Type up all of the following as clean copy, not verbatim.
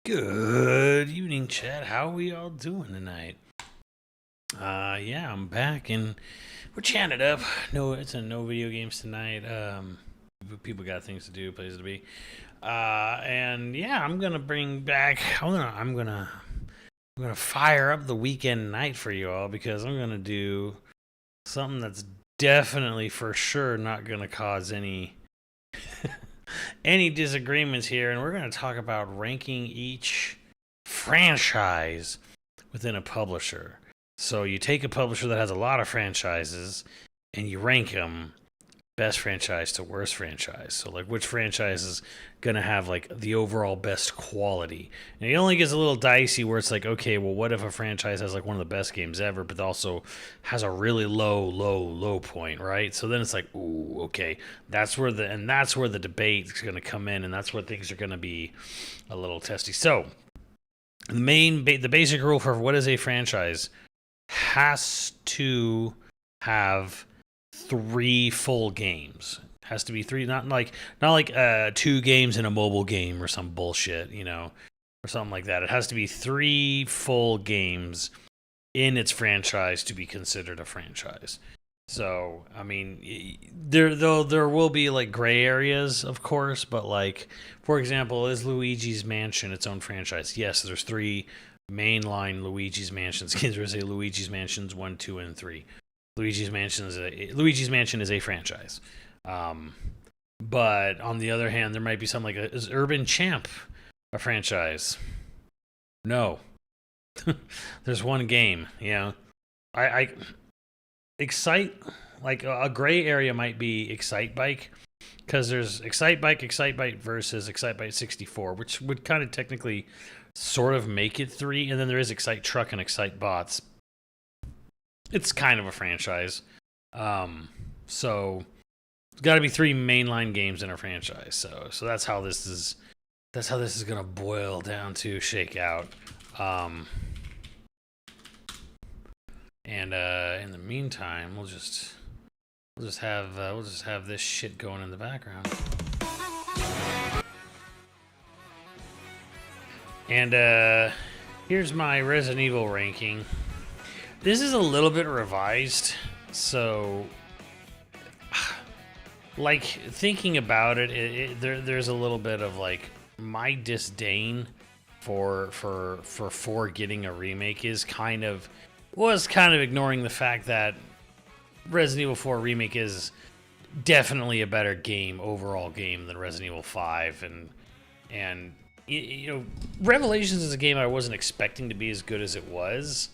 Good evening, Chad. How are we all doing tonight? Yeah, I'm back and we're chatting it up. No, it's a no video games tonight. People got things to do, places to be. And yeah, I'm gonna bring back. I'm gonna fire up the weekend night for you all because I'm gonna do something that's definitely for sure not gonna cause any any disagreements here, and we're going to talk about ranking each franchise within a publisher. So you take a publisher that has a lot of franchises and you rank them best franchise to worst franchise. So like which franchise is going to have like the overall best quality. And it only gets a little dicey where it's like, okay, well what if a franchise has like one of the best games ever but also has a really low point, right? So then it's like, ooh, okay. That's where the debate is going to come in, and that's where things are going to be a little testy. So the basic rule for what is a franchise has to have 3 full games. Has to be 3, not like 2 games in a mobile game or some bullshit, or something like that. It has to be 3 full games in its franchise to be considered a franchise. So, I mean, there will be like gray areas, of course, but like, for example, is Luigi's Mansion its own franchise? Yes, there's 3 mainline Luigi's Mansions games. There's a Luigi's Mansions 1, 2, and 3. Luigi's Mansion is a franchise. But on the other hand, there might be something like is Urban Champ a franchise? No. There's one game, I Excite, like a gray area might be Excite Bike, because there's Excite Bike versus Excite Bike 64, which would kind of technically sort of make it 3, and then there is Excite Truck and Excite Bots. It's kind of a franchise. So it's got to be 3 mainline games in a franchise. So that's how this is gonna boil down to shake out. And in the meantime, we'll just have this shit going in the background. And here's my Resident Evil ranking. This is a little bit revised, so like thinking about it, there's a little bit of like my disdain for getting a remake was kind of ignoring the fact that Resident Evil 4 Remake is definitely a better overall game than Resident Evil 5, and Revelations is a game I wasn't expecting to be as good as it was.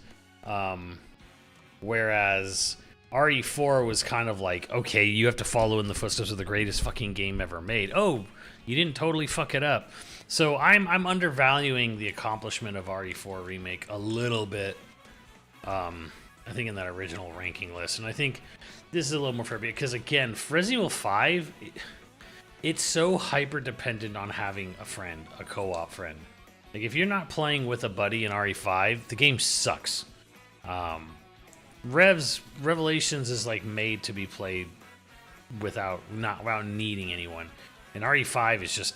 Whereas RE4 was kind of like, okay, you have to follow in the footsteps of the greatest fucking game ever made. Oh, you didn't totally fuck it up. So I'm undervaluing the accomplishment of RE4 Remake a little bit. I think in that original ranking list, and I think this is a little more fair because again, for Resident Evil 5, it's so hyper dependent on having a friend, a co-op friend. Like if you're not playing with a buddy in RE5, the game sucks. Revelations is like made to be played without needing anyone, and RE5 is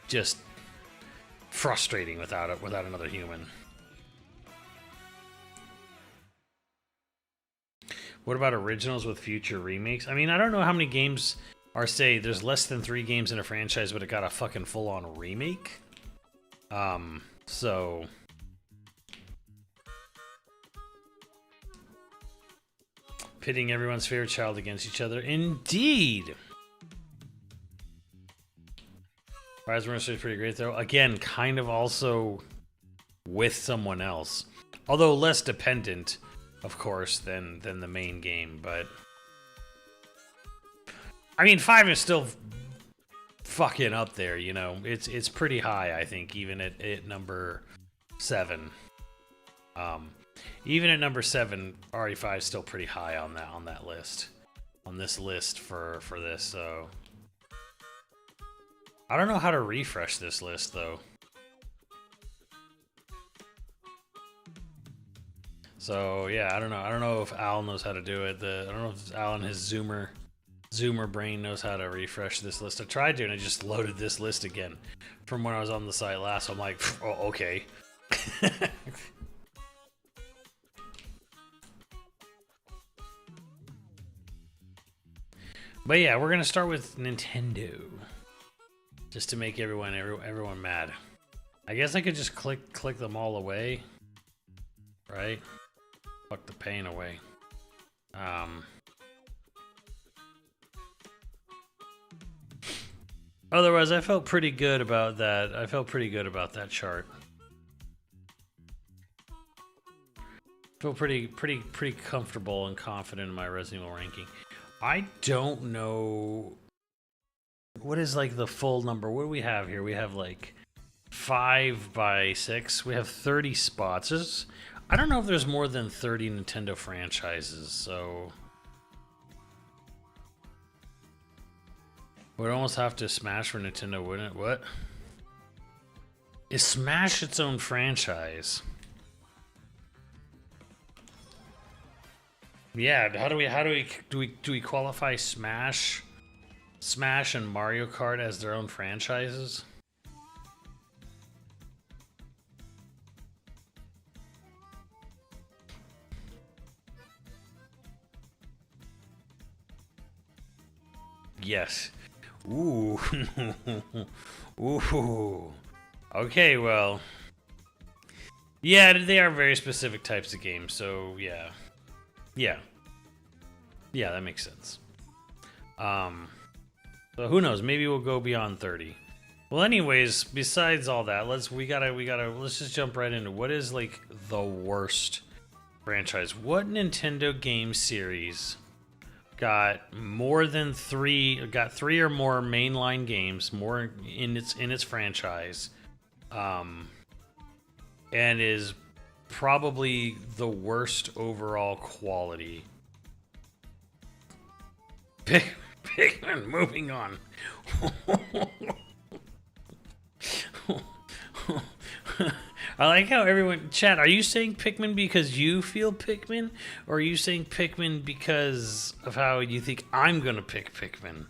just frustrating without another human. What about originals with future remakes? I mean, I don't know how many games are, say, there's less than 3 games in a franchise, but it got a fucking full-on remake. So pitting everyone's favorite child against each other. Indeed. Rise of Mercy is pretty great, though. Again, kind of also with someone else. Although less dependent, of course, than the main game. But I mean, 5 is still fucking up there, It's pretty high, I think, even at number 7. Even at number 7, RE5 is still pretty high on that list. On this list for this, so I don't know how to refresh this list though. So yeah, I don't know if Al knows how to do it. I don't know if Al and his Zoomer Zoomer brain knows how to refresh this list. I tried to, and it just loaded this list again from when I was on the site last. I'm like, oh, okay. But yeah, we're gonna start with Nintendo, just to make everyone mad. I guess I could just click them all away, right? Fuck the pain away. Otherwise, I felt pretty good about that. I felt pretty good about that chart. Feel pretty comfortable and confident in my Resident Evil ranking. I don't know what is like the full number. What do we have here? We have like 5 by 6. We have 30 spots. I don't know if there's more than 30 Nintendo franchises, so we'd almost have to Smash for Nintendo, wouldn't it? What? Is Smash its own franchise? Yeah, how do we qualify Smash and Mario Kart as their own franchises? Yes. Ooh. Ooh. Okay, well. Yeah, they are very specific types of games, so yeah. Yeah. Yeah, that makes sense. So who knows? Maybe we'll go beyond 30. Well, anyways, besides all that, let's just jump right into what is like the worst franchise. What Nintendo game series got more than 3 or more mainline games, more in its franchise, and is probably the worst overall quality? Pikmin, moving on. I like how everyone... Chat, are you saying Pikmin because you feel Pikmin? Or are you saying Pikmin because of how you think I'm gonna pick Pikmin?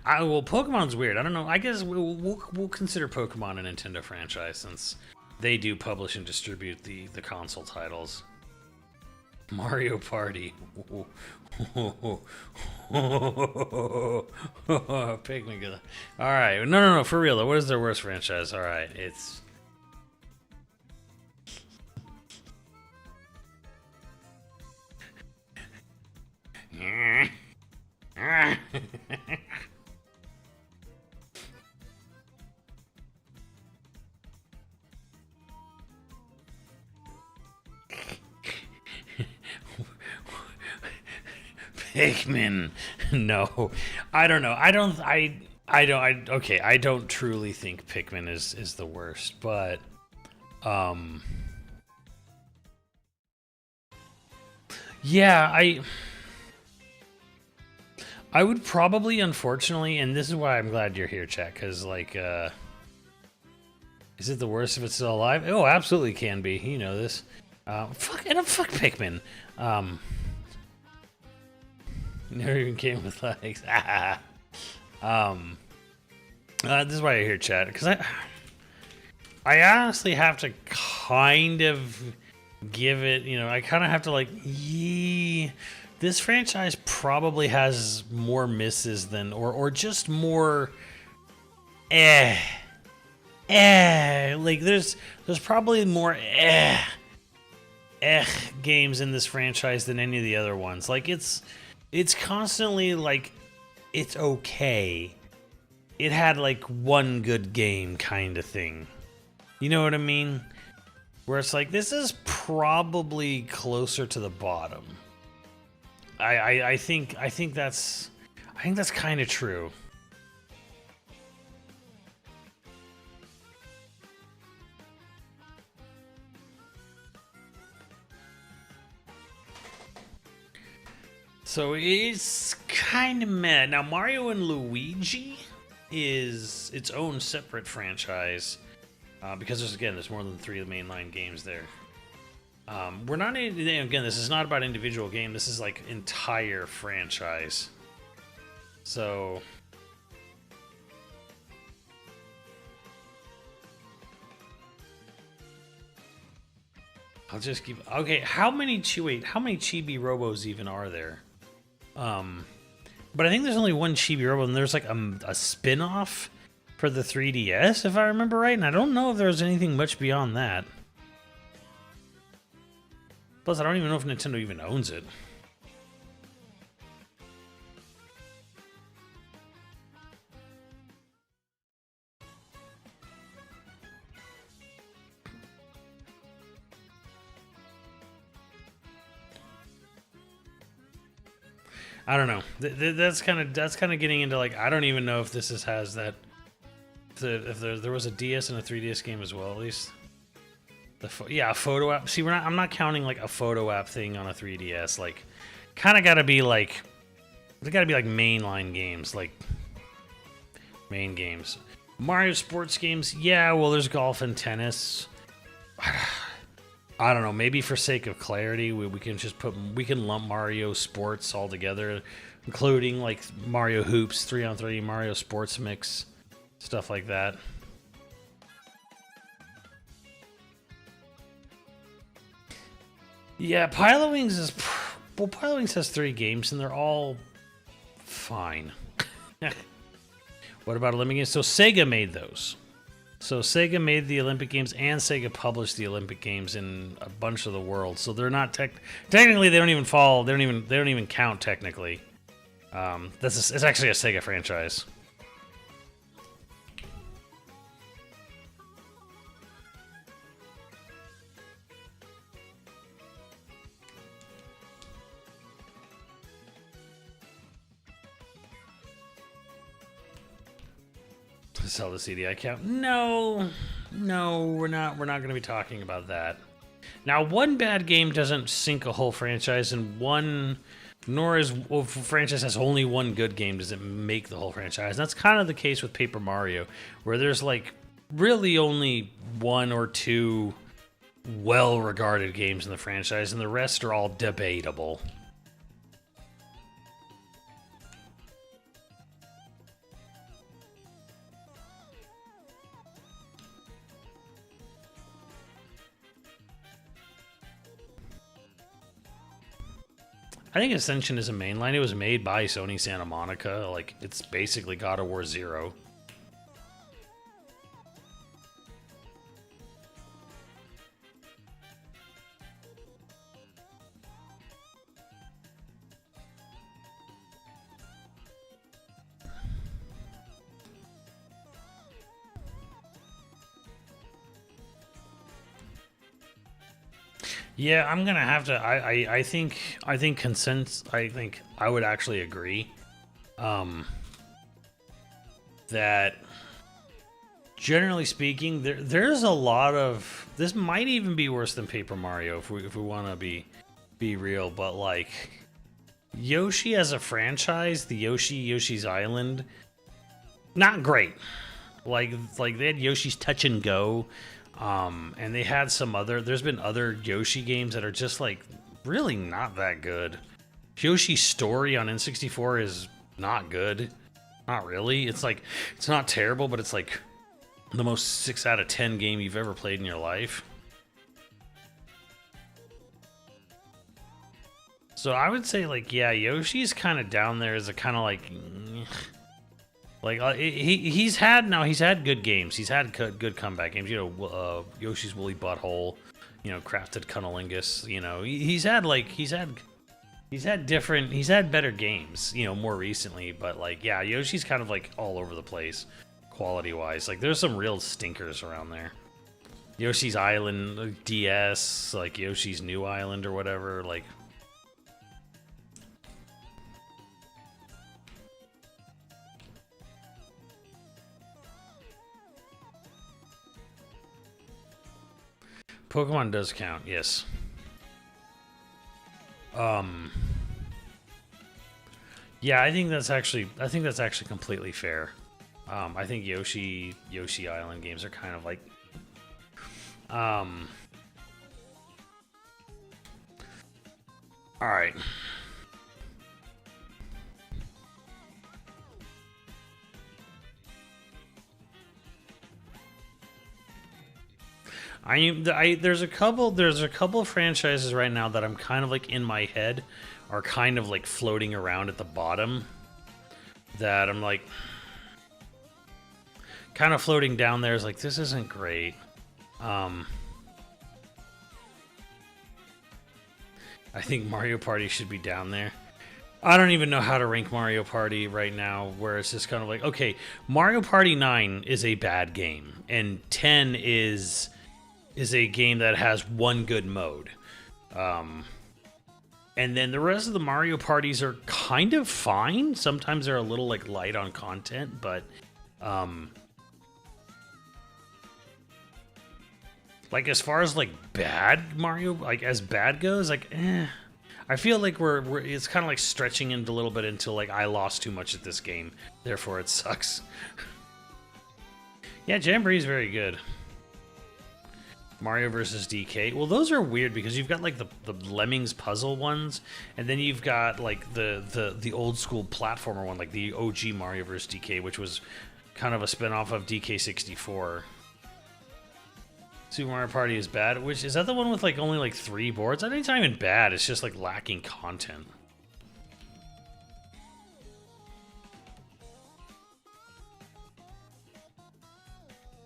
Well, Pokemon's weird. I don't know. I guess we'll consider Pokemon a Nintendo franchise since they do publish and distribute the console titles. Mario Party. Pikmin. All right. No. For real though, what is their worst franchise? All right, it's. Pikmin. No, I don't know. Okay, I don't truly think Pikmin is the worst, but yeah, I would probably, unfortunately, and this is why I'm glad you're here, chat, because like is it the worst if it's still alive? Oh, absolutely can be. You know this. Fuck Pikmin. Never even came with legs. This is why I hear chat, because I honestly have to kind of give it, you know, I kind of have to like, this franchise probably has more misses than, or just more, like there's probably more games in this franchise than any of the other ones. Like it's constantly like, it's okay. It had like one good game kind of thing. You know what I mean? Where it's like, this is probably closer to the bottom. I think that's kind of true. So it's kind of mad. Now, Mario and Luigi, is its own separate franchise because there's more than 3 of the mainline games there. We're not again. This is not about individual game. This is like entire franchise. So. I'll just keep. Okay, how many Chibi Robos even are there? But I think there's only one Chibi Robo, and there's like a spin-off for the 3DS, if I remember right. And I don't know if there's anything much beyond that. Plus, I don't even know if Nintendo even owns it. I don't know. That's kind of getting into like I don't even know if has that. If there was a DS and a 3DS game as well, at least. A photo app. See, I'm not counting like a photo app thing on a 3DS. Like, kind of got to be like, they got to be like mainline games, like main games. Mario sports games. Yeah, well, there's golf and tennis. I don't know. Maybe for sake of clarity, we can lump Mario Sports all together, including like Mario Hoops, 3-on-3, Mario Sports Mix, stuff like that. Yeah, Pilotwings Pilotwings has 3 games and they're all fine. What about Olympic Games? So Sega made those. So Sega made the Olympic Games, and Sega published the Olympic Games in a bunch of the world. So they're not technically they don't even fall. They don't even count technically. It's actually a Sega franchise. Sell the CDI count? No, we're not going to be talking about that. Now, one bad game doesn't sink a whole franchise, and if a franchise has only one good game, does it make the whole franchise? And that's kind of the case with Paper Mario, where there's like really only 1 or 2 well-regarded games in the franchise, and the rest are all debatable. I think Ascension is a mainline. It was made by Sony Santa Monica. Like, it's basically God of War 0. Yeah, I'm gonna have to. I think I would actually agree. That generally speaking, there's a lot of this might even be worse than Paper Mario if we want to be real. But like Yoshi as a franchise, the Yoshi's Island, not great. Like they had Yoshi's Touch and Go. And they had there's been other Yoshi games that are just like really not that good. Yoshi's Story on N64 is not good. Not really. It's like, it's not terrible, but it's like the most 6 out of 10 game you've ever played in your life. So I would say like, yeah, Yoshi's kind of down there as a kind of like, he's had good games. He's had good comeback games. You know, Yoshi's Woolly Butthole. You know, Crafted Cunnilingus. You know, he's had better games. You know, more recently. But like, yeah, Yoshi's kind of like all over the place, quality wise. Like, there's some real stinkers around there. Yoshi's Island DS, like Yoshi's New Island or whatever. Like. Pokemon does count, yes. Yeah, I think that's actually completely fair. I think Yoshi Island games are kind of like, all right. There's a couple of franchises right now that I'm kind of like in my head are kind of like floating around at the bottom that I'm like kind of floating down there is like, this isn't great. I think Mario Party should be down there. I don't even know how to rank Mario Party right now, where it's just kind of like, okay, Mario Party 9 is a bad game, and 10 is a game that has one good mode. And then the rest of the Mario Parties are kind of fine. Sometimes they're a little like light on content, but like as far as like bad Mario, like as bad goes, like I feel like we're it's kind of like stretching into a little bit until like I lost too much at this game, therefore it sucks. Yeah, Jamboree is very good. Mario vs. DK. Well, those are weird because you've got like the Lemmings puzzle ones, and then you've got like the old school platformer one, like the OG Mario vs. DK, which was kind of a spin-off of DK64. Super Mario Party is bad. Which is that the one with like only like 3 boards? I think it's not even bad. It's just like lacking content.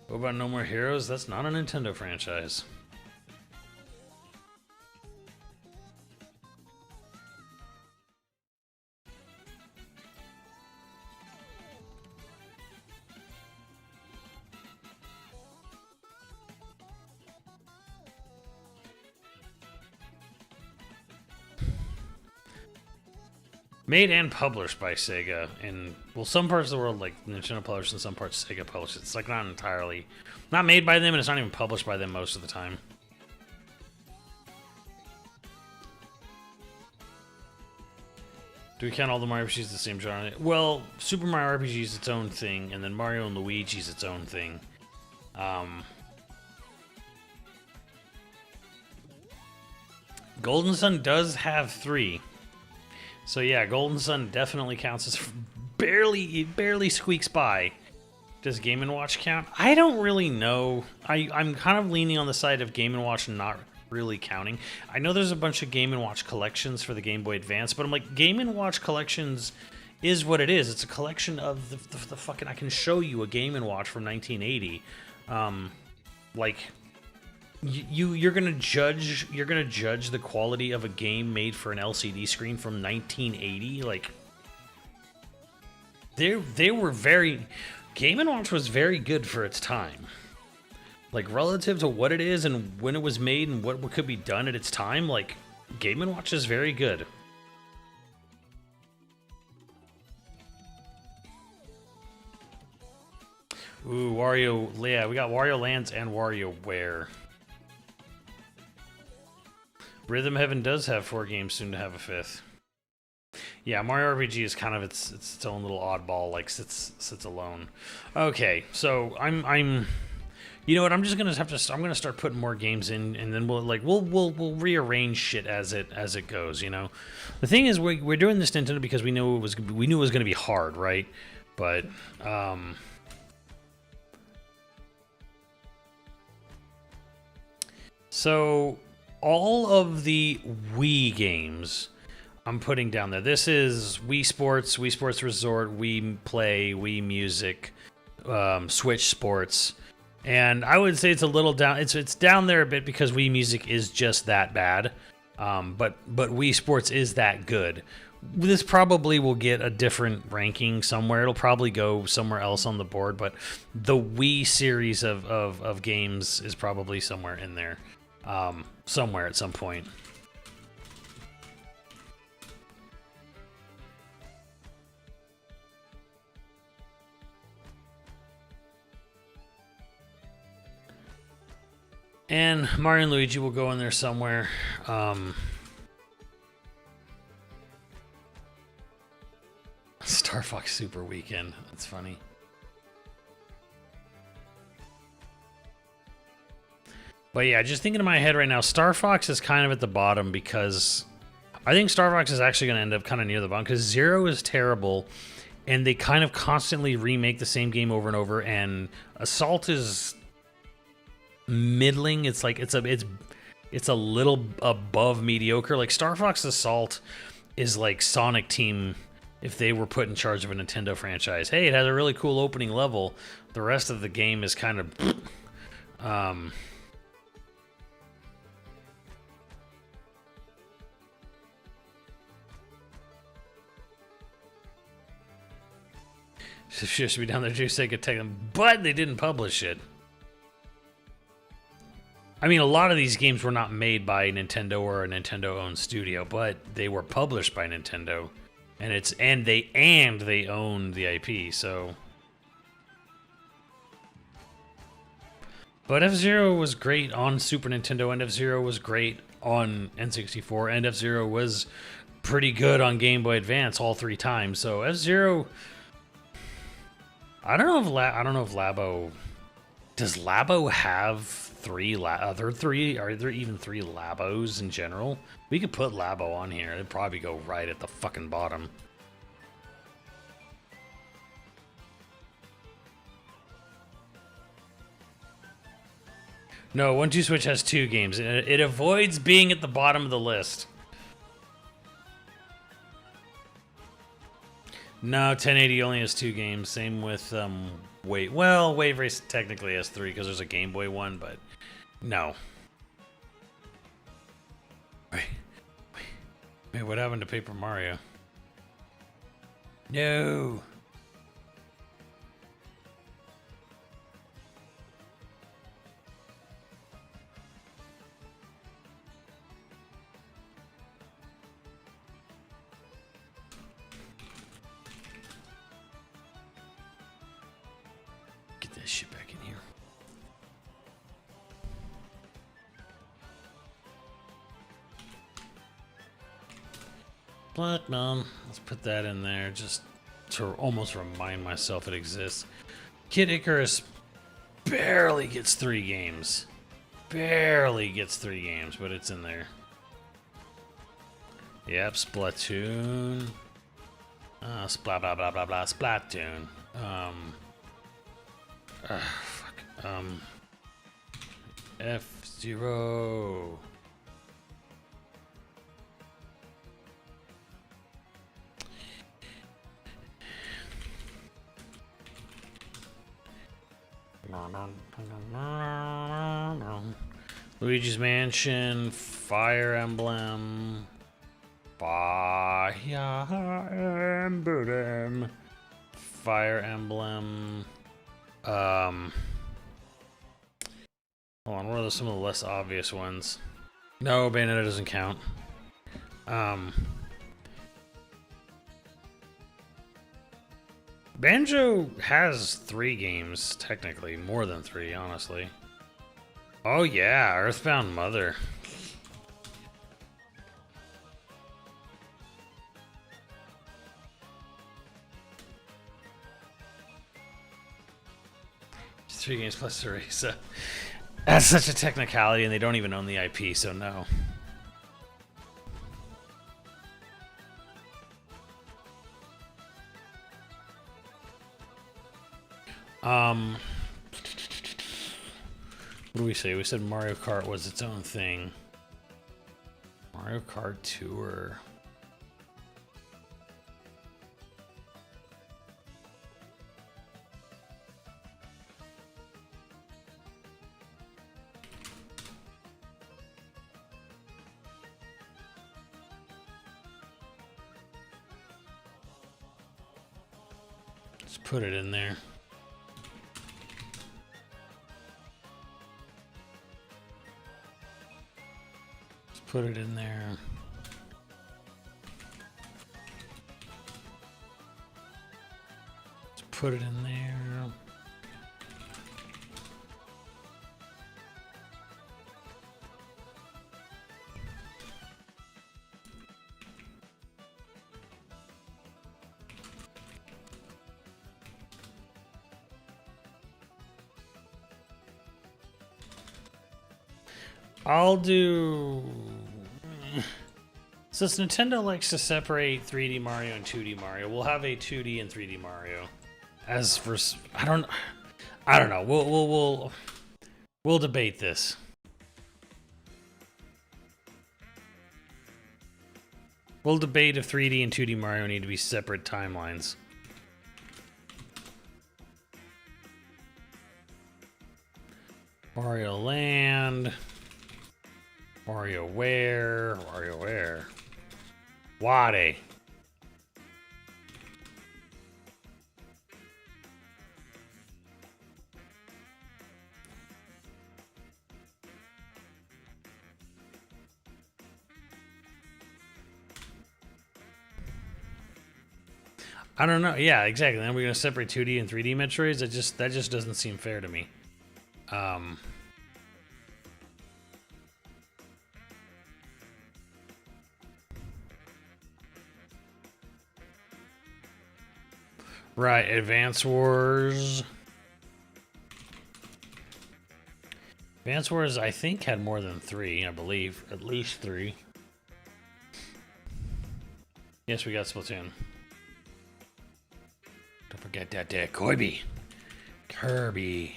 What about No More Heroes? That's not a Nintendo franchise. Made and published by Sega, and well, some parts of the world like Nintendo published, and some parts Sega published. It's like not entirely, not made by them, and it's not even published by them most of the time. Do we count all the Mario RPGs the same genre? Well, Super Mario RPG is its own thing, and then Mario and Luigi is its own thing. Golden Sun does have 3. So yeah, Golden Sun definitely counts as barely squeaks by. Does Game & Watch count? I don't really know. I'm kind of leaning on the side of Game & Watch not really counting. I know there's a bunch of Game & Watch collections for the Game Boy Advance, but I'm like, Game & Watch collections is what it is. It's a collection of the fucking... I can show you a Game & Watch from 1980. Like... You're gonna judge the quality of a game made for an LCD screen from 1980. Like they were very Game & Watch was very good for its time. Like relative to what it is and when it was made and what could be done at its time, like Game & Watch is very good. Ooh, Wario, yeah, we got Wario Lands and WarioWare. Rhythm Heaven does have 4 games, soon to have a 5th. Yeah, Mario RPG is kind of its own little oddball, like sits alone. Okay, so I'm you know what? I'm just gonna I'm gonna start putting more games in, and then we'll rearrange shit as it goes. You know, the thing is we're doing this Nintendo because we knew it was gonna be hard, right? But so all of the Wii games I'm putting down there. This is Wii Sports Resort, Wii Play, Wii Music, Switch Sports, and I would say it's a little down. It's down there a bit because Wii Music is just that bad, but Wii Sports is that good. This probably will get a different ranking somewhere. It'll probably go somewhere else on the board, but the Wii series of games is probably somewhere in there. Somewhere at some point. And Mario and Luigi will go in there somewhere. Star Fox Super Weekend. That's funny. But yeah, just thinking in my head right now, Star Fox is kind of at the bottom because I think Star Fox is actually going to end up kind of near the bottom because Zero is terrible, and they kind of constantly remake the same game over and over. And Assault is middling. It's like it's a little above mediocre. Like Star Fox Assault is like Sonic Team if they were put in charge of a Nintendo franchise. Hey, it has a really cool opening level. The rest of the game is kind of should be down there just so they could take them, but they didn't publish it. I mean, a lot of these games were not made by Nintendo or a Nintendo-owned studio, but they were published by Nintendo, and they own the IP. So, but F-Zero was great on Super Nintendo, and F-Zero was great on N64, and F-Zero was pretty good on Game Boy Advance all 3 times. So F-Zero, I don't know if Labo does Labo have are there even 3 Labos in general? We could put Labo on here. It'd probably go right at the fucking bottom. No, 1-2 Switch has 2 games. It avoids being at the bottom of the list. No, 1080 only has 2 games. Same with Wave Race technically has 3 because there's a Game Boy one, but no. Wait, what happened to Paper Mario? No. Get that shit back in here. Blackman. Let's put that in there just to almost remind myself it exists. Kid Icarus barely gets 3 games. Barely gets 3 games, but it's in there. Yep, Splatoon. Splat blah blah blah blah Splatoon. Fuck. F-Zero. Luigi's Mansion, Fire Emblem, Fire Emblem, hold on, what are some of the less obvious ones? No, Bayonetta doesn't count. Banjo has 3 games, technically. More than 3, honestly. Oh yeah, Earthbound Mother. Just 3 games plus 3, so... That's such a technicality, and they don't even own the IP, so no. What do we say? We said Mario Kart was its own thing. Mario Kart Tour. Let's put it in there. Put it in there. Let's put it in there. I'll do. Since Nintendo likes to separate 3D Mario and 2D Mario, we'll have a 2D and 3D Mario. As for I don't know. We'll debate this. We'll debate if 3D and 2D Mario need to be separate timelines. Mario Land. WarioWare. Wade. I don't know. Yeah, exactly. Then we're gonna separate 2D and 3D Metroids. That just doesn't seem fair to me. Right, Advance Wars. Advance Wars, I think, had more than 3, I believe. At least 3. Yes, we got Splatoon. Don't forget that there, Kirby. Kirby.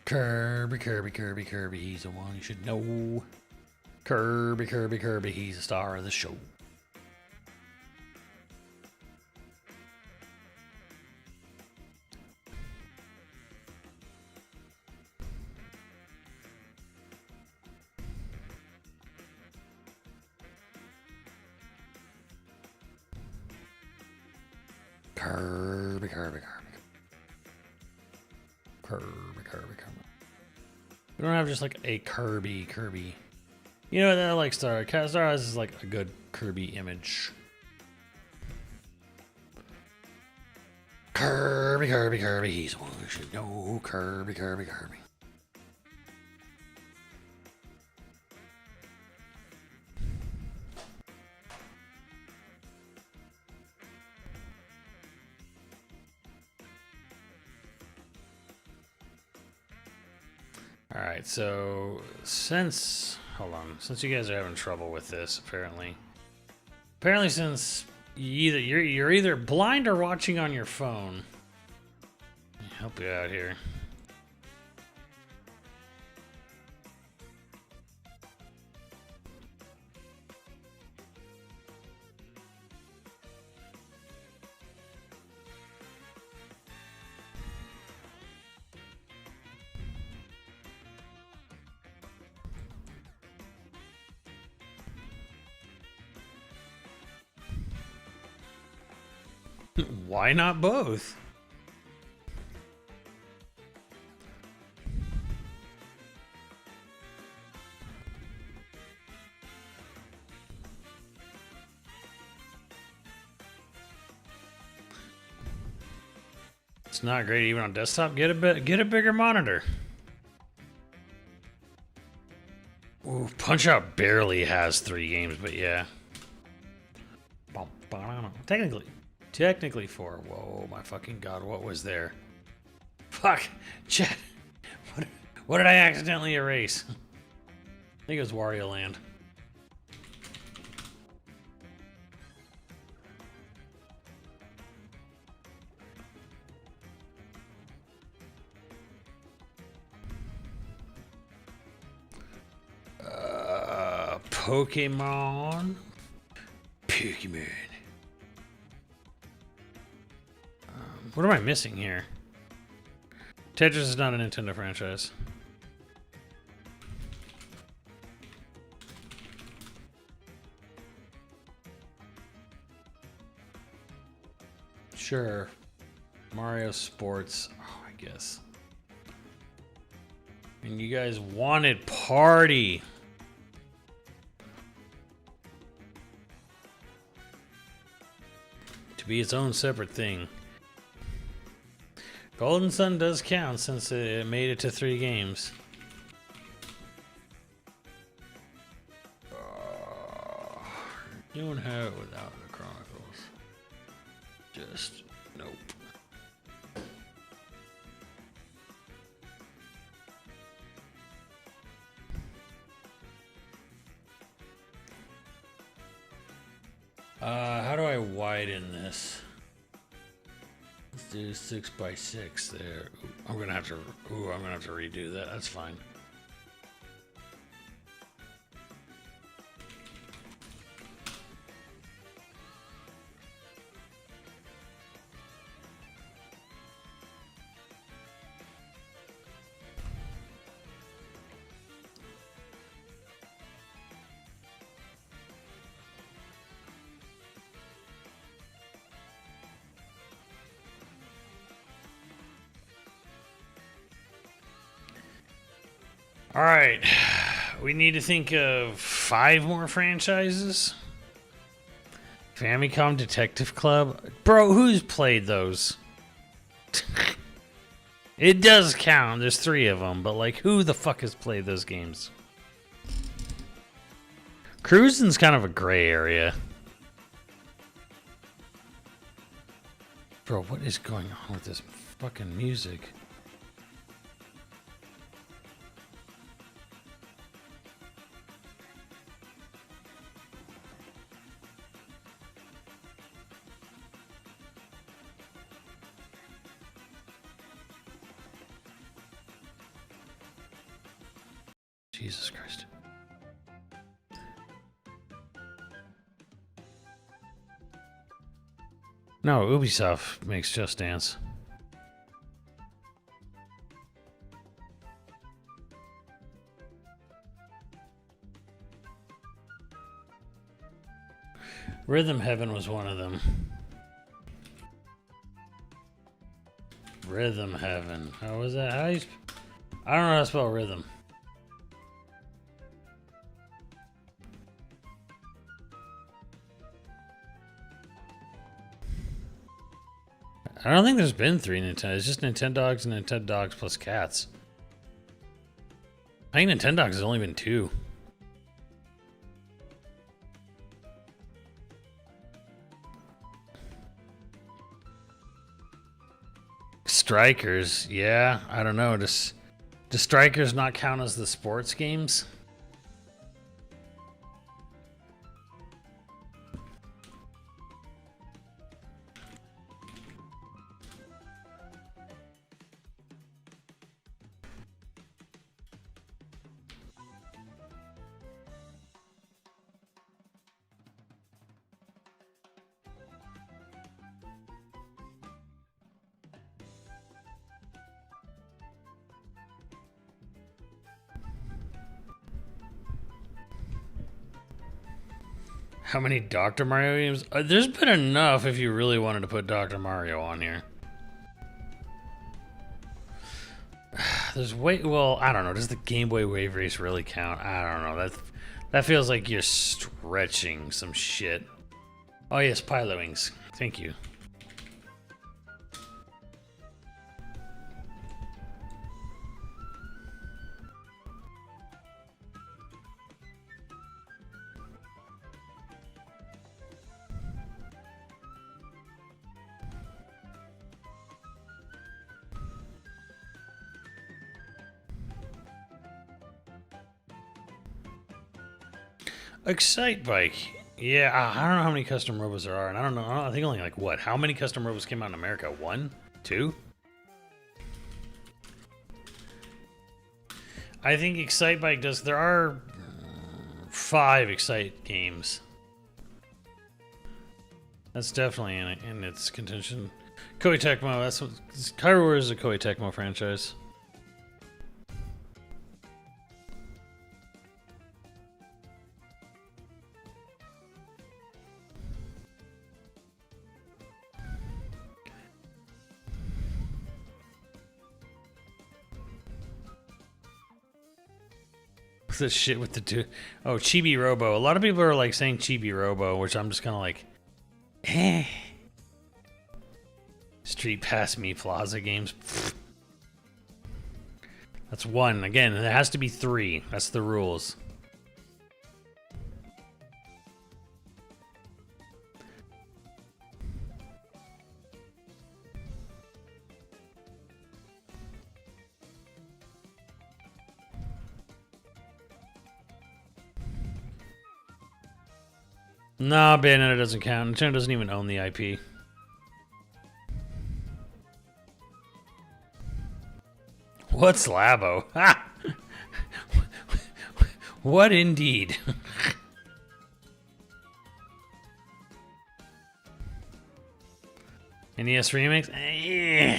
He's the one you should know. Kirby. He's the star of the show. Kirby. We don't have just like a Kirby. You know, that like Star Wars is like a good Kirby image. Kirby. He's the one who should know. Kirby. Alright, so since you guys are having trouble with this, apparently since you're either blind or watching on your phone. Let me help you out here. Why not both? It's not great even on desktop. Get a bigger monitor. Ooh, Punch-Out barely has 3 games, but yeah. Technically 4. Whoa, my fucking god, what was there? Fuck, chat. What did I accidentally erase? I think it was Wario Land. Pokemon. What am I missing here? Tetris is not a Nintendo franchise. Sure. Mario Sports. Oh, I guess. And you guys wanted Party. To be its own separate thing. Golden Sun does count since it made it to 3 games. Don't have it without the Chronicles. Just nope. How do I widen this? Let's do 6 by 6 there. I'm gonna have to redo that. That's fine. All right, we need to think of 5 more franchises. Famicom Detective Club, bro. Who's played those? It does count. There's 3 of them, but like, who the fuck has played those games? Cruising's kind of a gray area. Bro, what is going on with this fucking music? Jesus Christ. No, Ubisoft makes Just Dance. Rhythm Heaven was one of them. Rhythm Heaven. How was that? I don't know how to spell rhythm. I don't think there's been 3 Nintendo. It's just Nintendogs and Nintendogs plus cats. I think Nintendogs has only been 2. Strikers, yeah. I don't know. Does Strikers not count as the sports games? How many Dr. Mario games? There's been enough if you really wanted to put Dr. Mario on here. There's well, I don't know. Does the Game Boy Wave Race really count? I don't know. That feels like you're stretching some shit. Oh yes, Pilowings. Thank you. Excite Bike. Yeah, I don't know how many custom robots there are, and I don't know. I think only like what? How many custom robots came out in America? 1? 2? I think Excite Bike does. There are 5 Excite games. That's definitely in its contention. Koei Tecmo. That's what Hyrule is a Koei Tecmo franchise. This shit with the 2. Oh, Chibi Robo. A lot of people are like saying Chibi Robo, which I'm just kind of like, eh. Street Pass Me Plaza games. Pfft. That's 1. Again, there has to be 3. That's the rules. Nah, Bayonetta doesn't count. Nintendo doesn't even own the IP. What's Labo? Ha! What indeed? NES remakes?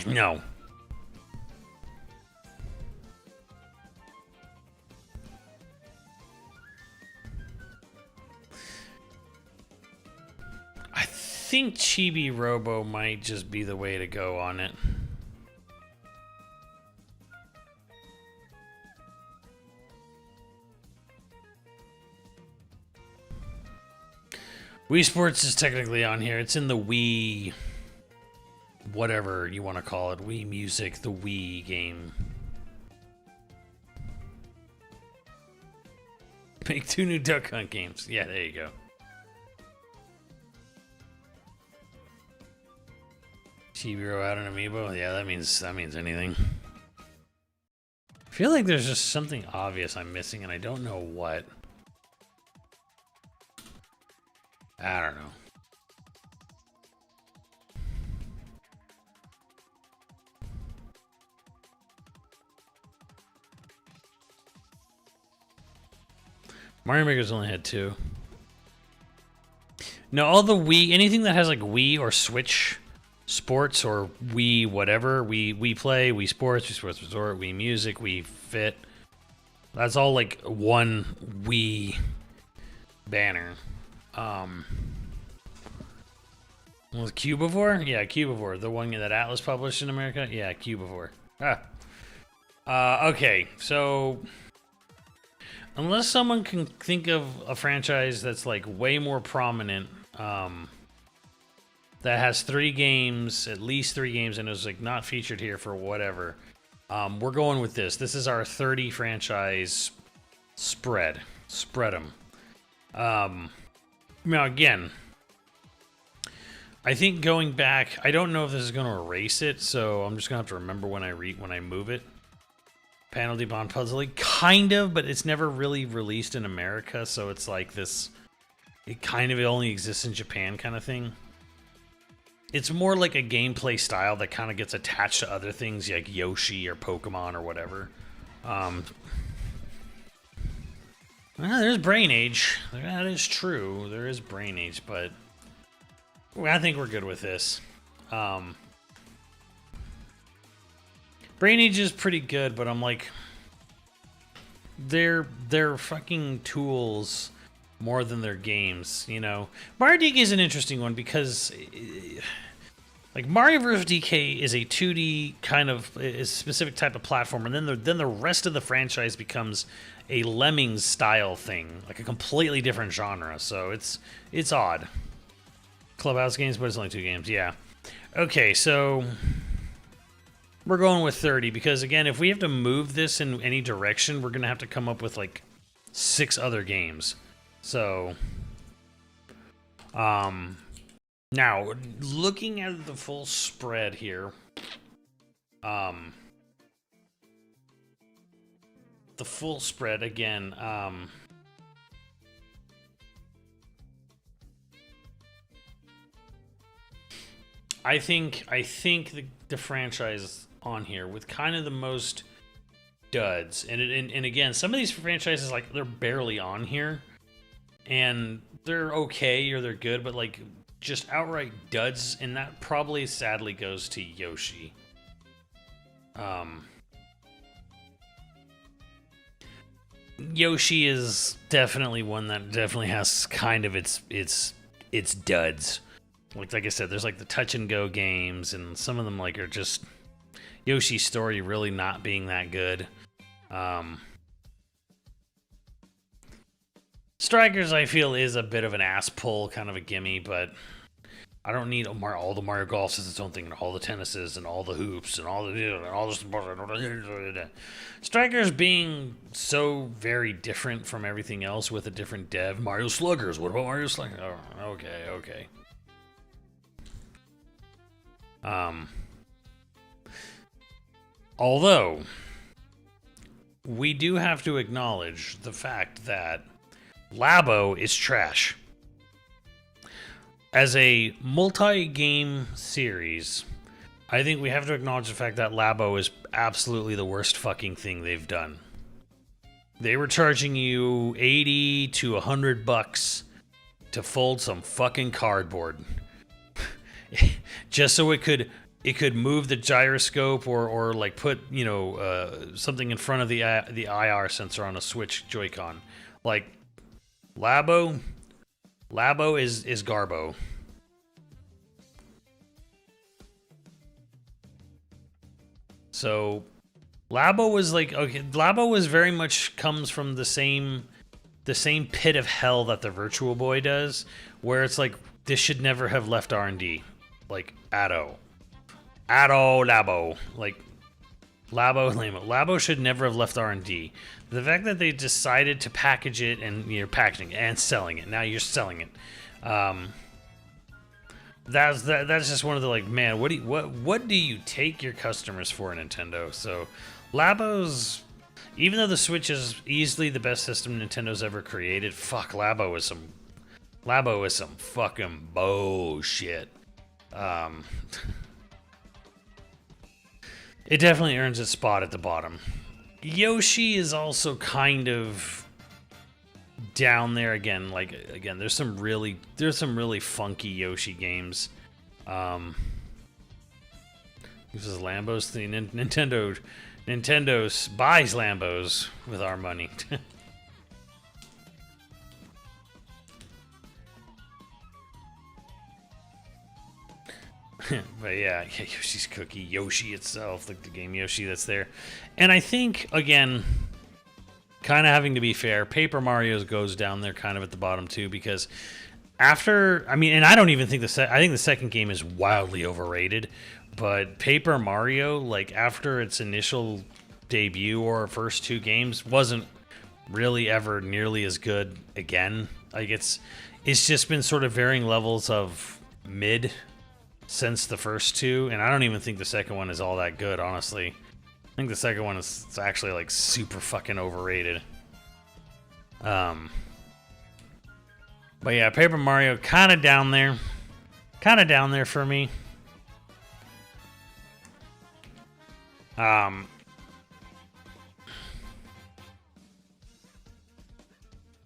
No. I think Chibi Robo might just be the way to go on it. Wii Sports is technically on here. It's in the Wii, whatever you want to call it. Wii Music, the Wii game. Make 2 new Duck Hunt games. Yeah, there you go. Chibiro out an amiibo? Yeah, that means anything. I feel like there's just something obvious I'm missing and I don't know what. I don't know. Mario Maker's only had 2. No, all the Wii, anything that has like Wii or Switch Sports or Wii whatever, Wii Play, Wii Sports, Wii Sports Resort, Wii Music, Wii Fit. That's all like one Wii banner. Was Cubivore? Yeah, Cubivore. The one that Atlas published in America? Yeah, Cubivore. Okay, so unless someone can think of a franchise that's like way more prominent, that has 3 games, at least 3 games, and is like not featured here for whatever, we're going with this. This is our 30 franchise spread. Spread them. Now again, I think going back, I don't know if this is going to erase it, so I'm just going to have to remember when I move it. Panel de Bon Puzzle, kind of, but it's never really released in America, so it's like this, it only exists in Japan kind of thing. It's more like a gameplay style that kind of gets attached to other things like Yoshi or Pokemon or whatever. Well, there's Brain Age. That is true. There is Brain Age, but I think we're good with this. Brain Age is pretty good, but I'm like, they're fucking tools more than their games, you know. Mario DK is an interesting one because, like, Mario vs. DK is a 2D kind of a specific type of platform, and then the rest of the franchise becomes a Lemmings style thing, like a completely different genre. So it's odd. Clubhouse games, but it's only 2 games. Yeah. Okay, so we're going with 30 because, again, if we have to move this in any direction, we're gonna have to come up with like 6 other games. So, now looking at the full spread here, the full spread again, I think the franchise on here with kind of the most duds, and again, some of these franchises, like, they're barely on here, and they're okay or they're good, but like just outright duds, and that probably sadly goes to Yoshi. Yoshi is definitely one that definitely has kind of its duds. Like I said, there's like the touch and go games, and some of them like are just Yoshi's story really not being that good. Strikers, I feel, is a bit of an ass pull, kind of a gimme, but I don't need all the Mario Golfs as its own thing, and all the tennises, and all the hoops, and all the Strikers being so very different from everything else with a different dev. Mario Sluggers, what about Mario Sluggers? Oh, okay. Although we do have to acknowledge the fact that Labo is trash. as a multi-game series, I think we have to acknowledge the fact that Labo is absolutely the worst fucking thing they've done. They were charging you 80 to 100 bucks to fold some fucking cardboard. Just so it could move the gyroscope or like put, you know, something in front of the IR sensor on a Switch Joy-Con. Like Labo is Garbo. So Labo was like, okay, Labo was very much comes from the same pit of hell that the Virtual Boy does, where it's like this should never have left R&D, like Labo, like Labo should never have left R&D. The fact that they decided to package it and you're packaging it and selling it, now you're selling it. That's just one of the, like, man, what do you take your customers for, Nintendo? So Labo's, even though the Switch is easily the best system Nintendo's ever created, fuck, Labo is some fucking bullshit. It definitely earns its spot at the bottom. Yoshi is also kind of down there again. Like, again, there's some really funky Yoshi games. This is Lambos thing. Nintendo buys Lambos with our money. But yeah, Yoshi's Cookie, Yoshi itself, like the game Yoshi that's there. And I think, again, kind of having to be fair, Paper Mario goes down there kind of at the bottom too, because after, I mean, and I don't even think I think the second game is wildly overrated, but Paper Mario, like after its initial debut or first two games, wasn't really ever nearly as good again. Like it's just been sort of varying levels of mid since the first two, and I don't even think the second one is all that good, honestly. I think the second one is actually like super fucking overrated. But yeah, Paper Mario kind of down there for me.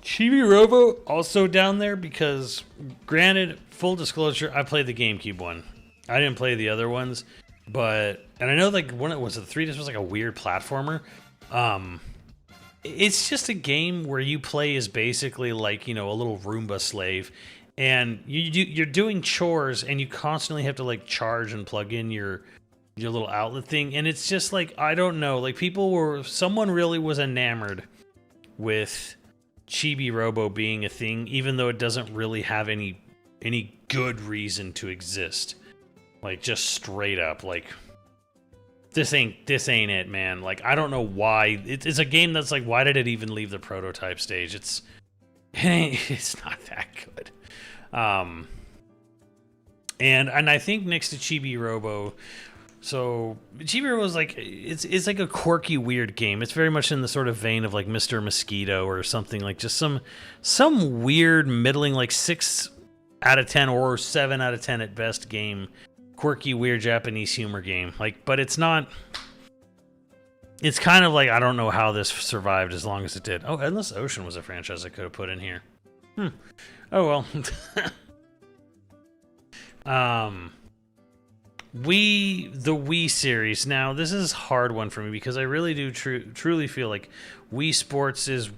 Chibi Robo also down there because, granted, full disclosure, I played the GameCube one. I didn't play the other ones, and I know like when it was the 3DS was like a weird platformer. It's just a game where you play as basically like, you know, a little Roomba slave, and you're doing chores and you constantly have to like charge and plug in your little outlet thing, and it's just like, I don't know, like someone really was enamored with Chibi Robo being a thing, even though it doesn't really have any good reason to exist. Like, just straight up, like, this ain't it, man. Like, I don't know why. It's a game that's like, why did it even leave the prototype stage? It's not that good. And I think next to Chibi Robo, so Chibi Robo is like, it's like a quirky, weird game. It's very much in the sort of vein of like Mr. Mosquito or something, like just some weird middling, like 6 out of 10 or 7 out of 10 at best game. Quirky, weird Japanese humor game. Like, but it's not. It's kind of like, I don't know how this survived as long as it did. Oh, Endless Ocean was a franchise I could have put in here. Oh well. The Wii series. Now, this is a hard one for me because I really do truly feel like Wii Sports is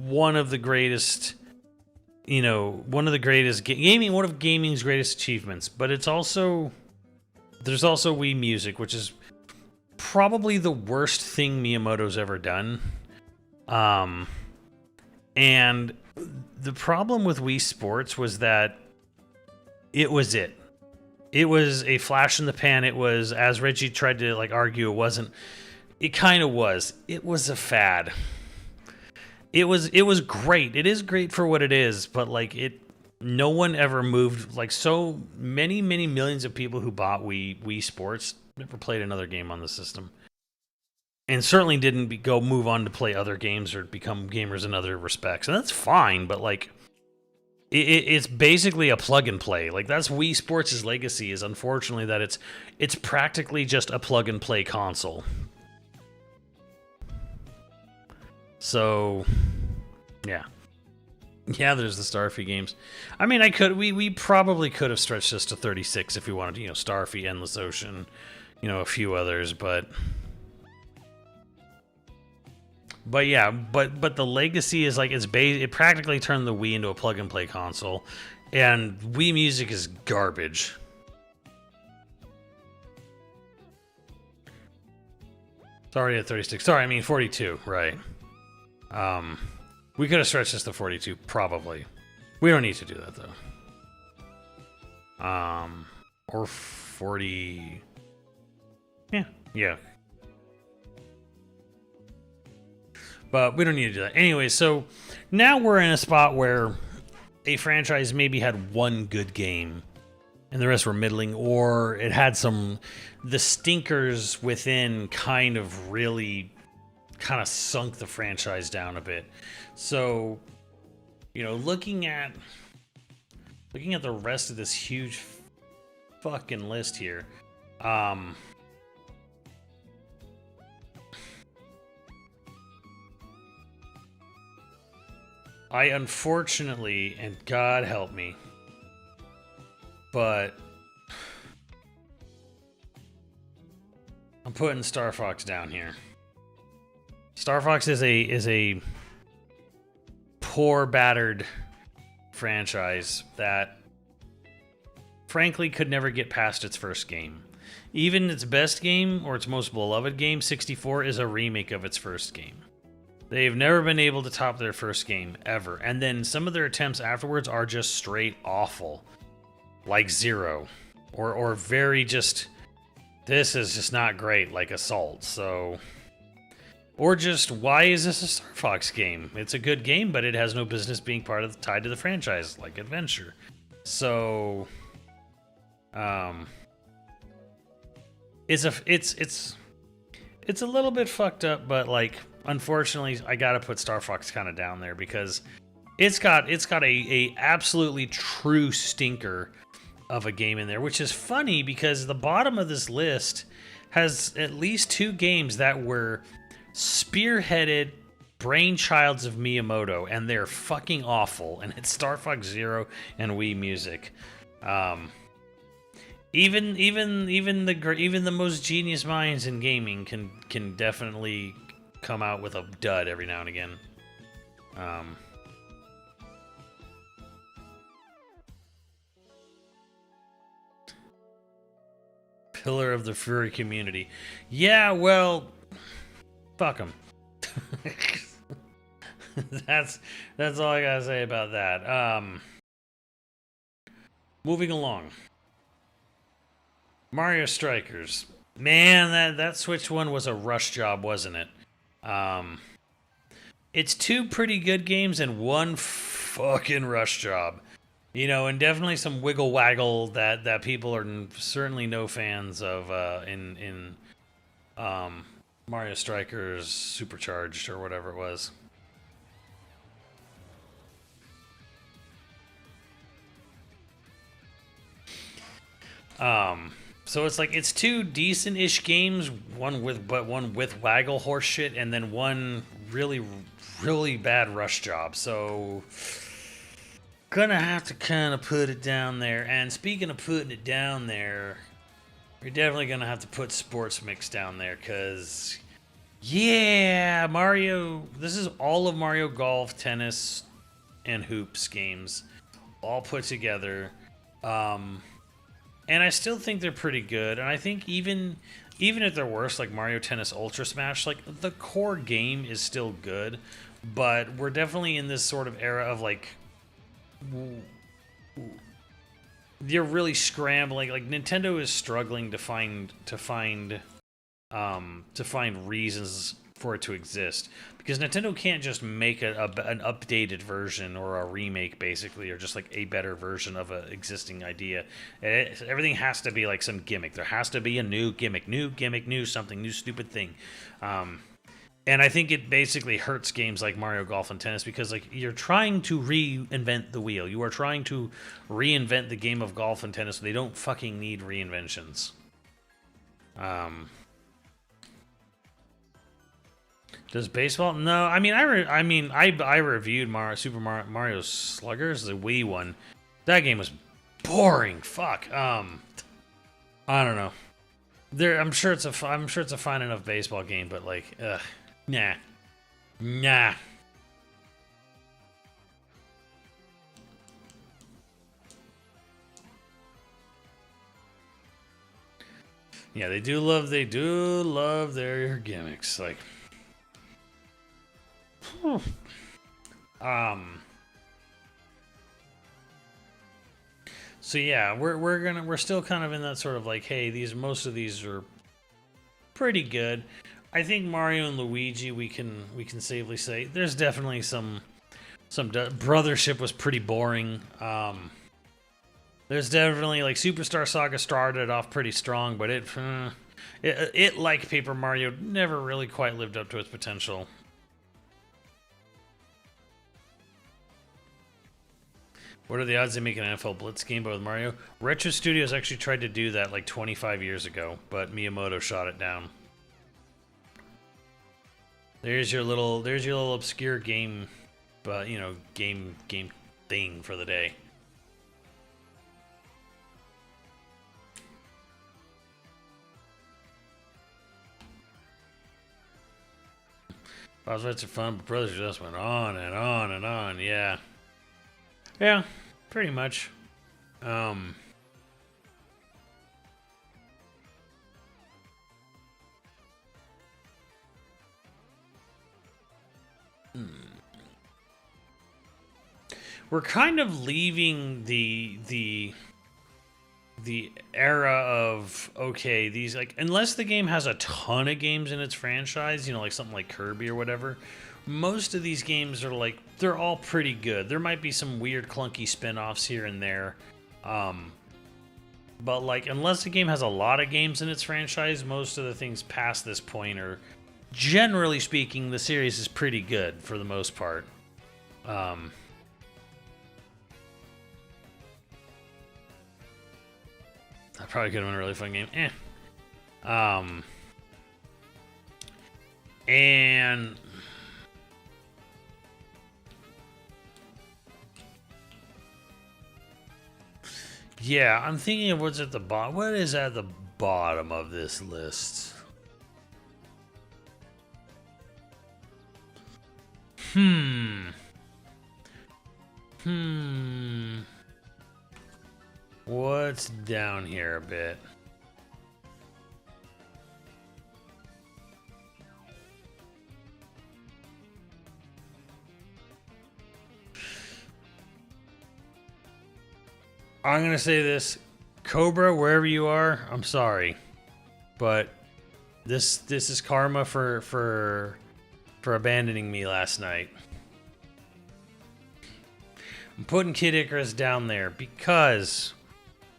one of the greatest, you know, one of gaming's greatest achievements. But there's also Wii Music, which is probably the worst thing Miyamoto's ever done. And the problem with Wii Sports was that it was a flash in the pan. It was, as Reggie tried to like argue, it wasn't. It kind of was. It was a fad. It was great. It is great for what it is, but like no one ever moved. Like, so many millions of people who bought Wii Sports never played another game on the system, and certainly didn't move on to play other games or become gamers in other respects. And that's fine, but like, it's basically a plug and play. Like that's Wii Sports' legacy is unfortunately that it's practically just a plug and play console. So, yeah. Yeah, there's the Starfy games. I mean, we probably could have stretched this to 36 if we wanted to, Starfy, Endless Ocean, a few others, but yeah, but the legacy is like it practically turned the Wii into a plug and play console, and Wii Music is garbage. Sorry at 36. Sorry, I mean 42, right. We could have stretched this to 42, probably. We don't need to do that, though. Or 40... Yeah. But we don't need to do that. Anyway, so now we're in a spot where a franchise maybe had one good game, and the rest were middling, or it had the stinkers within kind of sunk the franchise down a bit. So, looking at the rest of this huge fucking list here, I unfortunately, and God help me, but I'm putting Star Fox down here. Star Fox is a poor, battered franchise that, frankly, could never get past its first game. Even its best game, or its most beloved game, 64, is a remake of its first game. They've never been able to top their first game, ever. And then some of their attempts afterwards are just straight awful. Like Zero. Or very just... This is just not great, like Assault, so... Or just, why is this a Star Fox game? It's a good game, but it has no business being tied to the franchise, like Adventure. So... It's a little bit fucked up, but like... Unfortunately, I gotta put Star Fox kind of down there because it's got a absolutely true stinker of a game in there, which is funny because the bottom of this list has at least two games that were spearheaded brainchilds of Miyamoto, and they're fucking awful. And it's Star Fox Zero and Wii Music. Even the most genius minds in gaming can definitely come out with a dud every now and again. Pillar of the furry community. Yeah, well, fuck them. That's all I gotta say about that. Moving along. Mario Strikers. Man, that Switch one was a rush job, wasn't it? It's two pretty good games and one fucking rush job. And definitely some wiggle waggle that people are certainly no fans of in Mario Strikers Supercharged or whatever it was. So it's like it's two decent-ish games, one with waggle horse shit, and then one really, really bad rush job. So gonna have to kind of put it down there. And speaking of putting it down there, you're definitely gonna have to put Sports Mix down there, cause yeah, Mario. This is all of Mario Golf, Tennis, and Hoops games, all put together. And I still think they're pretty good. And I think even if they're worse, like Mario Tennis Ultra Smash, like the core game is still good. But we're definitely in this sort of era of like, you're really scrambling. Like Nintendo is struggling to find reasons for it to exist, because Nintendo can't just make an updated version or a remake, basically, or just like a better version of an existing idea. Everything has to be like some gimmick. There has to be a new gimmick, new something, new stupid thing. And And I think it basically hurts games like Mario Golf and Tennis because like you're trying to reinvent the wheel. You are trying to reinvent the game of golf and tennis. They don't fucking need reinventions. Does baseball? No, I mean I reviewed Super Mario Sluggers, the Wii one. That game was boring. Fuck. I don't know. I'm sure it's a fine enough baseball game, but like, nah. Yeah, they do love their gimmicks. Like, So yeah, we're still kind of in that sort of like, hey, most of these are pretty good. I think Mario and Luigi, we can safely say there's definitely some Brothership was pretty boring. There's definitely like Superstar Saga started off pretty strong, but it like Paper Mario never really quite lived up to its potential. What are the odds they make an NFL Blitz game with Mario? Retro Studios actually tried to do that like 25 years ago, but Miyamoto shot it down. There's your little obscure game, but game thing for the day. Boss fights are fun, but Brothers just went on and on and on. Yeah. Yeah, pretty much. We're kind of leaving the era of, okay, these, like, unless the game has a ton of games in its franchise, like something like Kirby or whatever, most of these games are like, they're all pretty good. There might be some weird clunky spin-offs here and there, but like, unless the game has a lot of games in its franchise, most of the things past this point are, generally speaking, the series is pretty good for the most part. That probably could have been a really fun game. And yeah, I'm thinking of what's at the bottom. What is at the bottom of this list? What's down here a bit? I'm gonna say this, Cobra, wherever you are, I'm sorry, but this is karma for abandoning me last night. I'm putting Kid Icarus down there because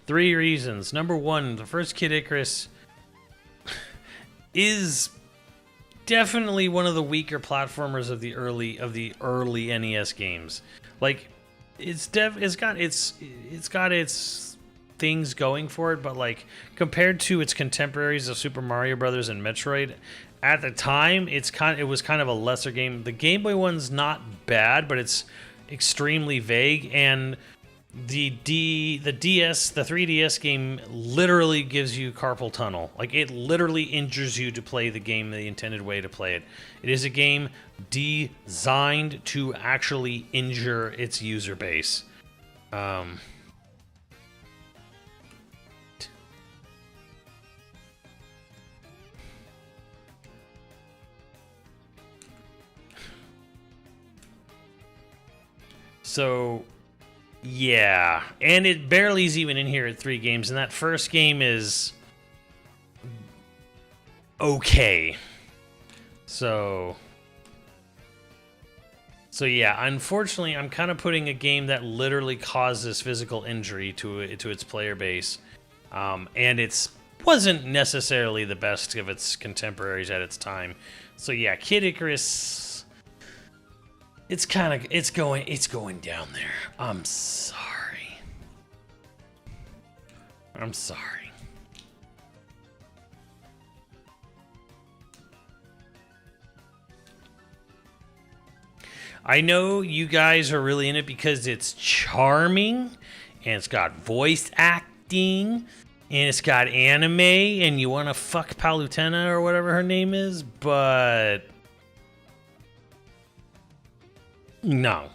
3 reasons. Number 1, the first Kid Icarus is definitely one of the weaker platformers of the early NES games. Like, it's got its things going for it, but like compared to its contemporaries of Super Mario Brothers and Metroid, at the time it was kind of a lesser game. The Game Boy one's not bad, but it's extremely vague, and the 3DS game literally gives you carpal tunnel. Like, it literally injures you to play the game the intended way to play it. It is a game designed to actually injure its user base. So, yeah, and it barely is even in here at 3 games, and that first game is okay. So yeah, unfortunately, I'm kind of putting a game that literally causes physical injury to its player base, and wasn't necessarily the best of its contemporaries at its time. So yeah, Kid Icarus. It's going down there. I'm sorry. I'm sorry. I know you guys are really in it because it's charming and it's got voice acting and it's got anime and you want to fuck Palutena or whatever her name is, but no.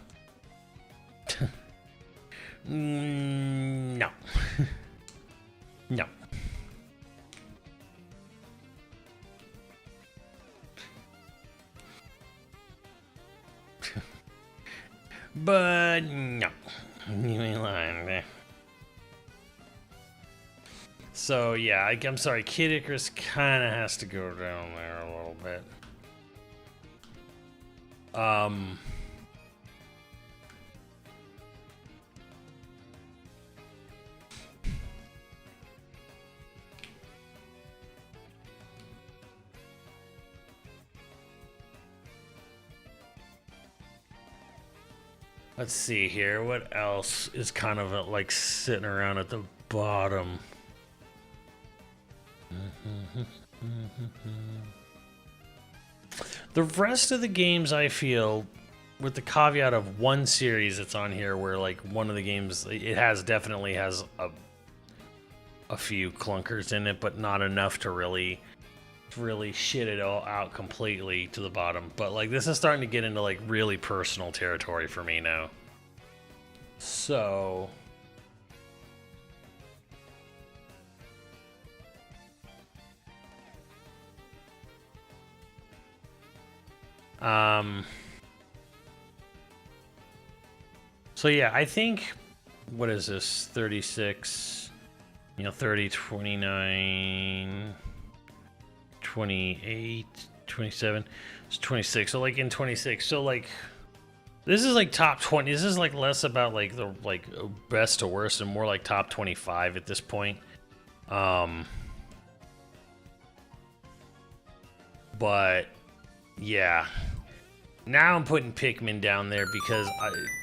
No. No. But no. You ain't lying there. So yeah, I'm sorry, Kid Icarus kind of has to go down there a little bit. Let's see here. What else is kind of like sitting around at the bottom? The rest of the games, I feel, with the caveat of one series that's on here where like one of the games, it definitely has a few clunkers in it, but not enough to really shit it all out completely to the bottom. But like this is starting to get into like really personal territory for me now. So so yeah, I think, what is this, 36, 30, 29, 28, 27, it's 26. So like in 26, so like this is like top 20. This is like less about like the like best to worst and more like top 25 at this point. But yeah, now I'm putting Pikmin down there because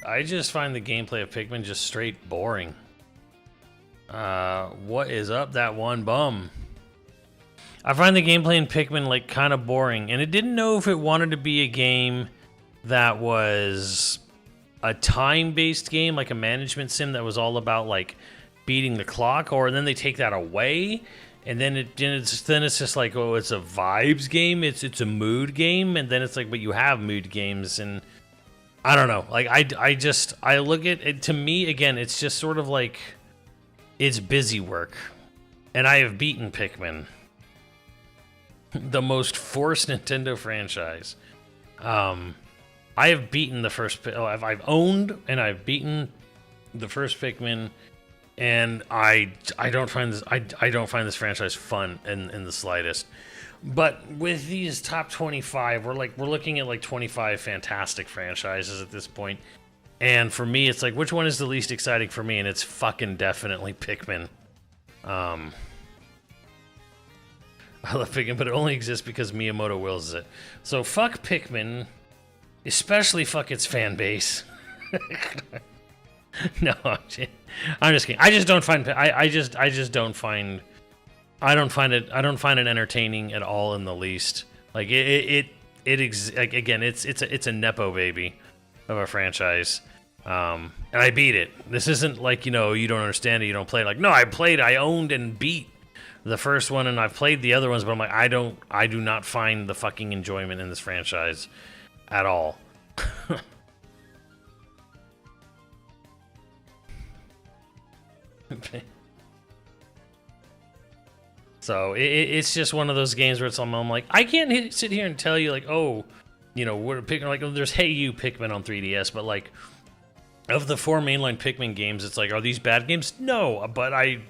I just find the gameplay of Pikmin just straight boring. What is up that one bum? I find the gameplay in Pikmin like kind of boring, and it didn't know if it wanted to be a game that was a time-based game, like a management sim that was all about like beating the clock, or then they take that away, and then it's just like, oh, it's a vibes game, it's a mood game, and then it's like, but you have mood games, and I don't know, like I look at it, to me again, it's just sort of like it's busy work, and I have beaten Pikmin, the most forced Nintendo franchise. I have beaten the first. I've owned and I've beaten the first Pikmin, and I don't find this. I don't find this franchise fun in the slightest. But with these top 25, we're looking at like 25 fantastic franchises at this point, and for me, it's like, which one is the least exciting for me? And it's fucking definitely Pikmin. I love Pikmin, but it only exists because Miyamoto wills it. So fuck Pikmin. Especially fuck its fan base. No, I'm just kidding. I just don't find. I just don't find. I don't find it entertaining at all in the least. Like like again, it's a nepo baby of a franchise. And I beat it. This isn't like, you don't understand it, you don't play it. Like, no, I owned and beat the first one, and I've played the other ones, but I'm like, I do not find the fucking enjoyment in this franchise at all. So it's just one of those games where I'm like, I can't sit here and tell you like, oh, what a Pikmin, like, oh, there's Hey You Pikmin on 3DS, but like of the 4 mainline Pikmin games, it's like, are these bad games? No, but I'd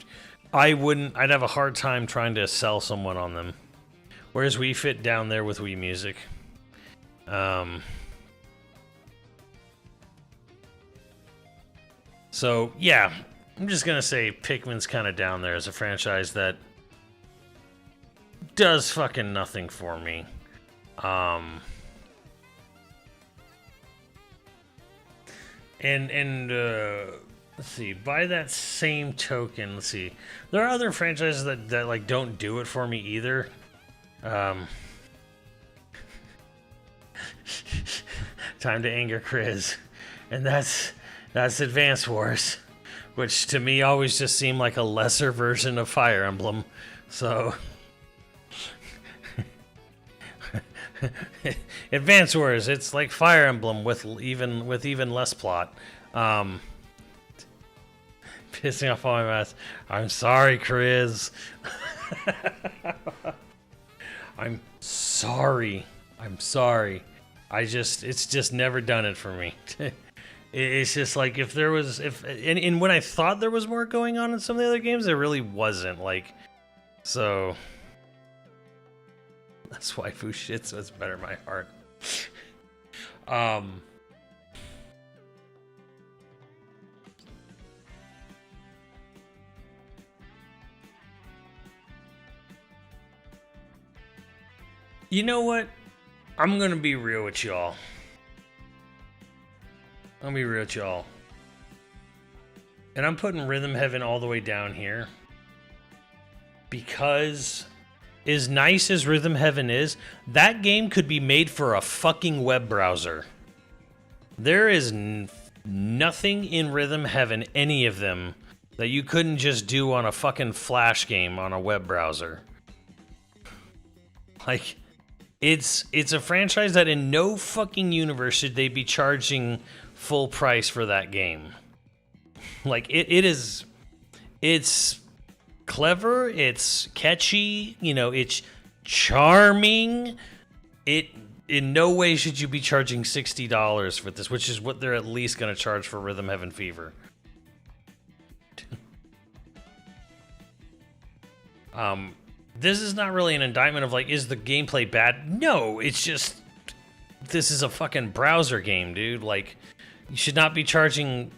have a hard time trying to sell someone on them. Whereas Wii Fit down there with Wii Music. So, yeah, I'm just going to say Pikmin's kind of down there as a franchise that does fucking nothing for me. Let's see. By that same token, let's see. There are other franchises that like don't do it for me either. Time to anger Chris, and that's Advance Wars, which to me always just seemed like a lesser version of Fire Emblem. So Advance Wars, it's like Fire Emblem with even less plot. Pissing off all my maths. I'm sorry, Chris. I'm sorry. It's just never done it for me. It's just like and when I thought there was more going on in some of the other games, there really wasn't. Like, so that's why Fushitsu better in my heart. You know what? I'm gonna be real with y'all. And I'm putting Rhythm Heaven all the way down here. Because as nice as Rhythm Heaven is, that game could be made for a fucking web browser. There is nothing in Rhythm Heaven, any of them, that you couldn't just do on a fucking Flash game on a web browser. Like, it's a franchise that in no fucking universe should they be charging full price for that game. Like, it's clever, it's catchy, you know, it's charming. In no way should you be charging $60 for this, which is what they're at least going to charge for Rhythm Heaven Fever. This is not really an indictment of like, is the gameplay bad? No, it's just, this is a fucking browser game, dude. Like, you should not be charging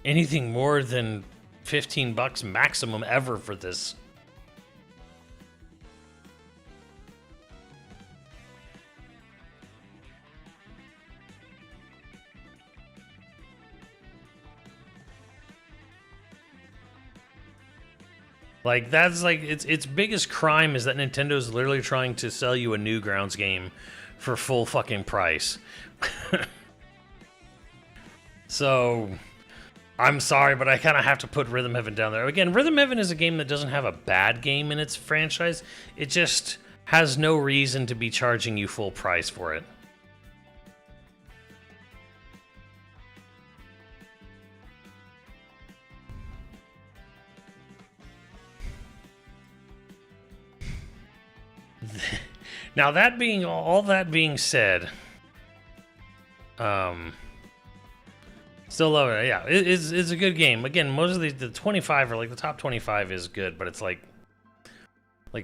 anything more than $15 maximum ever for this. Like, that's like, its biggest crime is that Nintendo's literally trying to sell you a Newgrounds game for full fucking price. So, I'm sorry, but I kind of have to put Rhythm Heaven down there. Again, Rhythm Heaven is a game that doesn't have a bad game in its franchise. It just has no reason to be charging you full price for it. Now, all that being said, still love it. Yeah, it's a good game. Again, most of the 25 are like the top 25 is good, but it's like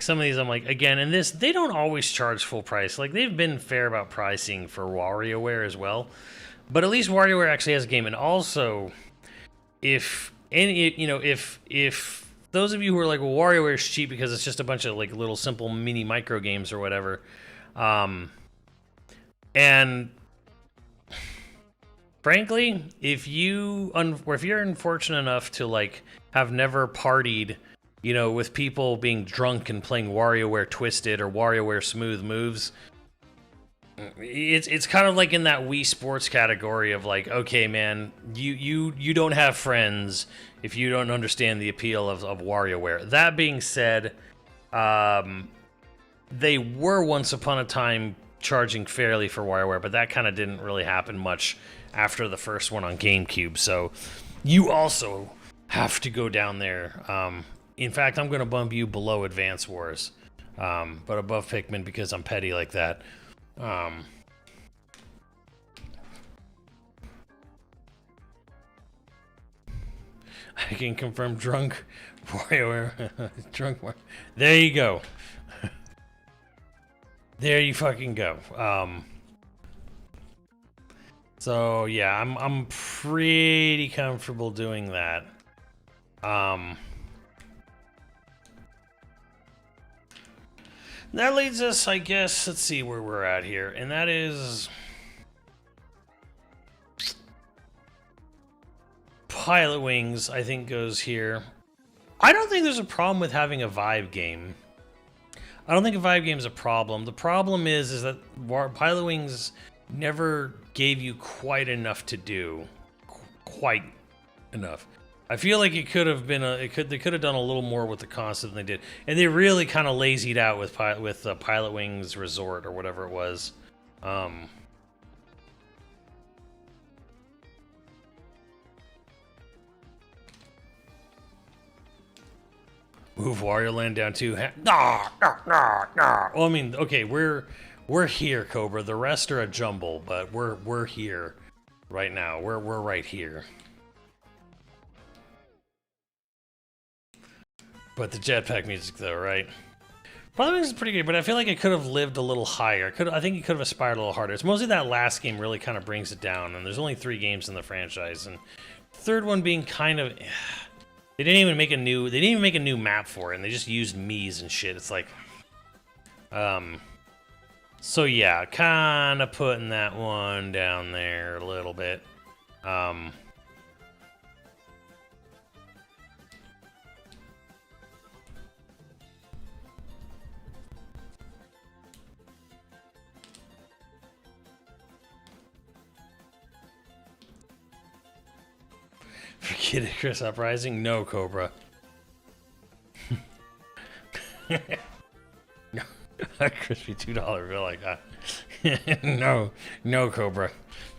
some of these I'm like, again, and this, they don't always charge full price. Like, they've been fair about pricing for WarioWare as well, but at least WarioWare actually has a game. And also, if those of you who are like, well, WarioWare is cheap because it's just a bunch of like little simple mini micro games or whatever, and frankly, if you're unfortunate enough to like have never partied, you know, with people being drunk and playing WarioWare Twisted or WarioWare Smooth Moves, it's kind of like in that Wii Sports category of like, okay, man, you don't have friends if you don't understand the appeal of WarioWare. That being said, they were once upon a time charging fairly for WarioWare, but that kind of didn't really happen much after the first one on GameCube. So you also have to go down there. In fact, I'm going to bump you below Advance Wars, but above Pikmin because I'm petty like that. I can confirm drunk WarioWare. Drunk Wario. There you go. There you fucking go. So yeah, I'm pretty comfortable doing that. That leads us, I guess, let's see where we're at here. And that is... Pilot Wings, I think, goes here. I don't think there's a problem with having a Vive game. I don't think a Vive game is a problem. The problem is that Pilot Wings never gave you quite enough to do. Quite enough. I feel like it could have been they could have done a little more with the concept than they did, and they really kind of lazied out with Pilot Wings Resort or whatever it was. Move Wario Land down too. Nah. Well, I mean, okay, we're here, Cobra. The rest are a jumble, but we're here right now. We're right here. But the jetpack music, though, right? Pilot Wings is pretty good, but I feel like it could have lived a little higher. I think it could have aspired a little harder. It's mostly that last game really kind of brings it down, and there's only 3 games in the franchise, and the third one being kind of. They didn't even make a new map for it, and they just used Mii's and shit. It's like, so yeah, kind of putting that one down there a little bit. For Kid Icarus Uprising? No, Cobra. No. A crispy $2 bill like that. No, Cobra.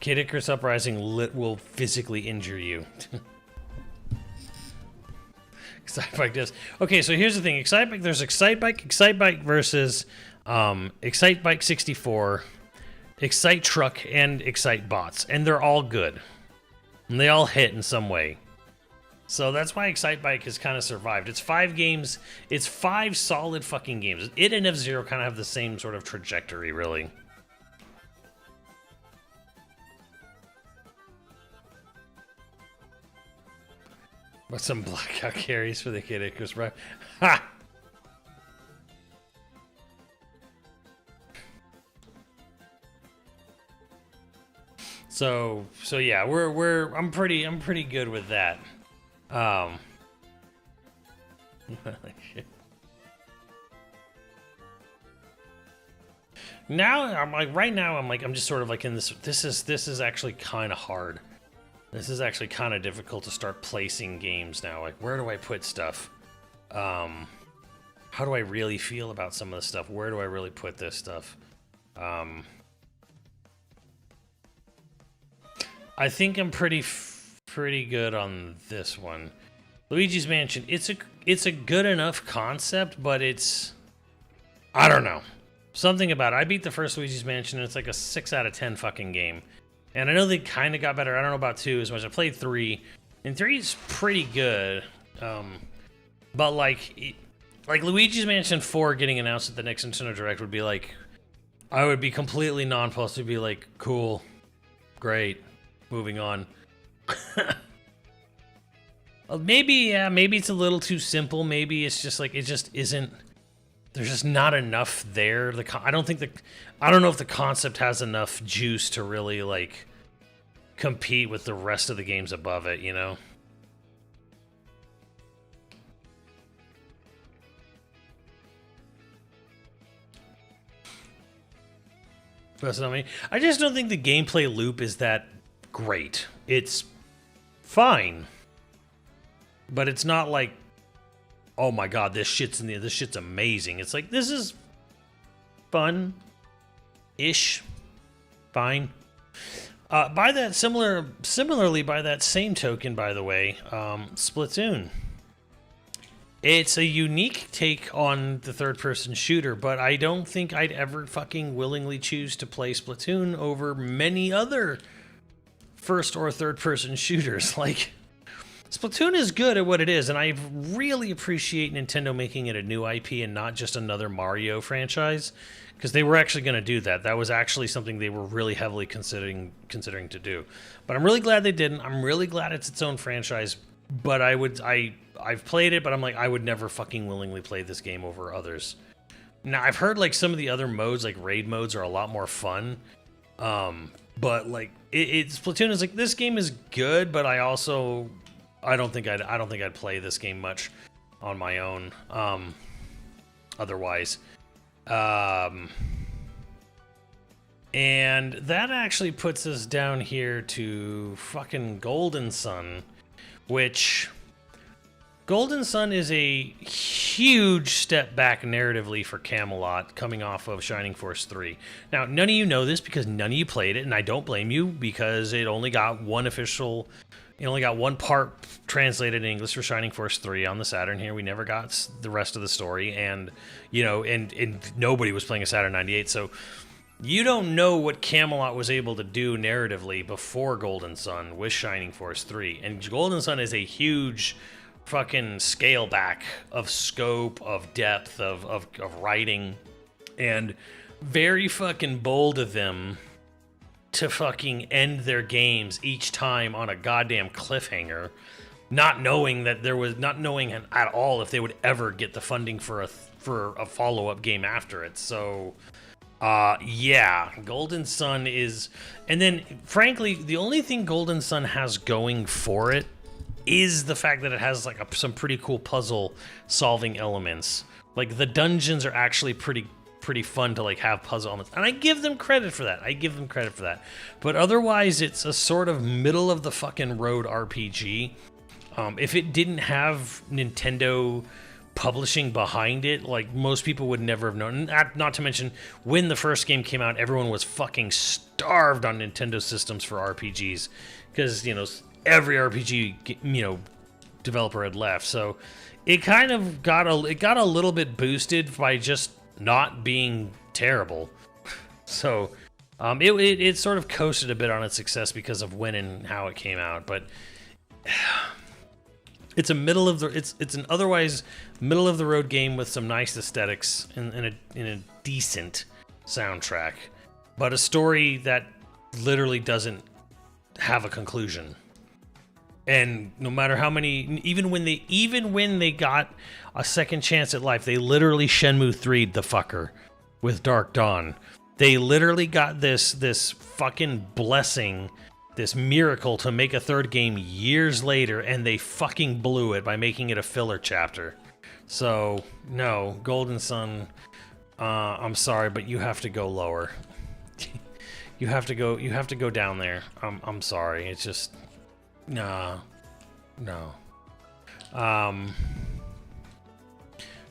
Kid Icarus Uprising will physically injure you. Excitebike does. Okay, so here's the thing. Excitebike, there's Excitebike versus Excitebike 64, Excite Truck, and Excite Bots, and they're all good. And they all hit in some way. So that's why Excitebike has kind of survived. It's 5 games. It's 5 solid fucking games. It and F-Zero kind of have the same sort of trajectory, really. But some blackout carries for the Kid Icarus, right? Ha! So yeah, I'm pretty good with that. Now I'm like I'm just sort of like in this. This is actually kind of hard. This is actually kind of difficult to start placing games now. Like, where do I put stuff? How do I really feel about some of the stuff? Where do I really put this stuff? I think I'm pretty good on this one. Luigi's Mansion. It's a good enough concept, but I don't know. Something about it. I beat the first Luigi's Mansion, and it's like a 6 out of 10 fucking game. And I know they kind of got better. I don't know about 2 as much. I played 3, and 3 is pretty good. But like Luigi's Mansion 4 getting announced at the next Nintendo Direct would be like, I would be completely nonplussed. It'd be like, cool, great. Moving on. Maybe it's a little too simple. Maybe it's just like, it just isn't. There's just not enough there. I don't know if the concept has enough juice to really like compete with the rest of the games above it, you know? That's not me. I just don't think the gameplay loop is that great. It's fine, but it's not like, oh my god, this shit's amazing. It's like, this is fun-ish, fine. Similarly, by that same token, by the way, Splatoon. It's a unique take on the third-person shooter, but I don't think I'd ever fucking willingly choose to play Splatoon over many other first or third-person shooters. Like, Splatoon is good at what it is, and I really appreciate Nintendo making it a new IP and not just another Mario franchise, because they were actually going to do that. That was actually something they were really heavily considering to do. But I'm really glad they didn't. I'm really glad it's its own franchise. But I've played it, but I'm like, I would never fucking willingly play this game over others. Now I've heard like some of the other modes, like raid modes, are a lot more fun. But like Splatoon is like, this game is good, but I don't think I'd play this game much on my own. Otherwise. And that actually puts us down here to fucking Golden Sun, which Golden Sun is a huge step back narratively for Camelot coming off of Shining Force 3. Now, none of you know this because none of you played it, and I don't blame you because it only got one part translated in English for Shining Force 3 on the Saturn here. We never got the rest of the story, and, you know, and nobody was playing a Saturn 98, so you don't know what Camelot was able to do narratively before Golden Sun with Shining Force 3. And Golden Sun is a huge fucking scale back of scope, of depth, of writing, and very fucking bold of them to fucking end their games each time on a goddamn cliffhanger, not knowing at all if they would ever get the funding for a follow-up game after it. So yeah, Golden Sun is, and then frankly, the only thing Golden Sun has going for it is the fact that it has like some pretty cool puzzle solving elements. Like the dungeons are actually pretty fun to like have puzzle elements, and I give them credit for that. But otherwise, it's a sort of middle of the fucking road RPG. If it didn't have Nintendo publishing behind it, like most people would never have known. Not to mention, when the first game came out, everyone was fucking starved on Nintendo systems for RPGs because, you know, every RPG, you know, developer had left. So it kind of got a little bit boosted by just not being terrible. So it sort of coasted a bit on its success because of when and how it came out, but it's an otherwise middle of the road game with some nice aesthetics and a decent soundtrack, but a story that literally doesn't have a conclusion. And no matter how many, even when they got a second chance at life, they literally Shenmue 3'd the fucker with Dark Dawn. They literally got this fucking blessing, this miracle to make a third game years later, and they fucking blew it by making it a filler chapter. So no, Golden Sun, I'm sorry, but you have to go lower. you have to go down there. I'm sorry. It's just no.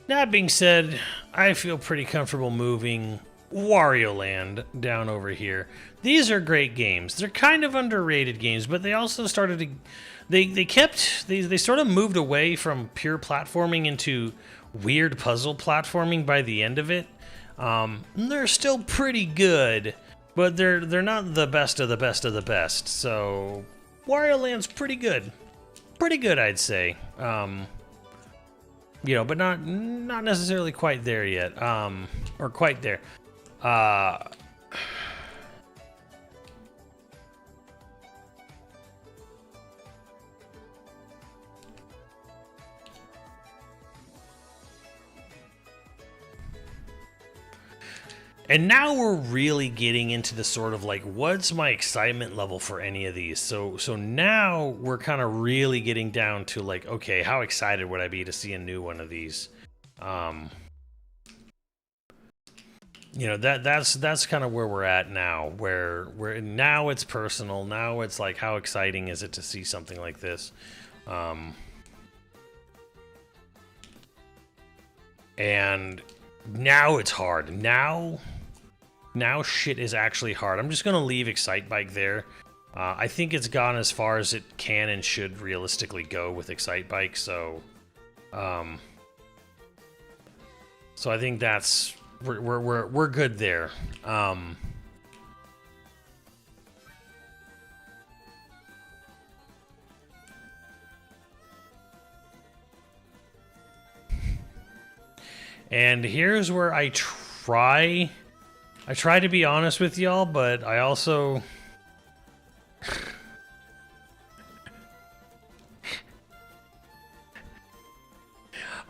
That being said, I feel pretty comfortable moving Wario Land down over here. These are great games. They're kind of underrated games, but they also started to they sort of moved away from pure platforming into weird puzzle platforming by the end of it. They're still pretty good, but they're not the best of the best of the best. So Wario Land's pretty good. Pretty good, I'd say. You know, but not necessarily quite there yet. Or quite there. And now we're really getting into the sort of like, what's my excitement level for any of these? So now we're kind of really getting down to like, okay, how excited would I be to see a new one of these? You know, that's kind of where we're at now, where now it's personal. Now it's like, how exciting is it to see something like this? And now it's hard. Now shit is actually hard. I'm just going to leave Excitebike there. I think it's gone as far as it can and should realistically go with Excitebike, so I think that's we're good there. And here's where I try to be honest with y'all, but I also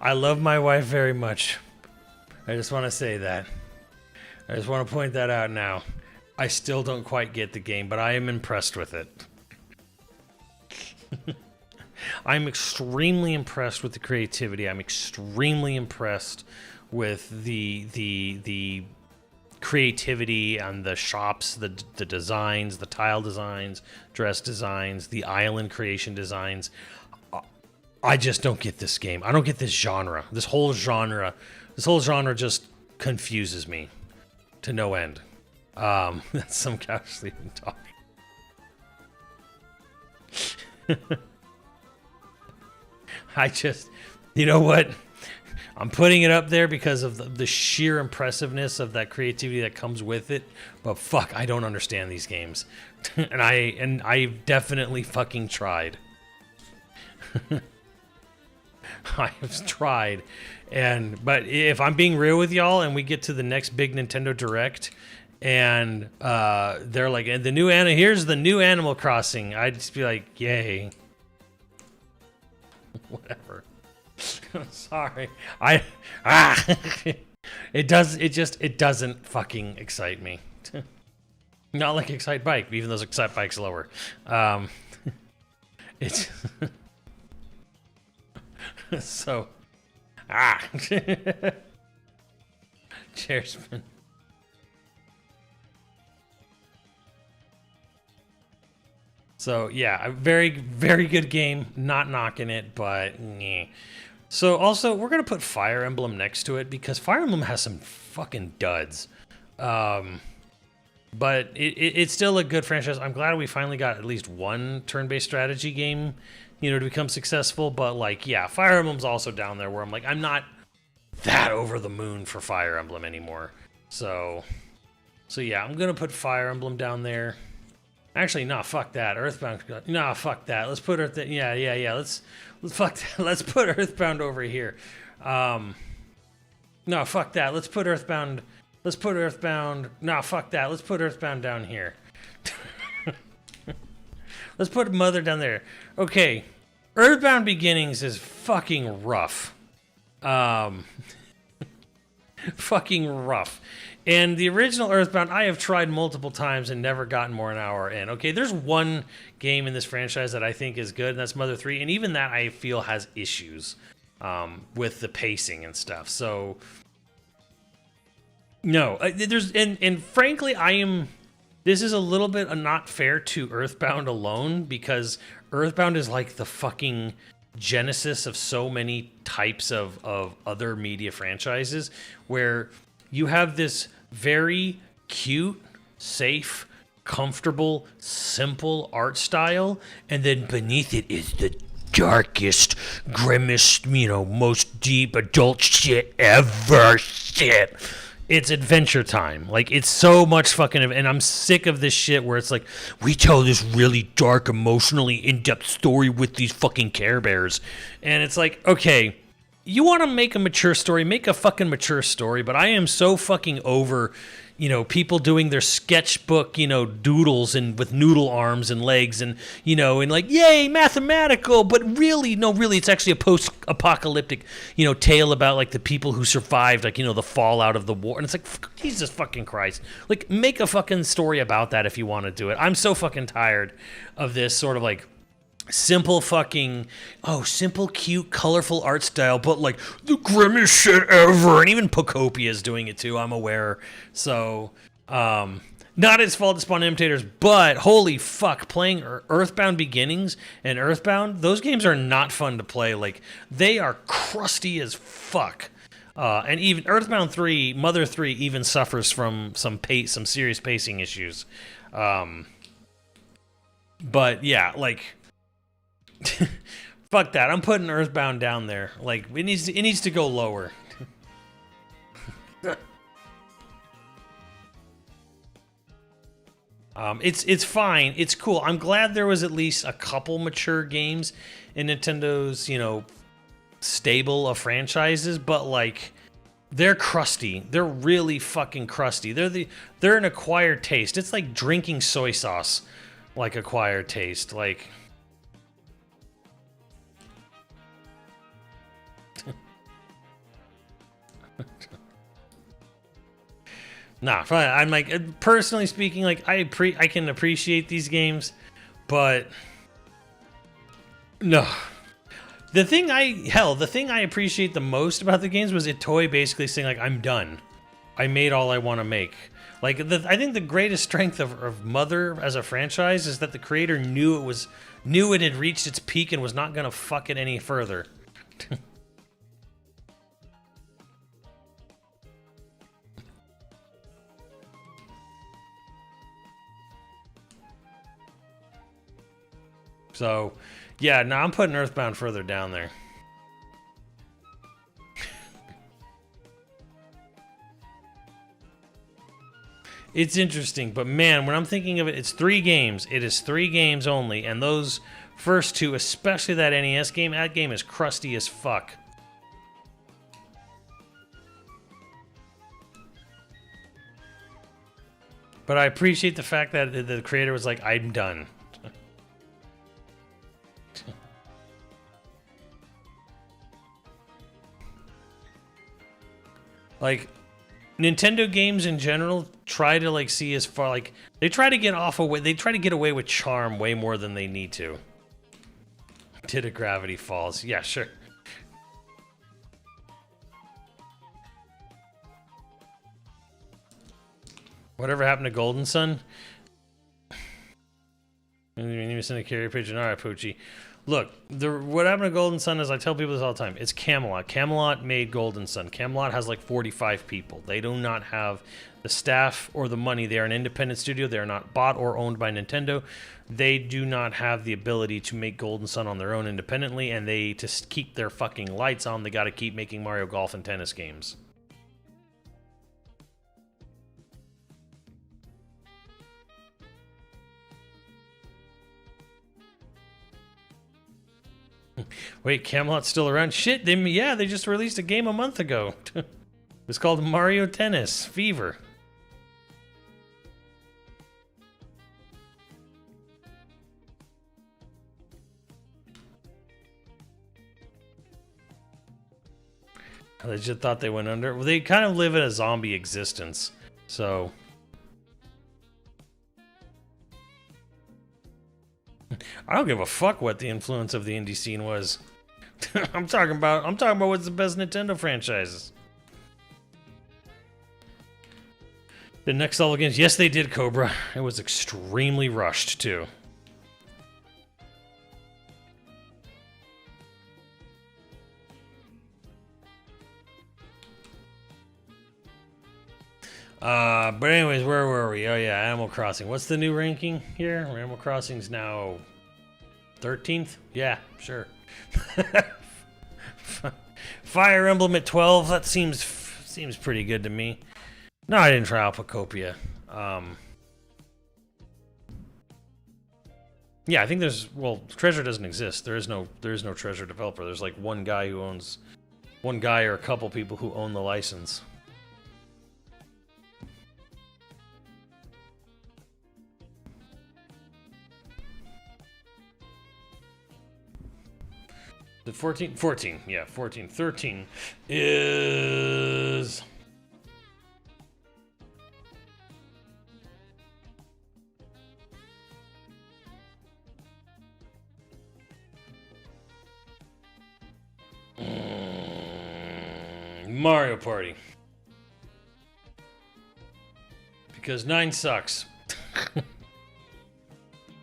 I love my wife very much, I just want to say that. I just want to point that out now. I still don't quite get the game, but I am impressed with it. I'm extremely impressed with the creativity. I'm extremely impressed with the creativity and the shops, the designs, the tile designs, dress designs, the island creation designs. I just don't get this game. I don't get this genre. This whole genre just confuses me to no end. That's some couch sleeping talk. You know what? I'm putting it up there because of the sheer impressiveness of that creativity that comes with it. But fuck, I don't understand these games. and I've definitely fucking tried. I have tried. But if I'm being real with y'all and we get to the next big Nintendo Direct and they're like, and here's the new Animal Crossing, I'd just be like, yay. Whatever. Sorry. It doesn't fucking excite me. Not like Excite Bike, even though Excite Bike's lower. It's so Chairman. So yeah, a very, very good game. Not knocking it, but meh. So also, we're gonna put Fire Emblem next to it because Fire Emblem has some fucking duds. But it's still a good franchise. I'm glad we finally got at least one turn-based strategy game, to become successful. But like, yeah, Fire Emblem's also down there where I'm like, I'm not that over the moon for Fire Emblem anymore. So yeah, I'm gonna put Fire Emblem down there. Actually, no, fuck that. Earthbound. No, fuck that. Let's put Yeah. Let's fuck that. Let's put Earthbound over here. No, fuck that. Let's put Earthbound. No, fuck that. Let's put Earthbound down here. Let's put Mother down there. Okay. Earthbound Beginnings is fucking rough. Fucking rough. And the original Earthbound, I have tried multiple times and never gotten more than an hour in. Okay, there's one game in this franchise that I think is good, and that's Mother 3. And even that, I feel, has issues with the pacing and stuff. So, no. And frankly, this is a little bit not fair to Earthbound alone, because Earthbound is like the fucking genesis of so many types of other media franchises, where you have this very cute, safe, comfortable, simple art style, and then beneath it is the darkest, grimmest, most deep adult shit ever. Shit. It's Adventure Time. Like, it's so much fucking... And I'm sick of this shit where it's like, we tell this really dark, emotionally in-depth story with these fucking Care Bears. And it's like, okay, you want to make a mature story, make a fucking mature story, but I am so fucking over, people doing their sketchbook, doodles and with noodle arms and legs and, and like, yay, mathematical, but really, it's actually a post-apocalyptic, tale about like the people who survived, like, the fallout of the war. And it's like, Jesus fucking Christ. Like, make a fucking story about that if you want to do it. I'm so fucking tired of this sort of like, simple, cute, colorful art style, but like the grimmest shit ever. And even Pocopia is doing it too, I'm aware. So, not its fault to Spawn imitators, but holy fuck, playing Earthbound Beginnings and Earthbound, those games are not fun to play. Like, they are crusty as fuck. And even Earthbound 3, Mother 3 even suffers from some serious pacing issues. But yeah, like, fuck that. I'm putting Earthbound down there. Like, it needs to go lower. It's fine. It's cool. I'm glad there was at least a couple mature games in Nintendo's, stable of franchises, but like, they're crusty. They're really fucking crusty. They're an acquired taste. It's like drinking soy sauce, like acquired taste. Like, Nah, fine. I'm like, personally speaking, like I can appreciate these games, but no. The thing I appreciate the most about the games was Toei basically saying like, I'm done. I made all I want to make. Like I think the greatest strength of Mother as a franchise is that the creator knew it had reached its peak and was not gonna fuck it any further. So, yeah, no, I'm putting Earthbound further down there. It's interesting, but man, when I'm thinking of it, it's 3 games. It is 3 games only, and those first 2, especially that NES game, that game is crusty as fuck. But I appreciate the fact that the creator was like, I'm done. Like, Nintendo games in general try to like see as far like they try to get away with charm way more than they need to. Did a Gravity Falls? Yeah, sure. Whatever happened to Golden Sun? I didn't even send a carrier pigeon. All right, Poochie. Look, what happened to Golden Sun is I tell people this all the time. It's Camelot. Camelot made Golden Sun. Camelot has like 45 people. They do not have the staff or the money. They are an independent studio. They are not bought or owned by Nintendo. They do not have the ability to make Golden Sun on their own independently, and to keep their fucking lights on, they got to keep making Mario Golf and tennis games. Wait, Camelot's still around? Shit, they just released a game a month ago. It's called Mario Tennis Fever. I legit thought they went under. Well, they kind of live in a zombie existence, so... I don't give a fuck what the influence of the indie scene was. I'm talking about what's the best Nintendo franchises. The next level games, yes, they did Cobra. It was extremely rushed too. But anyways, where were we? Oh yeah, Animal Crossing. What's the new ranking here? Animal Crossing's now 13th? Yeah, sure. Fire Emblem at 12. That seems pretty good to me. No, I didn't try Alphacopia. Yeah, I think Treasure doesn't exist. There is no Treasure developer. There's like one guy or a couple people who own the license. The 14, yeah, 14. 13 is... Mario Party. Because 9 sucks.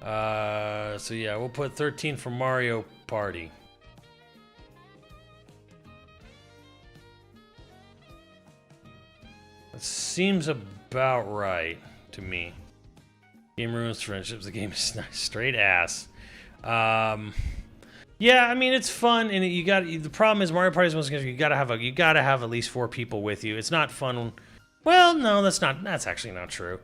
So yeah, we'll put 13 for Mario Party. That seems about right to me. Game ruins friendships. The game is straight ass. Yeah, I mean it's fun, and the problem is Mario Party is one of those games you gotta have at least 4 people with you. It's not fun. Well, no, that's actually not true.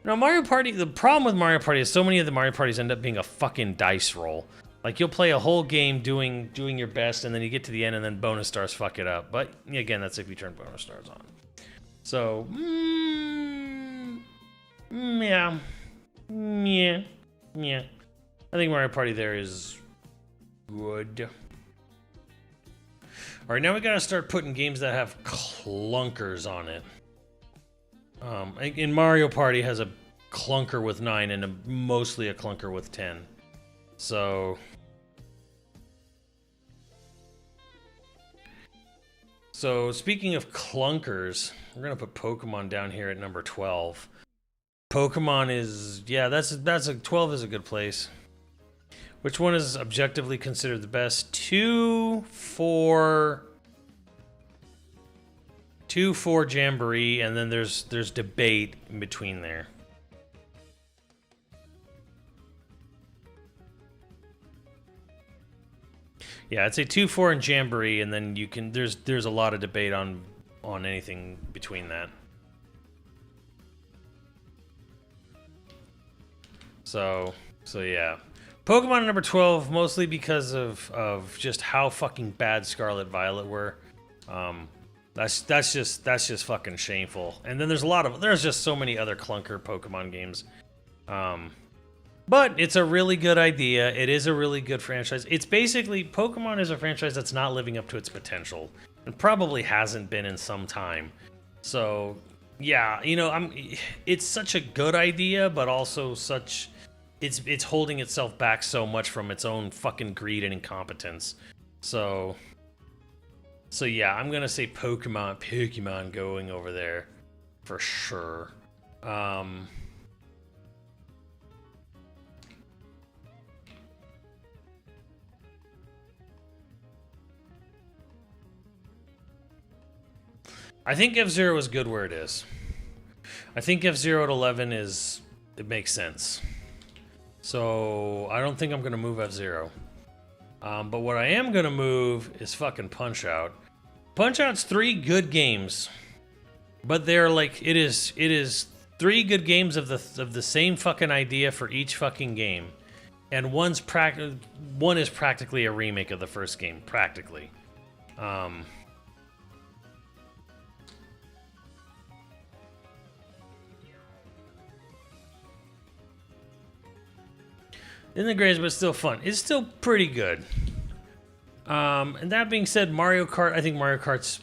No, Mario Party. The problem with Mario Party is so many of the Mario Parties end up being a fucking dice roll. Like you'll play a whole game doing your best, and then you get to the end, and then bonus stars fuck it up. But again, that's if you turn bonus stars on. So, yeah. I think Mario Party there is good. All right, now we gotta start putting games that have clunkers on it. In Mario Party has a clunker with 9 and mostly a clunker with 10. So speaking of clunkers, we're gonna put Pokemon down here at number 12. Pokemon is, yeah, that's a 12 is a good place. Which one is objectively considered the best? 2, 4 Jamboree, and then there's debate in between there. Yeah, I'd say 2, 4 and Jamboree, and then you can there's a lot of debate on anything between that. So yeah. Pokemon number 12, mostly because of just how fucking bad Scarlet Violet were. That's just fucking shameful. And then there's just so many other clunker Pokemon games. But it's a really good idea. It is a really good franchise. It's basically, Pokemon is a franchise that's not living up to its potential, and probably hasn't been in some time. So, yeah, you know, it's such a good idea, but also such, it's holding itself back so much from its own fucking greed and incompetence. So yeah, I'm gonna say Pokemon going over there for sure. I think F-Zero is good where it is. I think F-Zero at 11 it makes sense. So I don't think I'm gonna move F-Zero. But what I am gonna move is fucking Punch-Out. Punch-Out's 3 good games, but they're like, it is 3 good games of the same fucking idea for each fucking game, and one is practically a remake of the first game, practically. Isn't the greatest, but still fun. It's still pretty good. And that being said, Mario Kart, I think Mario Kart's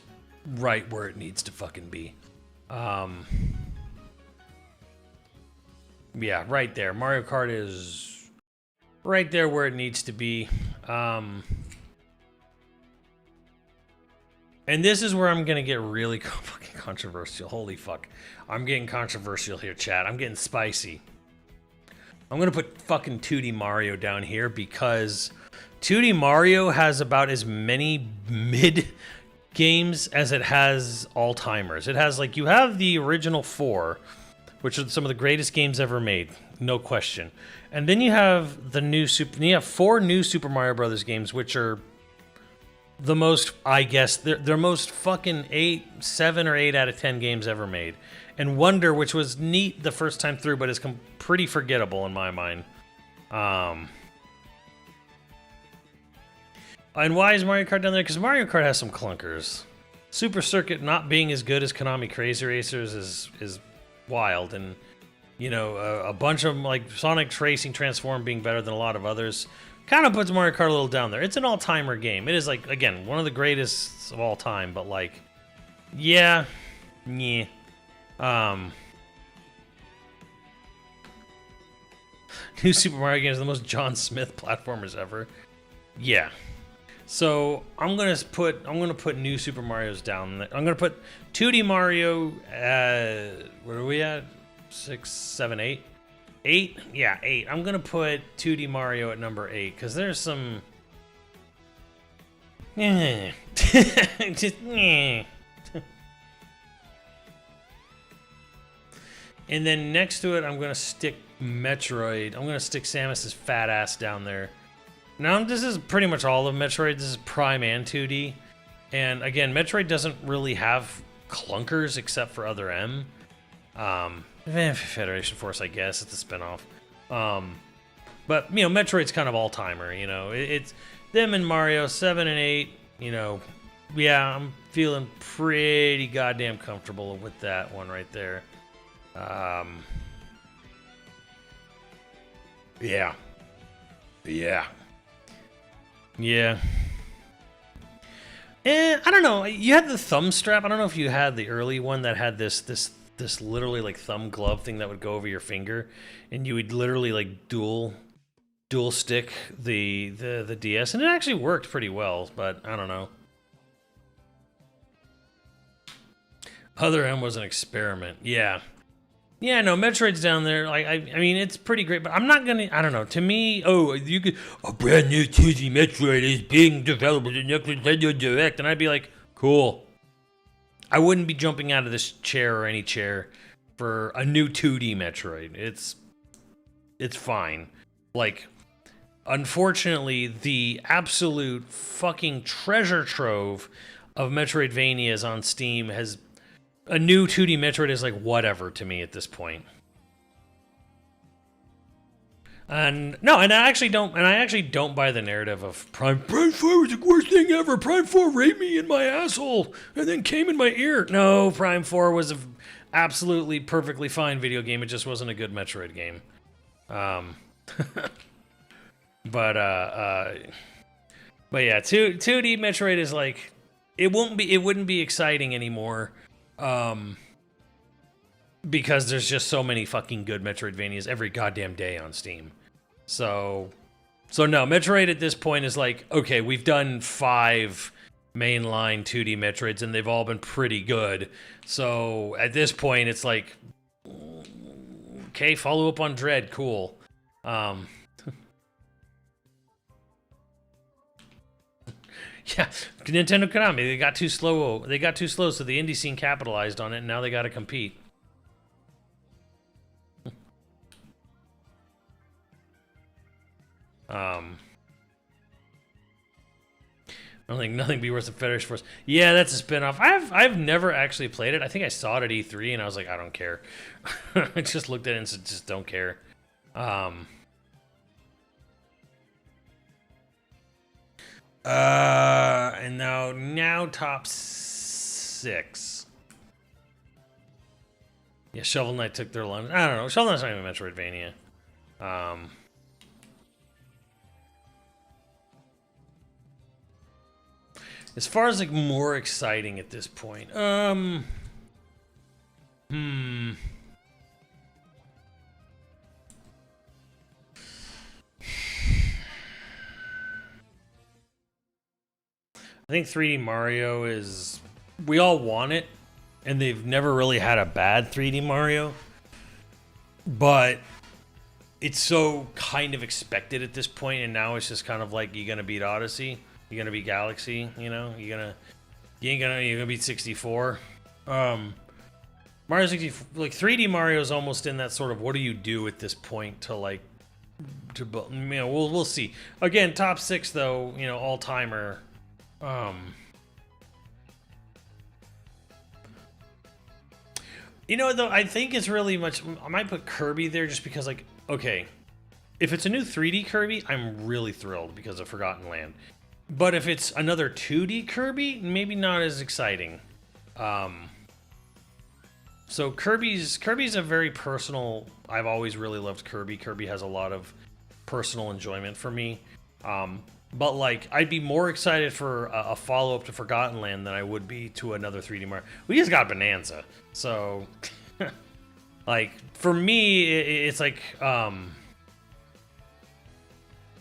right where it needs to fucking be. Yeah, right there. Mario Kart is right there where it needs to be. And this is where I'm gonna get really fucking controversial. Holy fuck. I'm getting controversial here, chat. I'm getting spicy. I'm gonna put fucking 2D Mario down here because 2D Mario has about as many mid games as it has all-timers. It has, like, you have the original 4, which are some of the greatest games ever made, no question. And then you have the new you have 4 new Super Mario Brothers games, which are the most, I guess, they're most fucking 7 or 8 out of 10 games ever made. And Wonder, which was neat the first time through, but is pretty forgettable in my mind. And why is Mario Kart down there? Because Mario Kart has some clunkers. Super Circuit not being as good as Konami Crazy Racers is wild, and you know, a bunch of them, like Sonic Racing Transform being better than a lot of others, kind of puts Mario Kart a little down there. It's an all-timer game. It is, like, again, one of the greatest of all time, but like, yeah. New Super Mario games are the most John Smith platformers ever. Yeah. So I'm gonna put New Super Mario's down there. I'm gonna put 2D Mario at, where are we at? 6, 7, 8? 8? Yeah, 8. I'm gonna put 2D Mario at number 8 because there's some just And then next to it, I'm going to stick Metroid. I'm going to stick Samus's fat ass down there. Now, this is pretty much all of Metroid. This is Prime and 2D. And again, Metroid doesn't really have clunkers except for Other M. Federation Force, I guess. It's a spinoff. But, you know, Metroid's kind of all-timer, you know. It's them and Mario, 7 and 8, you know. Yeah, I'm feeling pretty goddamn comfortable with that one right there. Yeah. I don't know. You had the thumb strap. I don't know if you had the early one that had this this literally like thumb glove thing that would go over your finger, and you would literally like dual stick the DS, and it actually worked pretty well, but I don't know. Other M was an experiment. Yeah. Yeah, no, Metroid's down there. Like, I mean, it's pretty great, but I'm not gonna. I don't know. To me, you could a brand new 2D Metroid is being developed in Nintendo Direct, and I'd be like, cool. I wouldn't be jumping out of this chair or any chair for a new 2D Metroid. It's fine. Like, unfortunately, the absolute fucking treasure trove of Metroidvanias on Steam has. A new 2D Metroid is like whatever to me at this point. And no, and I actually don't buy the narrative of Prime 4 was the worst thing ever. Prime 4 raped me in my asshole and then came in my ear. No, Prime 4 was an absolutely perfectly fine video game. It just wasn't a good Metroid game. But yeah, 2D Metroid is like it wouldn't be exciting anymore. Because there's just so many fucking good Metroidvanias every goddamn day on Steam. So no, Metroid at this point is like, okay, we've done 5 mainline 2D Metroids and they've all been pretty good. So at this point, it's like, okay, follow up on Dread, cool. Yeah, Nintendo Konami, they got too slow, so the indie scene capitalized on it, and now they got to compete. I don't think nothing be worse than Federation Force. Yeah, that's a spinoff. I've never actually played it. I think I saw it at E3, and I was like, I don't care. I just looked at it and said, just don't care. And now top 6. Yeah, Shovel Knight took their lunch. I don't know. Shovel Knight's not even Metroidvania. As far as like more exciting at this point, I think 3D Mario is... We all want it, and they've never really had a bad 3D Mario. But it's so kind of expected at this point, and now it's just kind of like, you're gonna beat Odyssey, you're gonna beat Galaxy, you know, you're gonna beat 64. Mario 64, like 3D Mario is almost in that sort of, what do you do at this point to like, to, you know, we'll see. Again, top 6 though, you know, all timer. You know, though, I think it's really much... I might put Kirby there just because, like, okay, if it's a new 3D Kirby, I'm really thrilled because of Forgotten Land. But if it's another 2D Kirby, maybe not as exciting. So Kirby's a very personal... I've always really loved Kirby. Kirby has a lot of personal enjoyment for me. But, like, I'd be more excited for a follow-up to Forgotten Land than I would be to another 3D Mario. We just got Bonanza. So, like, for me, it's like,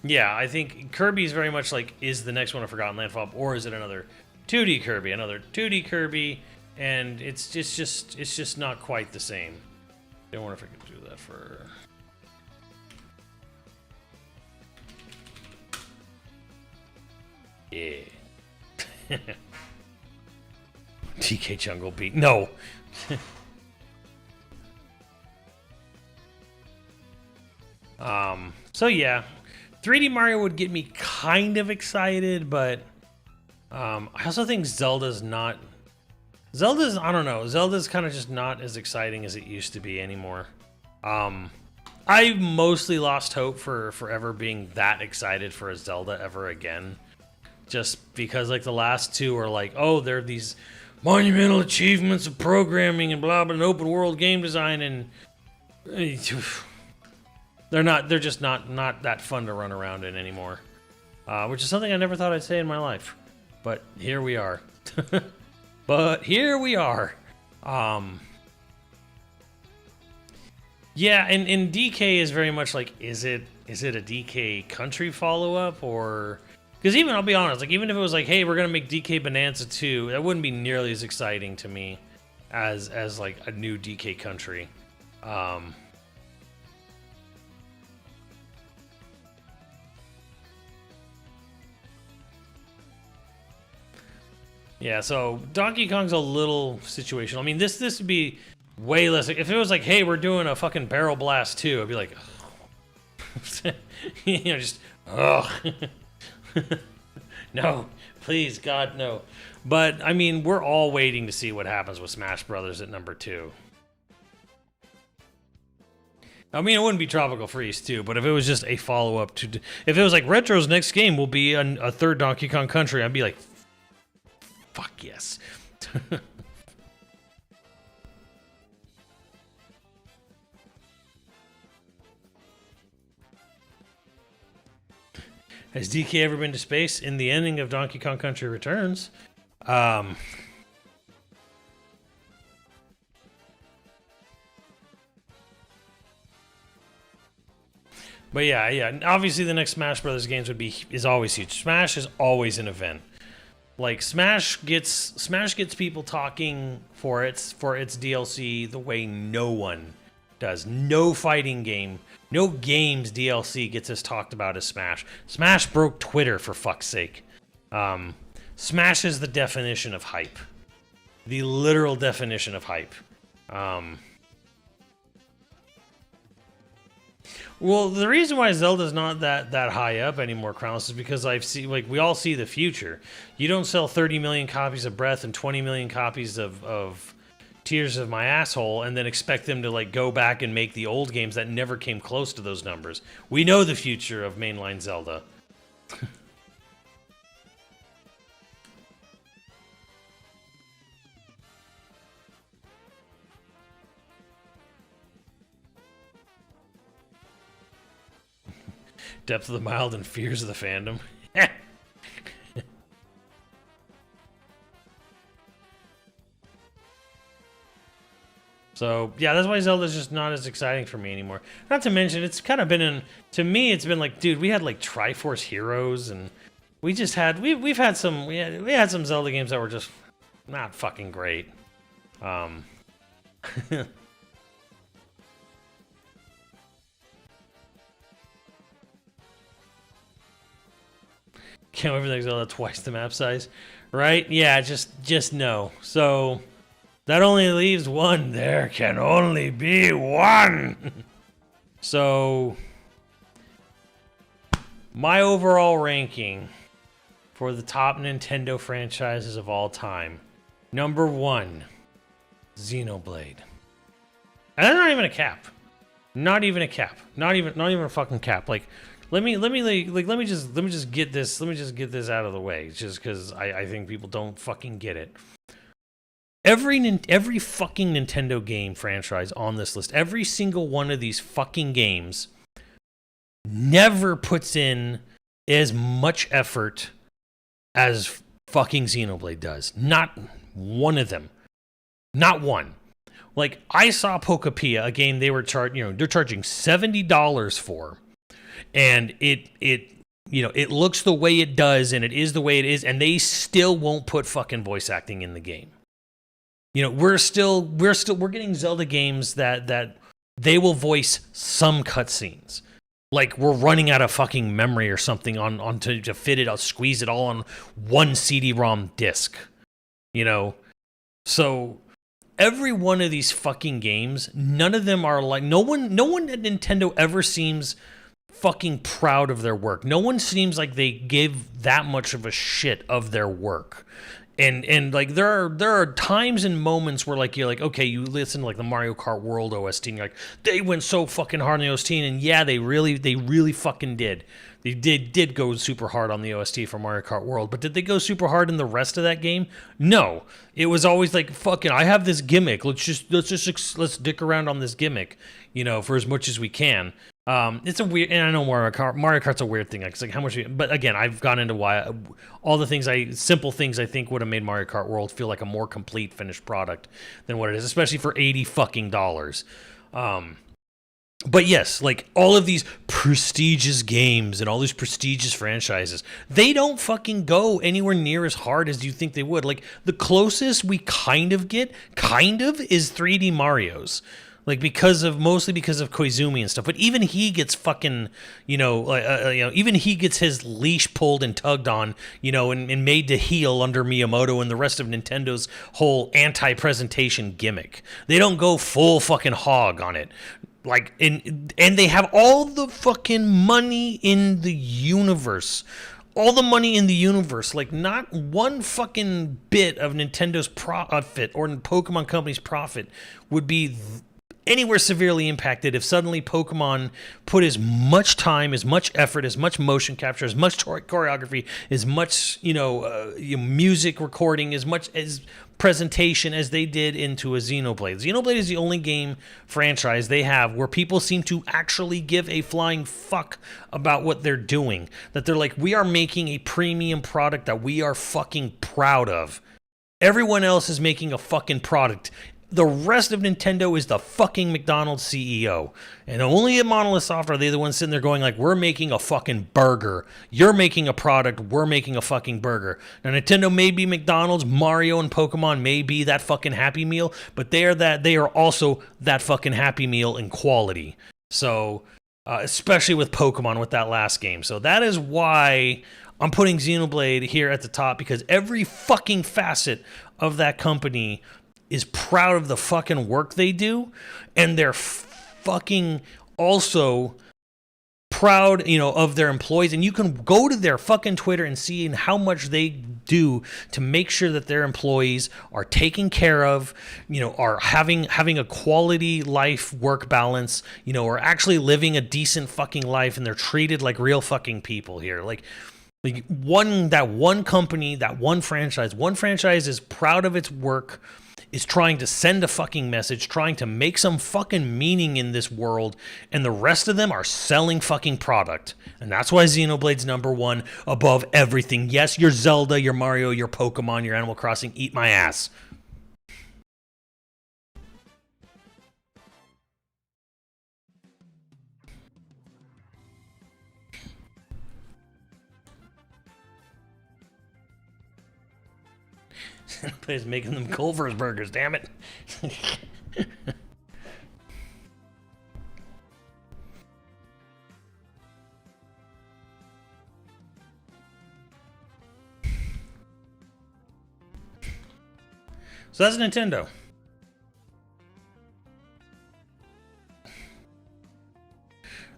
yeah, I think Kirby's very much like, is the next one a Forgotten Land follow-up, or is it another 2D Kirby? Another 2D Kirby, and it's just not quite the same. I wonder if I could do that for... Yeah. TK Jungle Beat. No. So yeah, 3D Mario would get me kind of excited, but I also think Zelda's, I don't know, Zelda's kind of just not as exciting as it used to be anymore. I mostly lost hope for ever being that excited for a Zelda ever again. Just because, like, the last 2 are like, oh, they're these monumental achievements of programming and blah, blah, and open world game design, and they're just not that fun to run around in anymore. Which is something I never thought I'd say in my life. But here we are. Yeah, and DK is very much like, is it a DK Country follow up, or because even I'll be honest, like even if it was like, hey, we're gonna make DK Bonanza 2, that wouldn't be nearly as exciting to me as like a new DK Country. Yeah, so Donkey Kong's a little situational. I mean, this would be way less. If it was like, hey, we're doing a fucking Barrel Blast 2, I'd be like, just, ugh. No, please, God, no. But, I mean, we're all waiting to see what happens with Smash Brothers at number 2. I mean, it wouldn't be Tropical Freeze 2, but if it was just a follow-up to... If it was like, Retro's next game will be a third Donkey Kong Country, I'd be like, fuck yes. Has DK ever been to space? In the ending of Donkey Kong Country Returns. But yeah. Obviously, the next Smash Brothers games is always huge. Smash is always an event. Like Smash gets people talking for its DLC the way no one does. No fighting game, no games DLC gets us talked about as Smash. Smash broke Twitter, for fuck's sake. Smash is the definition of hype. The literal definition of hype. Well, the reason why Zelda's not that high up anymore, Crownless, is because we all see the future. You don't sell 30 million copies of Breath and 20 million copies of Tears of My Asshole and then expect them to like go back and make the old games that never came close to those numbers. We know the future of mainline Zelda. Depth of the mild and fears of the fandom. So, yeah, that's why Zelda's just not as exciting for me anymore. Not to mention, it's kind of been to me, it's been like, dude, we had like Triforce Heroes, and we've had some Zelda games that were just not fucking great. Can't wait for the next Zelda twice the map size, right? Yeah, just no. So that only leaves one. There can only be one. So my overall ranking for the top Nintendo franchises of all time: number 1, Xenoblade. And that's not even a cap. Not even a cap. Not even a fucking cap. Like, let me just get this out of the way, just because I think people don't fucking get it. Every fucking Nintendo game franchise on this list, every single one of these fucking games never puts in as much effort as fucking Xenoblade does. Not one of them. Not one. Like, I saw Pokapia, a game they were they're charging $70 for. And it looks the way it does, and it is the way it is, and they still won't put fucking voice acting in the game. We're getting Zelda games that they will voice some cutscenes. Like, we're running out of fucking memory or something to fit it, I'll squeeze it all on one CD-ROM disc. So every one of these fucking games, none of them are like, no one at Nintendo ever seems fucking proud of their work. No one seems like they give that much of a shit of their work. And like there are times and moments where like you're like, okay, you listen to like the Mario Kart World OST and you're like, they went so fucking hard on the OST, and yeah, they really fucking did. They did go super hard on the OST for Mario Kart World, but did they go super hard in the rest of that game? No. It was always like, fucking, I have this gimmick. Let's dick around on this gimmick, for as much as we can. It's a weird, and I know Mario Kart's a weird thing. It's like how much, but again, I've gone into why all the simple things I think would have made Mario Kart World feel like a more complete finished product than what it is, especially for $80 fucking dollars. But yes, like all of these prestigious games and all these prestigious franchises, they don't fucking go anywhere near as hard as you think they would. Like the closest we kind of get, is 3D Mario's. Like mostly because of Koizumi and stuff, but even he gets fucking, even he gets his leash pulled and tugged on, and made to heel under Miyamoto and the rest of Nintendo's whole anti-presentation gimmick. They don't go full fucking hog on it. And they have all the fucking money in the universe. All the money in the universe. Like, not one fucking bit of Nintendo's profit or Pokemon Company's profit would be anywhere severely impacted if suddenly Pokemon put as much time, as much effort, as much motion capture, as much choreography, as much music recording, as much as presentation as they did into a Xenoblade. Xenoblade is the only game franchise they have where people seem to actually give a flying fuck about what they're doing. That they're like, we are making a premium product that we are fucking proud of. Everyone else is making a fucking product. The rest of Nintendo is the fucking McDonald's CEO. And only at Monolith Soft are they the ones sitting there going like, we're making a fucking burger. You're making a product. We're making a fucking burger. Now, Nintendo may be McDonald's, Mario and Pokemon may be that fucking Happy Meal, but they are also that fucking Happy Meal in quality. So, especially with Pokemon with that last game. So that is why I'm putting Xenoblade here at the top, because every fucking facet of that company is proud of the fucking work they do, and they're fucking also proud, of their employees. And you can go to their fucking Twitter and see how much they do to make sure that their employees are taken care of, are having a quality life work balance, are actually living a decent fucking life, and they're treated like real fucking people here. Like one company, that one franchise is proud of its work, is trying to send a fucking message, trying to make some fucking meaning in this world, and the rest of them are selling fucking product. And that's why Xenoblade's number one above everything. Yes, your Zelda, your Mario, your Pokemon, your Animal Crossing, eat my ass. Xenoblade's making them Culver's burgers, damn it. So that's Nintendo.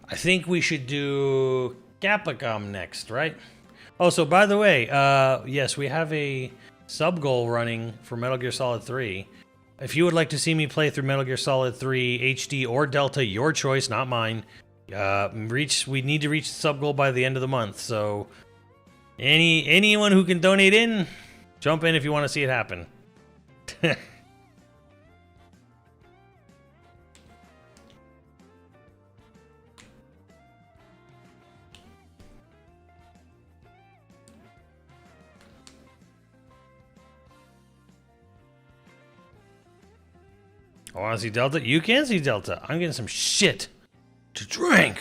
I think we should do Capcom next, right? Oh, so by the way, yes, we have a sub goal running for Metal Gear Solid 3. If you would like to see me play through Metal Gear Solid 3 HD or Delta, your choice, not mine. We need to reach the sub goal by the end of the month. So anyone who can donate in, jump in if you want to see it happen. I want to see Delta? You can see Delta. I'm getting some shit to drink.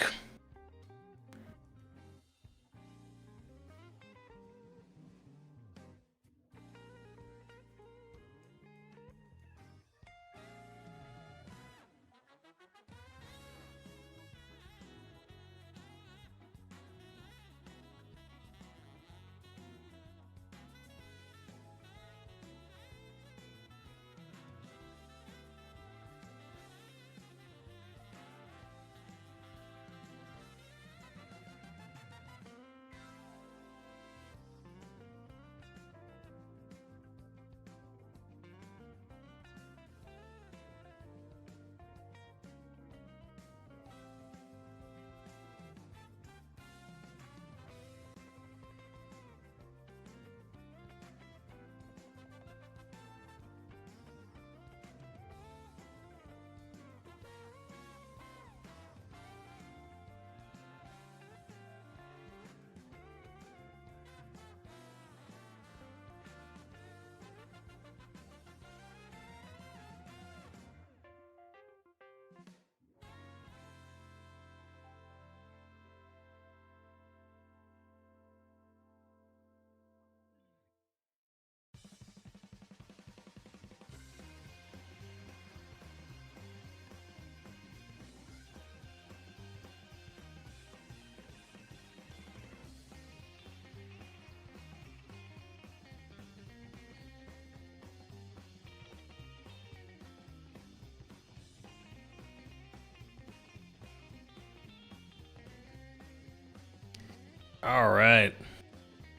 All right.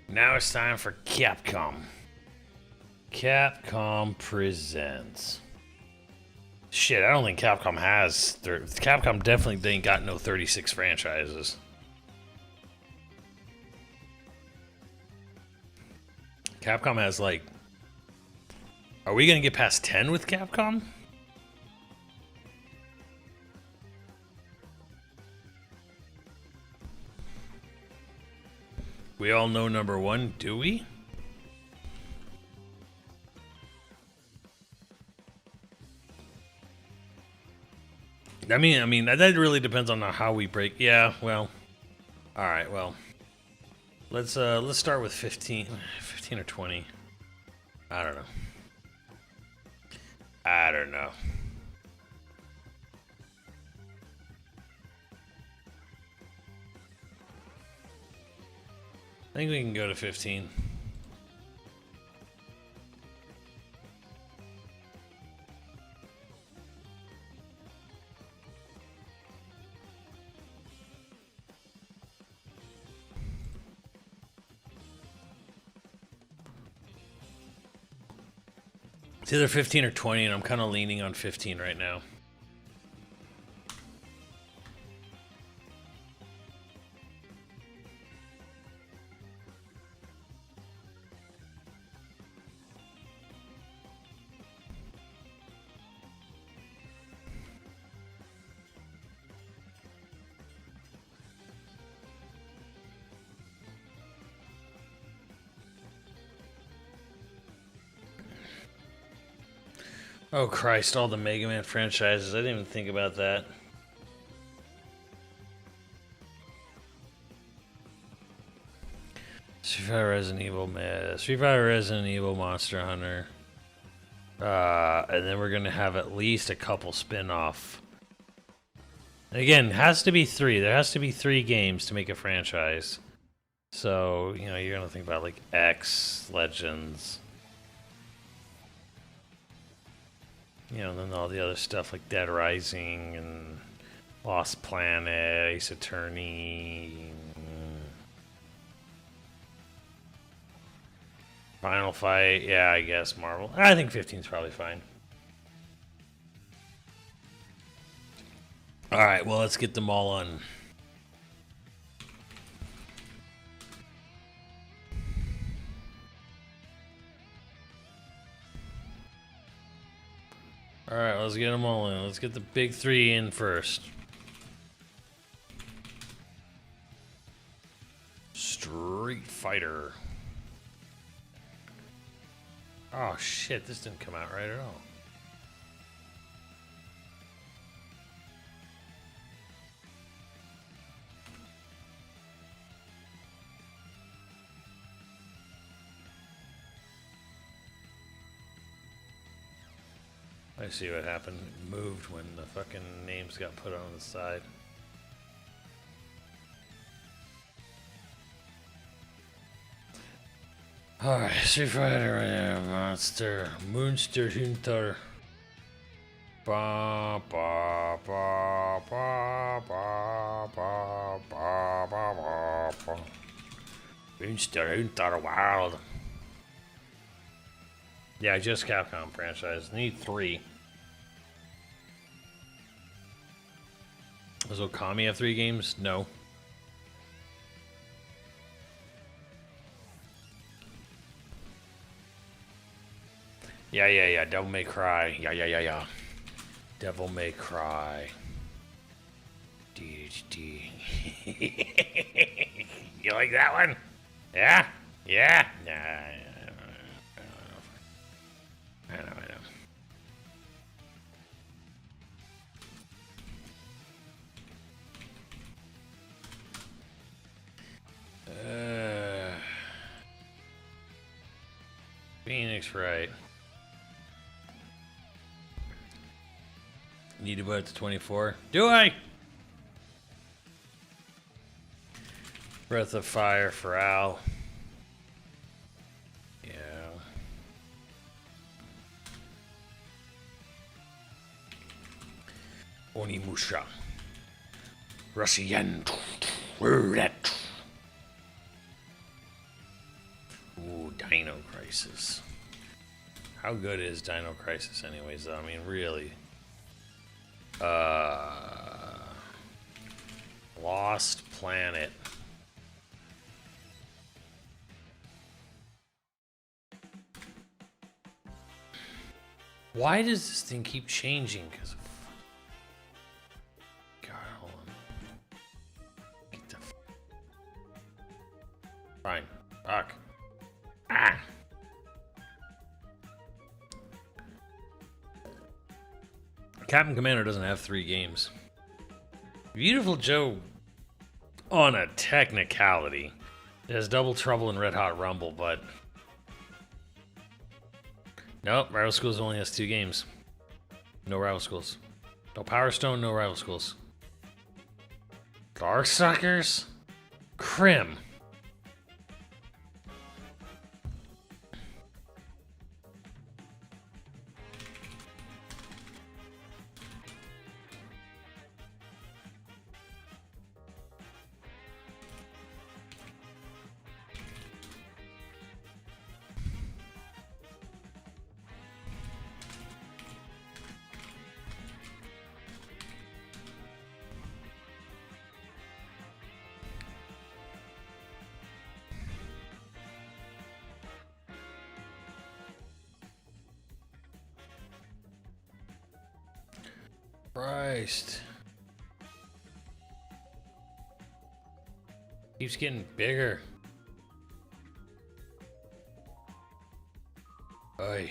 Now it's time for Capcom. Capcom presents. Shit, I don't think Capcom has. Capcom definitely ain't got no 36 franchises. Capcom has like. Are we gonna get past 10 with Capcom? We all know number one, do we? I mean, that really depends on how we break. Yeah, well, all right, well, let's start with 15 or 20. I don't know. I don't know. I think we can go to 15. It's either 15 or 20, and I'm kind of leaning on 15 right now. Oh Christ, all the Mega Man franchises. I didn't even think about that. Street Fighter Resident Evil Monster Hunter. And then we're gonna have at least a couple spin-off. Again, it has to be 3. There has to be 3 games to make a franchise. So, you know, you're gonna think about like X, Legends. You know, and then all the other stuff like Dead Rising and Lost Planet, Ace Attorney, Final Fight. Yeah, I guess Marvel. I think 15 is probably fine. All right, well, let's get them all on. All right, let's get them all in. Let's get the big 3 in first. Street Fighter. Oh shit, this didn't come out right at all. I see what happened. It moved when the fucking names got put on the side. Alright, Street Fighter, Monster, Moonster Hunter. Ba ba ba ba ba ba ba ba ba. Moonster Hunter Wild. Yeah, just Capcom franchise. Need 3. Does Okami have 3 games? No. Yeah. Devil May Cry. Yeah. Devil May Cry. DHD. You like that one? Yeah? Nah. I know. Phoenix Wright. Need to put it to 24. Do I? Breath of Fire for Al. Yeah. Onimusha. Russian Roulette. Dino Crisis. How good is Dino Crisis anyways, though? I mean, really. Lost Planet. Why does this thing keep changing? Because God, hold on. Get the fine. Fuck. Ah. Captain Commander doesn't have 3 games. Beautiful Joe, on a technicality, it has Double Trouble and Red Hot Rumble, but nope, Rival Schools only has 2 games. No Rival Schools. No Power Stone, no Rival Schools. Darksuckers? Crim. Christ. Keeps getting bigger. Oy.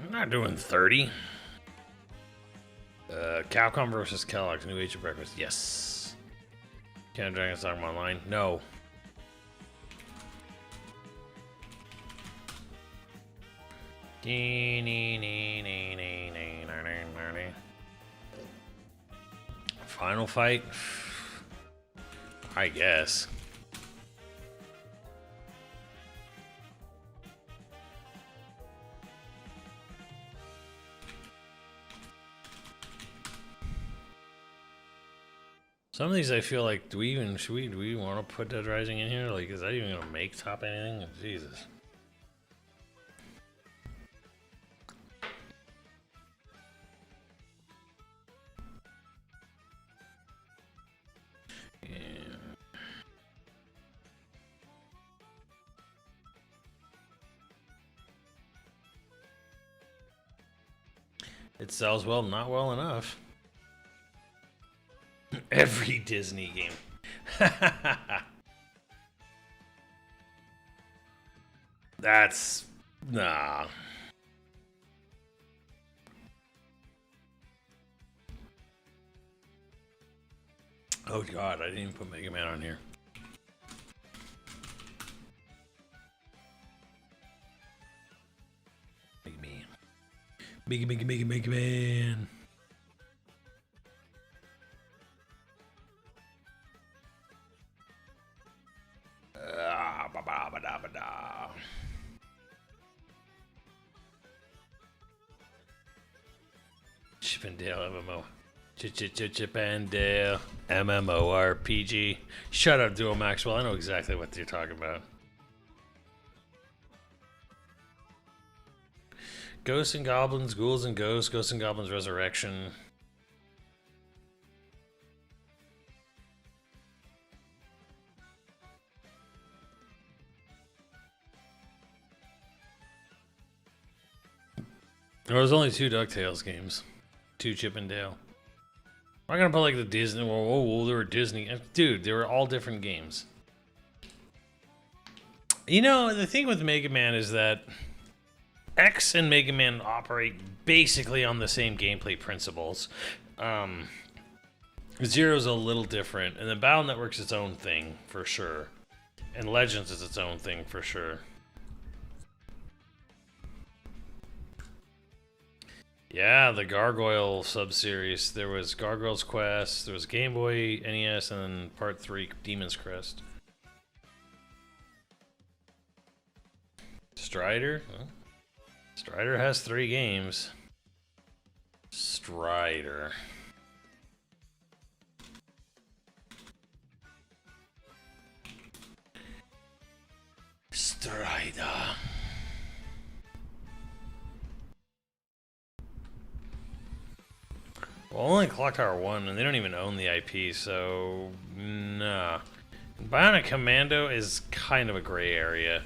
I'm not doing 30. Capcom versus Kellogg's New Age of Breakfast. Yes. Can Dragon's Dogma Online? No. Final fight? I guess. Some of these I feel like, do we want to put Dead Rising in here? Like, is that even gonna make top anything? Jesus. Yeah. It sells well, not well enough. Every Disney game. That's... nah. Oh god, I didn't even put Mega Man on here. Mega Man. Mega Man. Chip and Dale MMO. Chip and Dale MMORPG. Shut up, Duo Maxwell. I know exactly what you're talking about. Ghosts and Goblins, Ghouls and Ghosts, Ghosts and Goblins Resurrection. There was only 2 DuckTales games. 2 Chip and Dale. I'm not gonna put like the Disney. Whoa, they were Disney. Dude, they were all different games. You know, the thing with Mega Man is that X and Mega Man operate basically on the same gameplay principles. Zero's a little different, and then Battle Network's its own thing for sure, and Legends is its own thing for sure. Yeah, the Gargoyle sub-series. There was Gargoyle's Quest, there was Game Boy, NES, and then Part 3, Demon's Crest. Strider? Well, Strider has 3 games. Strider. Strider. Well, only Clock Tower 1, and they don't even own the IP, so nah. Bionic Commando is kind of a gray area.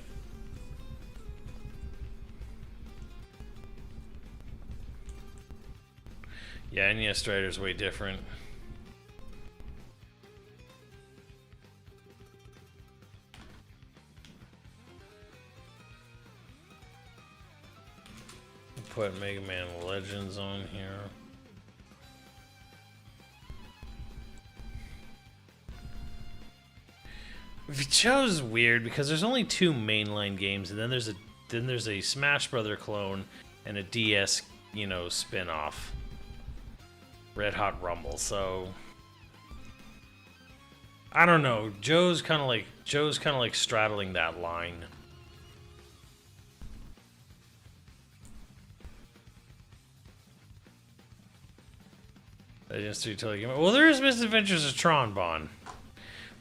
Yeah, NES Strider's way different. Put Mega Man Legends on here. Joe's is weird because there's only 2 mainline games, and then there's a Smash Brother clone and a DS, you know, spin-off. Red Hot Rumble. So I don't know. Joe's kind of like straddling that line. Legends 3 Totally Game. Well, there is Misadventures of Tron Bonne.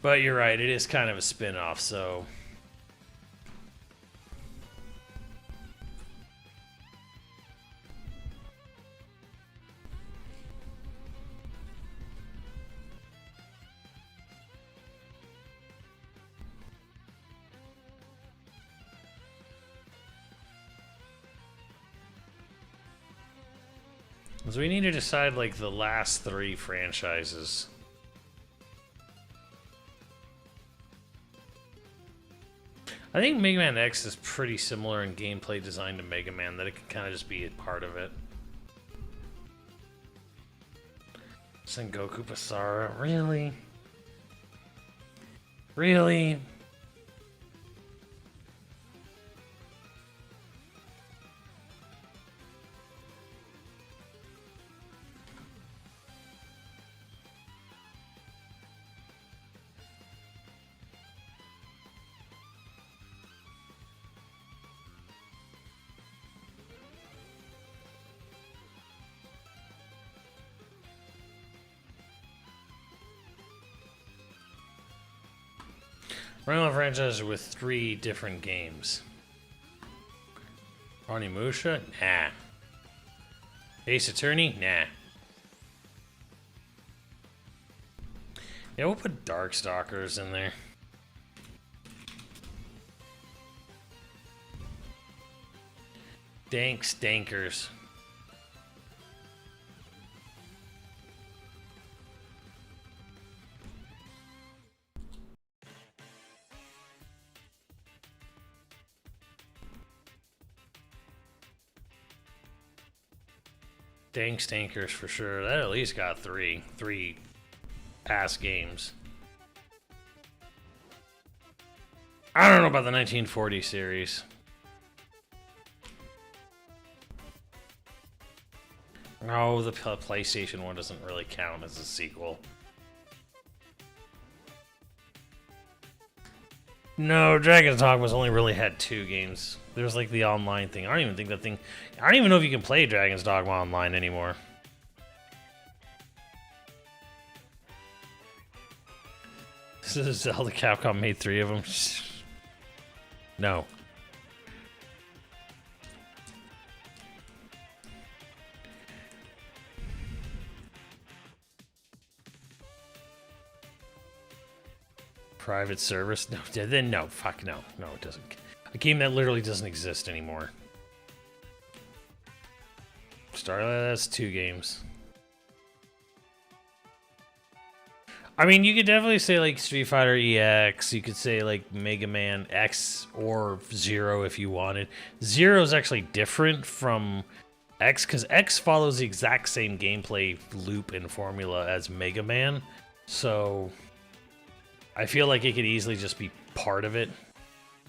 But you're right, it is kind of a spin-off, so... So we need to decide, like, the last 3 franchises. I think Mega Man X is pretty similar in gameplay design to Mega Man, that it can kind of just be a part of it. Sengoku Basara, really? Really? Running on franchise with 3 different games. Onimusha? Nah. Ace Attorney? Nah. Yeah, we'll put Darkstalkers in there. Dank Stankers. Dank Stankers for sure. That at least got 3 past games. I don't know about the 1940 series. No, the PlayStation one doesn't really count as a sequel. No, Dragon's Dogma's only really had 2 games. There's like the online thing. I don't even think that thing... I don't even know if you can play Dragon's Dogma online anymore. This is Zelda. Capcom made 3 of them. No. Private service? No, then no. Fuck no. No, it doesn't. A game that literally doesn't exist anymore. Starlight, that's 2 games. I mean, you could definitely say like Street Fighter EX. You could say like Mega Man X or Zero if you wanted. Zero is actually different from X, because X follows the exact same gameplay loop and formula as Mega Man, so I feel like it could easily just be part of it.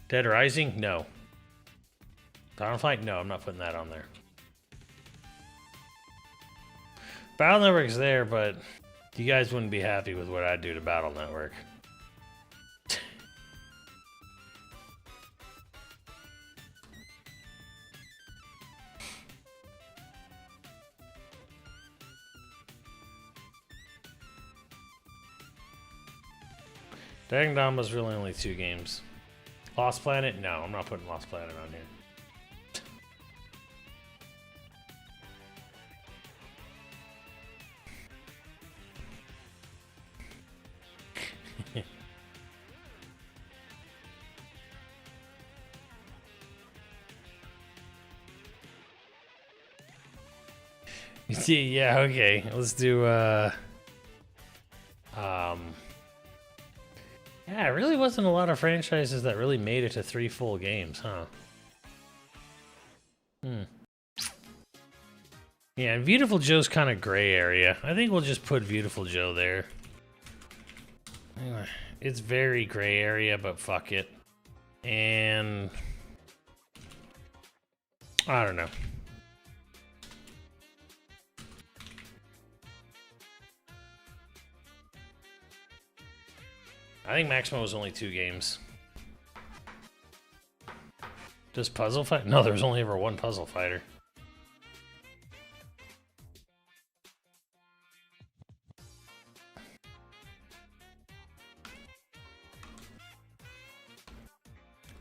Dead Rising? No. Battle Fight? No, I'm not putting that on there. Battle Network's there, but you guys wouldn't be happy with what I do to Battle Network. Dragon Dawn was really only 2 games. Lost Planet? No, I'm not putting Lost Planet on here. Yeah, okay. Let's do yeah, it really wasn't a lot of franchises that really made it to 3 full games, huh? Yeah, and Beautiful Joe's kind of gray area. I think we'll just put Beautiful Joe there. Anyway, it's very gray area, but fuck it. And I don't know. I think Maximo was only 2 games. Does Puzzle Fight? No, there was only ever 1 Puzzle Fighter.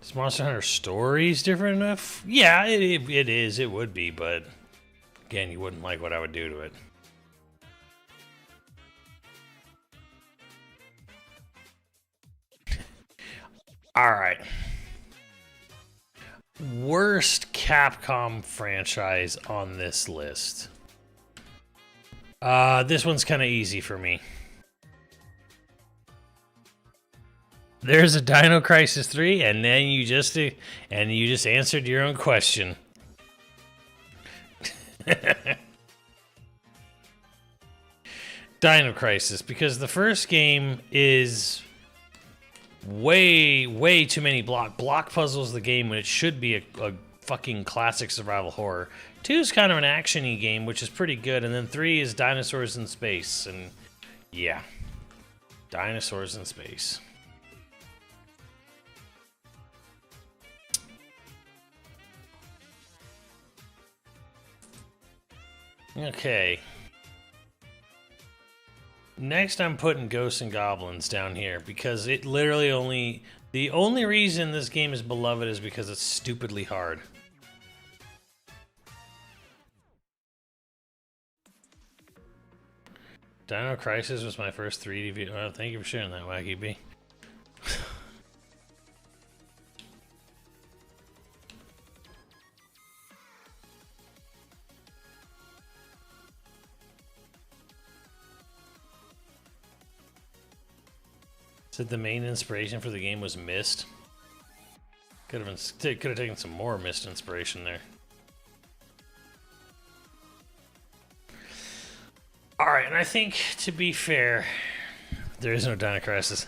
Is Monster Hunter Stories different enough? Yeah, it is. It would be, but again, you wouldn't like what I would do to it. All right. Worst Capcom franchise on this list. This one's kind of easy for me. There's a Dino Crisis 3, and then you just answered your own question. Dino Crisis, because the first game is way too many block puzzles the game when it should be a fucking classic survival horror. 2 is kind of an action-y game, which is pretty good, and then 3 is dinosaurs in space, and yeah, dinosaurs in space. Okay. Next, I'm putting Ghosts and Goblins down here because it literally the only reason this game is beloved is because it's stupidly hard. Dino Crisis was my first 3D video. Oh, thank you for sharing that, Wacky B. Said the main inspiration for the game was Myst. Could have taken some more Myst inspiration there. All right, and I think to be fair, there is no Dino Crisis.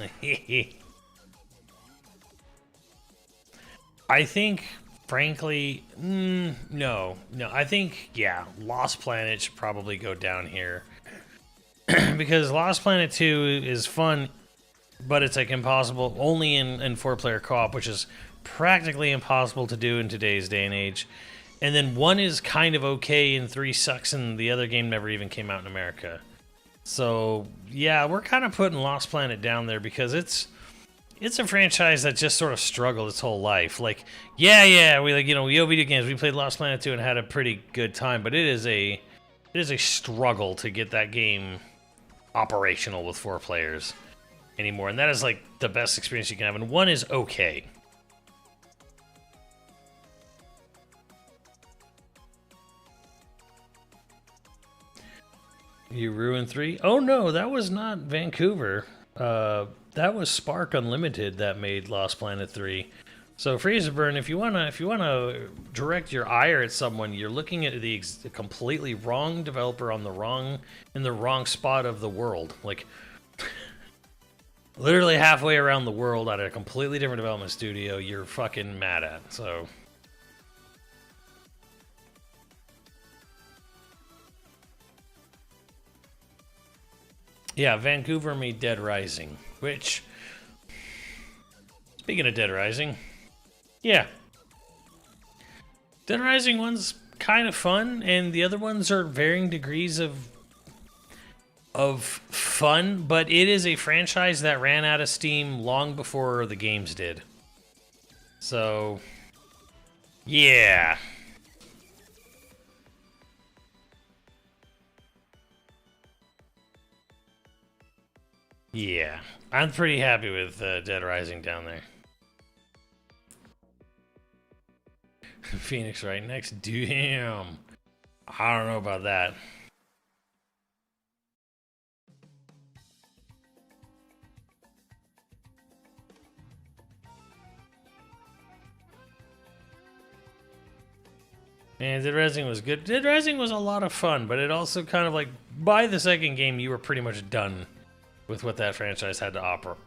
I think, frankly, no. I think, yeah, Lost Planet should probably go down here because Lost Planet 2 is fun. But it's like impossible, only in 4-player co-op, which is practically impossible to do in today's day and age. And then 1 is kind of okay, and 3 sucks, and the other game never even came out in America. So, yeah, we're kind of putting Lost Planet down there because it's a franchise that just sort of struggled its whole life. Like, yeah, we video games. We played Lost Planet 2 and had a pretty good time, but it is a struggle to get that game operational with 4 players anymore, and that is like the best experience you can have, and 1 is okay. You ruined 3? Oh no, that was not Vancouver. That was Spark Unlimited that made Lost Planet 3. So freezer burn, if you wanna direct your ire at someone, you're looking at the completely wrong developer on in the wrong spot of the world. Like literally halfway around the world at a completely different development studio, you're fucking mad at. So yeah, Vancouver made Dead Rising, which, speaking of Dead Rising, yeah. Dead Rising 1's kind of fun, and the other ones are varying degrees of fun, but it is a franchise that ran out of steam long before the games did. So, yeah. Yeah. I'm pretty happy with Dead Rising down there. Phoenix right next. Damn. I don't know about that. Man, Dead Rising was good. Dead Rising was a lot of fun, but it also kind of like, by the second game, you were pretty much done with what that franchise had to offer.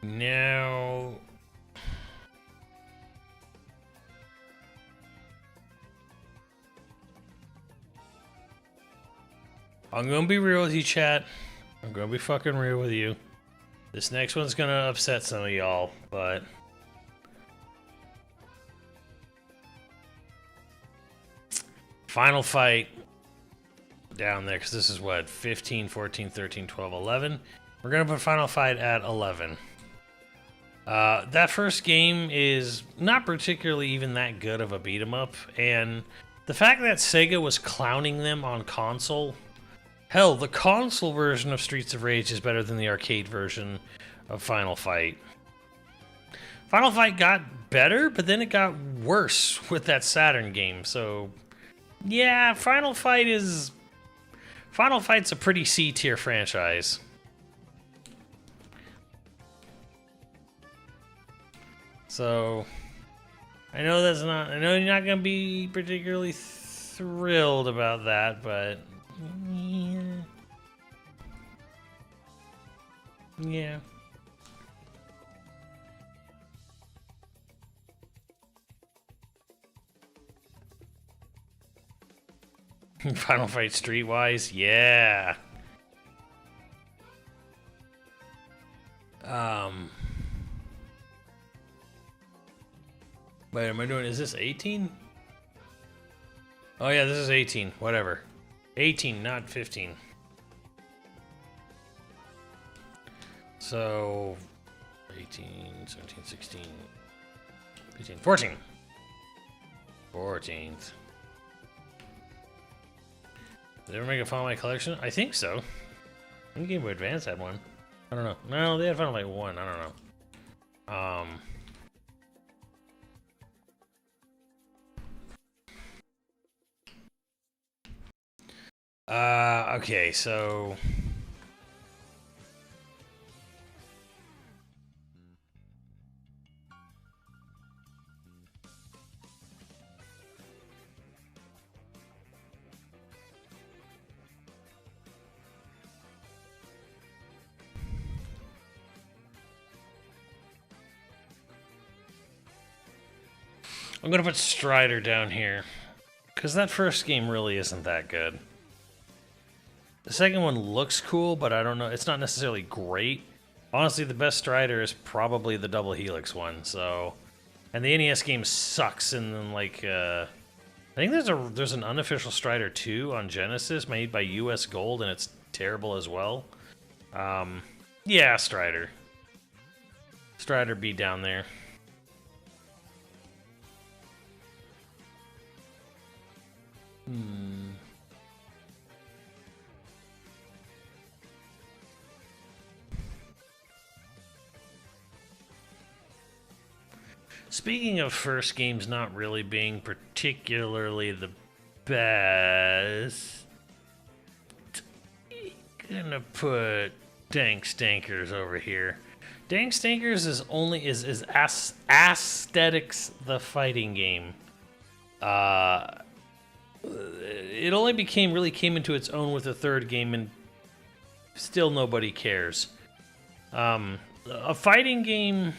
Now, I'm gonna be real with you, chat. I'm gonna be fucking real with you. This next one's gonna upset some of y'all, but Final Fight down there, because this is what, 15, 14, 13, 12, 11. We're gonna put Final Fight at 11. That first game is not particularly even that good of a beat 'em up, and the fact that Sega was clowning them on console, hell, the console version of Streets of Rage is better than the arcade version of Final Fight. Final Fight got better, but then it got worse with that Saturn game, so yeah, Final Fight's a pretty C-tier franchise. So, I know you're not gonna be particularly thrilled about that, but yeah. Final Fight Streetwise, yeah. Wait, am I doing? Is this 18? Oh yeah, this is 18. Whatever. 18, not 15. So 18, 17, 16, 15, 14. 14th. Did they ever make a Final Fight collection? I think so. I think Game Boy Advance had one. I don't know. No, they had Final Fight 1. I don't know. Okay, so I'm gonna put Strider down here, because that first game really isn't that good. The second one looks cool, but I don't know. It's not necessarily great. Honestly, the best Strider is probably the Double Helix one. So, and the NES game sucks. And then like, I think there's an unofficial Strider 2 on Genesis made by US Gold, and it's terrible as well. Yeah, Strider. Strider be down there. Speaking of first games not really being particularly the best, gonna put Dank Stankers over here. Dank Stankers is only is Aesthetics the fighting game. It only really came into its own with the third game, and still nobody cares. A fighting game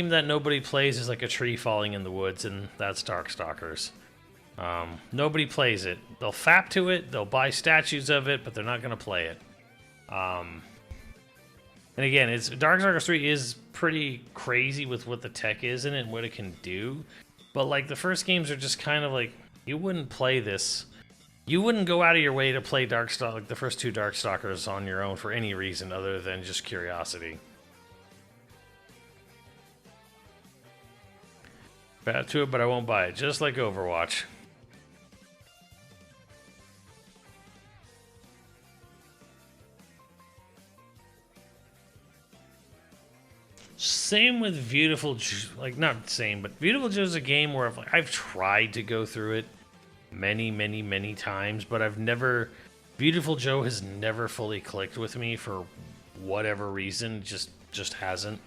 that nobody plays is like a tree falling in the woods, and that's Darkstalkers. Nobody plays it. They'll fap to it, they'll buy statues of it, but they're not going to play it. And again, Darkstalkers 3 is pretty crazy with what the tech is in it and what it can do. But like the first games are just kind of like, you wouldn't play this. You wouldn't go out of your way to play Darkstalkers, like the first two Darkstalkers on your own for any reason other than just curiosity. Bad to it, but I won't buy it. Just like Overwatch. Same with Beautiful Joe, like not same, but Beautiful Joe is a game where I've tried to go through it many times, but I've never. Beautiful Joe has never fully clicked with me for whatever reason. Just hasn't.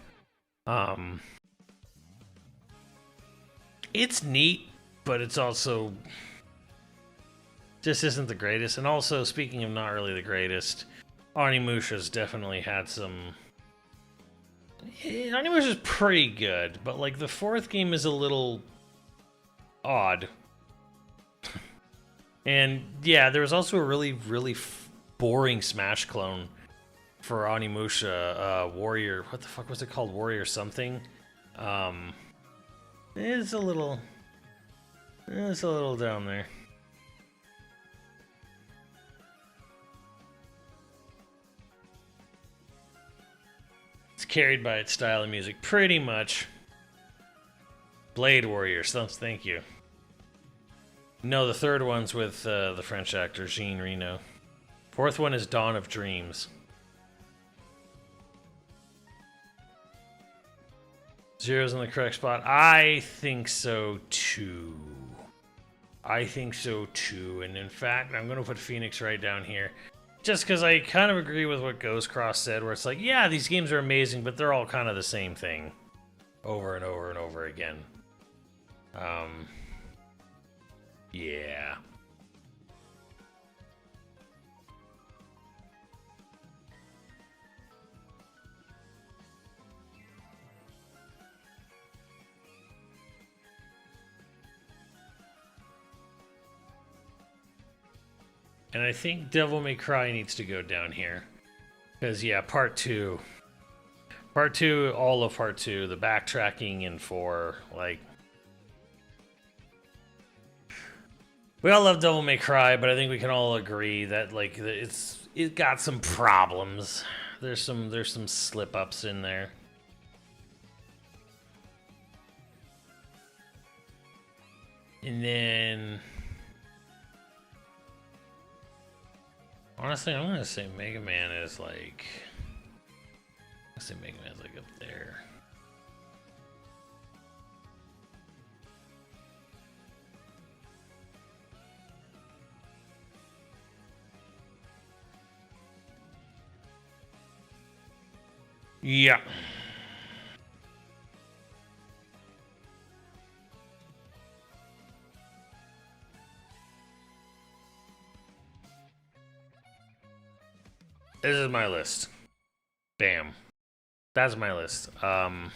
It's neat, but it's also just isn't the greatest. And also, speaking of not really the greatest, Onimusha's definitely had some. Onimusha's pretty good, but like the fourth game is a little odd. And yeah, there was also a really boring Smash clone for Onimusha, Warrior. What the fuck was it called? Warrior something. It's a little down there. It's carried by its style of music, pretty much. Blade Warriors, thank you. No, the third one's with the French actor Jean Reno. Fourth one is Dawn of Dreams. Zero's in the correct spot. I think so too. And in fact, I'm going to put Phoenix right down here. Just because I kind of agree with what Ghost Cross said, where it's like, yeah, these games are amazing, but they're all kind of the same thing. Over and over and over again. Yeah. And I think Devil May Cry needs to go down here. Because, yeah, Part 2, all of Part 2, the backtracking and 4, like... We all love Devil May Cry, but I think we can all agree that, like, it got some problems. There's some slip-ups in there. And then... Honestly, I'm gonna say Mega Man is like... Let's say Mega Man's like up there. Yeah. This is my list. Bam. That's my list. I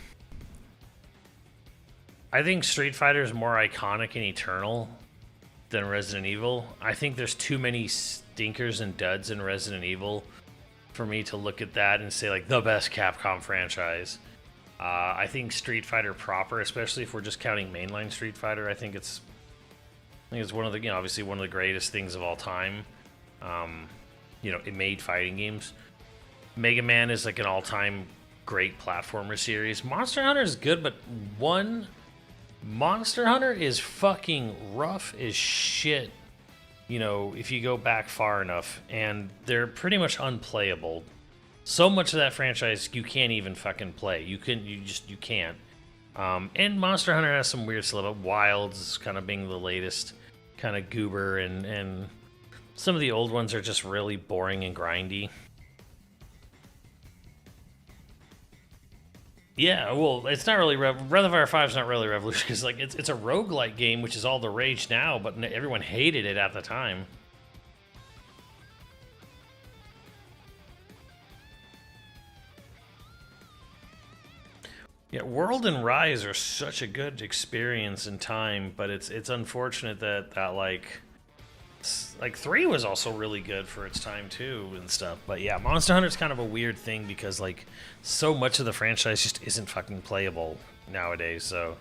think Street Fighter is more iconic and eternal than Resident Evil. I think there's too many stinkers and duds in Resident Evil for me to look at that and say, like, the best Capcom franchise. I think Street Fighter proper, especially if we're just counting mainline Street Fighter, I think it's one of the, you know, obviously one of the greatest things of all time. You know, it made fighting games. Mega Man is like an all-time great platformer series. Monster Hunter is good, but Monster Hunter is fucking rough as shit. You know, if you go back far enough, and they're pretty much unplayable. So much of that franchise you can't even fucking play. You can't. And Monster Hunter has some weird stuff. Wilds kind of being the latest kind of goober, and some of the old ones are just really boring and grindy. Yeah, well, it's not really Breath of Fire 5 is not really revolution because like it's a roguelike game, which is all the rage now, but everyone hated it at the time. Yeah, World and Rise are such a good experience in time, but it's unfortunate that like 3 was also really good for its time too and stuff. But yeah, Monster Hunter's kind of a weird thing because like so much of the franchise just isn't fucking playable nowadays. So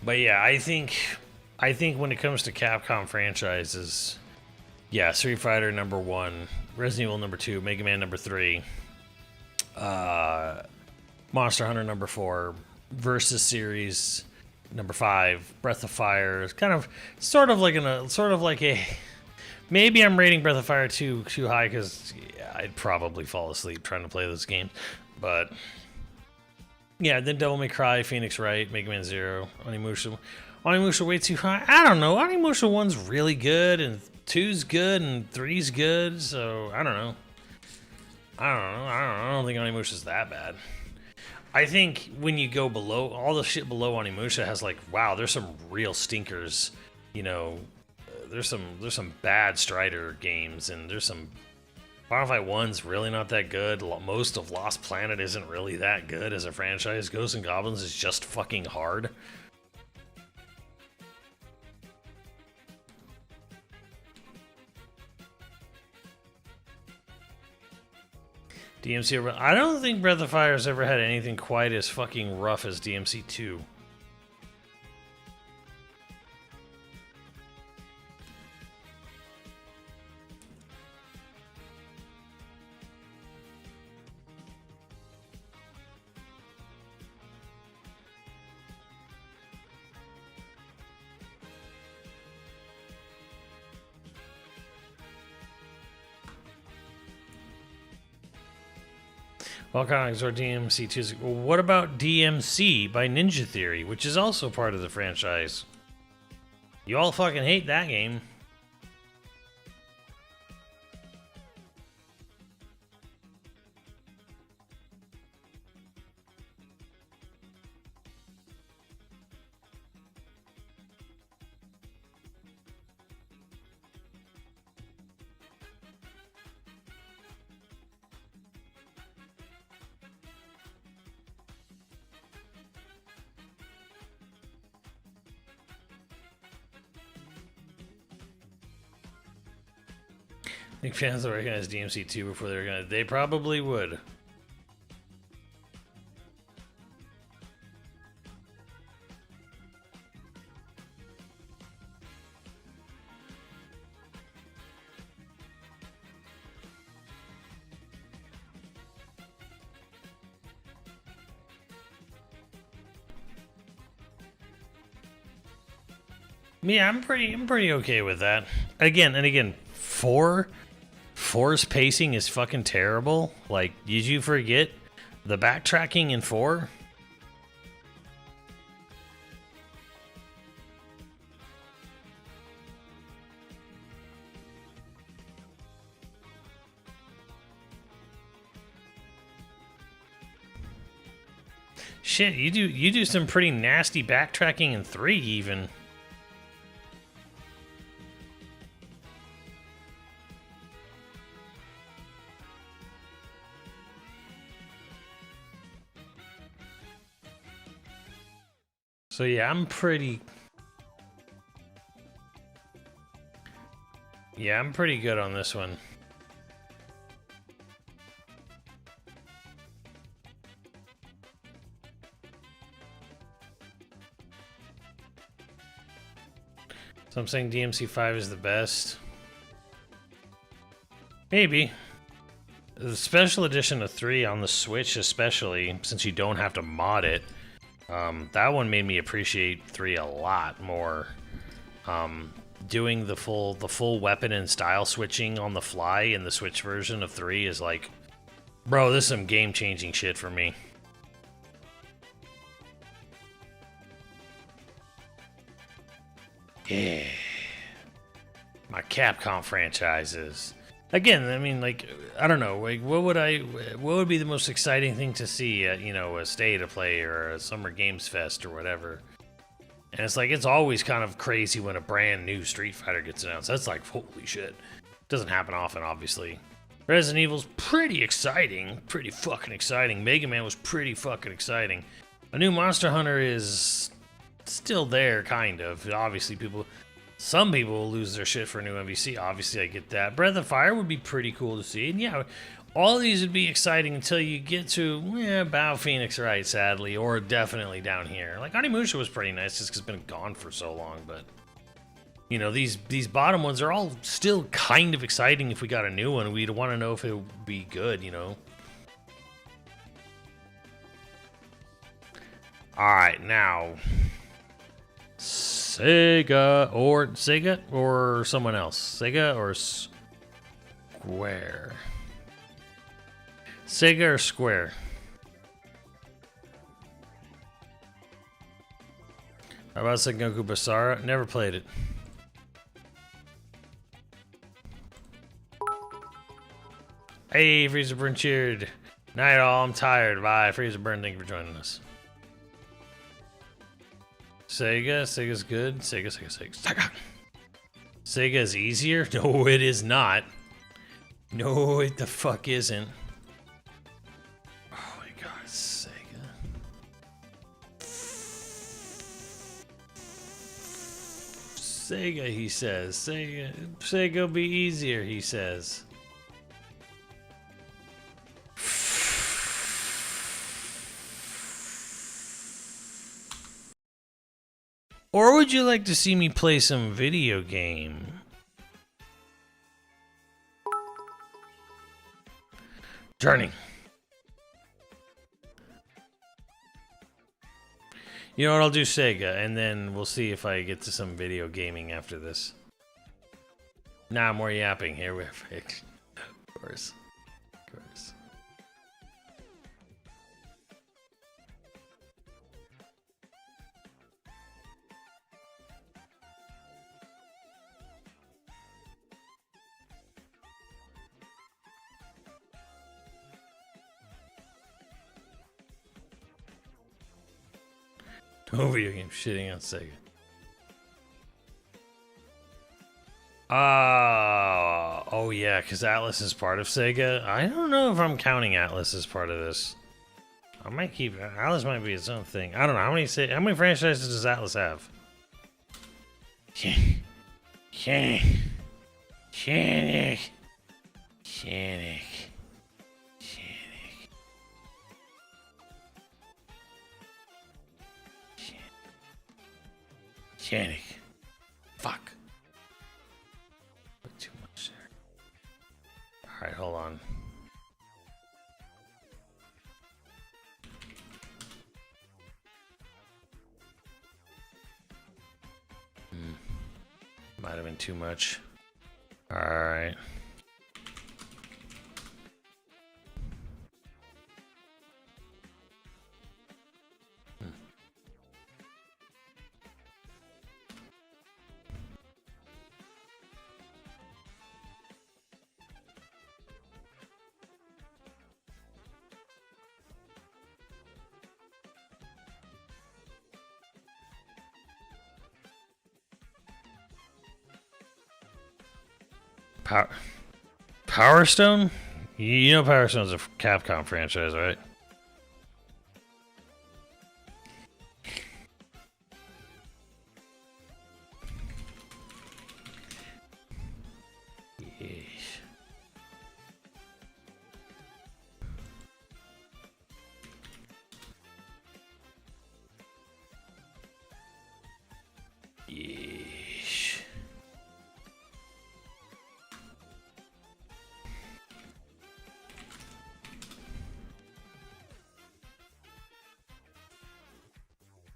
but yeah, I think when it comes to Capcom franchises, yeah, Street Fighter number 1, Resident Evil number 2, Mega Man number 3, Monster Hunter number 4, Versus series number 5, Breath of Fire. It's kind of sort of like a maybe I'm rating Breath of Fire too high because yeah, I'd probably fall asleep trying to play this game. But yeah, then Devil May Cry, Phoenix Wright, Mega Man 0, Onimusha. Onimusha way too high. I don't know. Onimusha 1's really good, and 2's good, and 3's good. So I don't know. I don't think Onimusha's that bad. I think when you go below, all the shit below Onimusha has like, wow, there's some real stinkers. You know, there's some bad Strider games, and there's some. Final Fight 1's really not that good. Most of Lost Planet isn't really that good as a franchise. Ghosts and Goblins is just fucking hard. DMC, I don't think Breath of Fire's ever had anything quite as fucking rough as DMC 2. Volcanics or DMC 2. Well, what about DMC by Ninja Theory, which is also part of the franchise? You all fucking hate that game. I think fans will recognize DMC 2 before they're gonna. They probably would. Yeah, I'm pretty okay with that. Again, 4's pacing is fucking terrible. Like, did you forget the backtracking in 4? Shit, you do some pretty nasty backtracking in 3 even. So yeah, I'm pretty good on this one. So I'm saying DMC 5 is the best. Maybe. The special edition of 3 on the Switch especially, since you don't have to mod it, that one made me appreciate 3 a lot more. doing the full weapon and style switching on the fly in the Switch version of 3 is like, bro, this is some game-changing shit for me. Yeah. My Capcom franchises. Again, I mean, like, I don't know, like, what would be the most exciting thing to see at, you know, a State of Play or a Summer Games Fest or whatever? And it's like, it's always kind of crazy when a brand new Street Fighter gets announced. That's like, holy shit. Doesn't happen often, obviously. Resident Evil's pretty exciting. Pretty fucking exciting. Mega Man was pretty fucking exciting. A new Monster Hunter is still there, kind of. Obviously, some people will lose their shit for a new MVC. Obviously, I get that. Breath of Fire would be pretty cool to see. And yeah, all these would be exciting until you get to, Bow Phoenix, right, sadly, or definitely down here. Like, Onimusha was pretty nice just because it's been gone for so long, but, you know, these bottom ones are all still kind of exciting if we got a new one. We'd want to know if it would be good, you know? Alright, now, Sega or someone else? Sega or Square? Sega or Square? How about Sengoku Basara? Never played it. Hey, Freezer Burn cheered. Night all, I'm tired. Bye, Freezer Burn, thank you for joining us. Sega's good. Sega. Sega is easier? No, it is not. No, it the fuck isn't. Oh my god, Sega. Sega, he says. Sega will be easier, he says. Or would you like to see me play some video game? Journey. You know what, I'll do Sega, and then we'll see if I get to some video gaming after this. Nah, more yapping. Here we're fixed. Of course. Of course. No video game shitting on Sega. Oh yeah, because Atlas is part of Sega. I don't know if I'm counting Atlas as part of this. I might keep Atlas might be its own thing. I don't know how many franchises does Atlas have? Shannick. Fuck. Put too much there. Alright, hold on. Might have been too much. Alright. Power Stone? You know Power Stone's a Capcom franchise, right?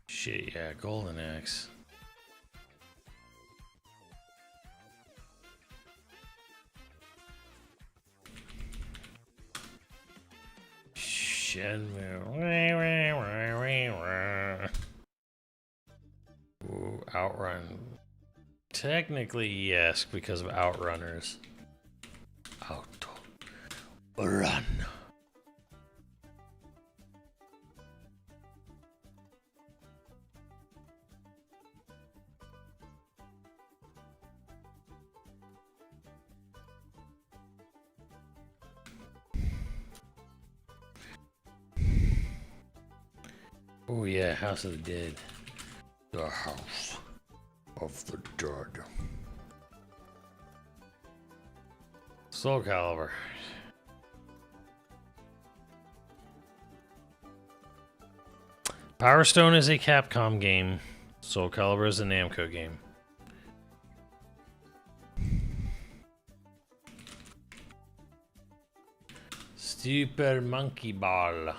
Shit, yeah, Golden Axe. Shenmue. Ooh, Outrun. Technically, yes, because of Outrunners. Outrun. Oh yeah, House of the Dead. The House of the Dead. Soul Calibur. Power Stone is a Capcom game. Soul Calibur is a Namco game. Super Monkey Ball.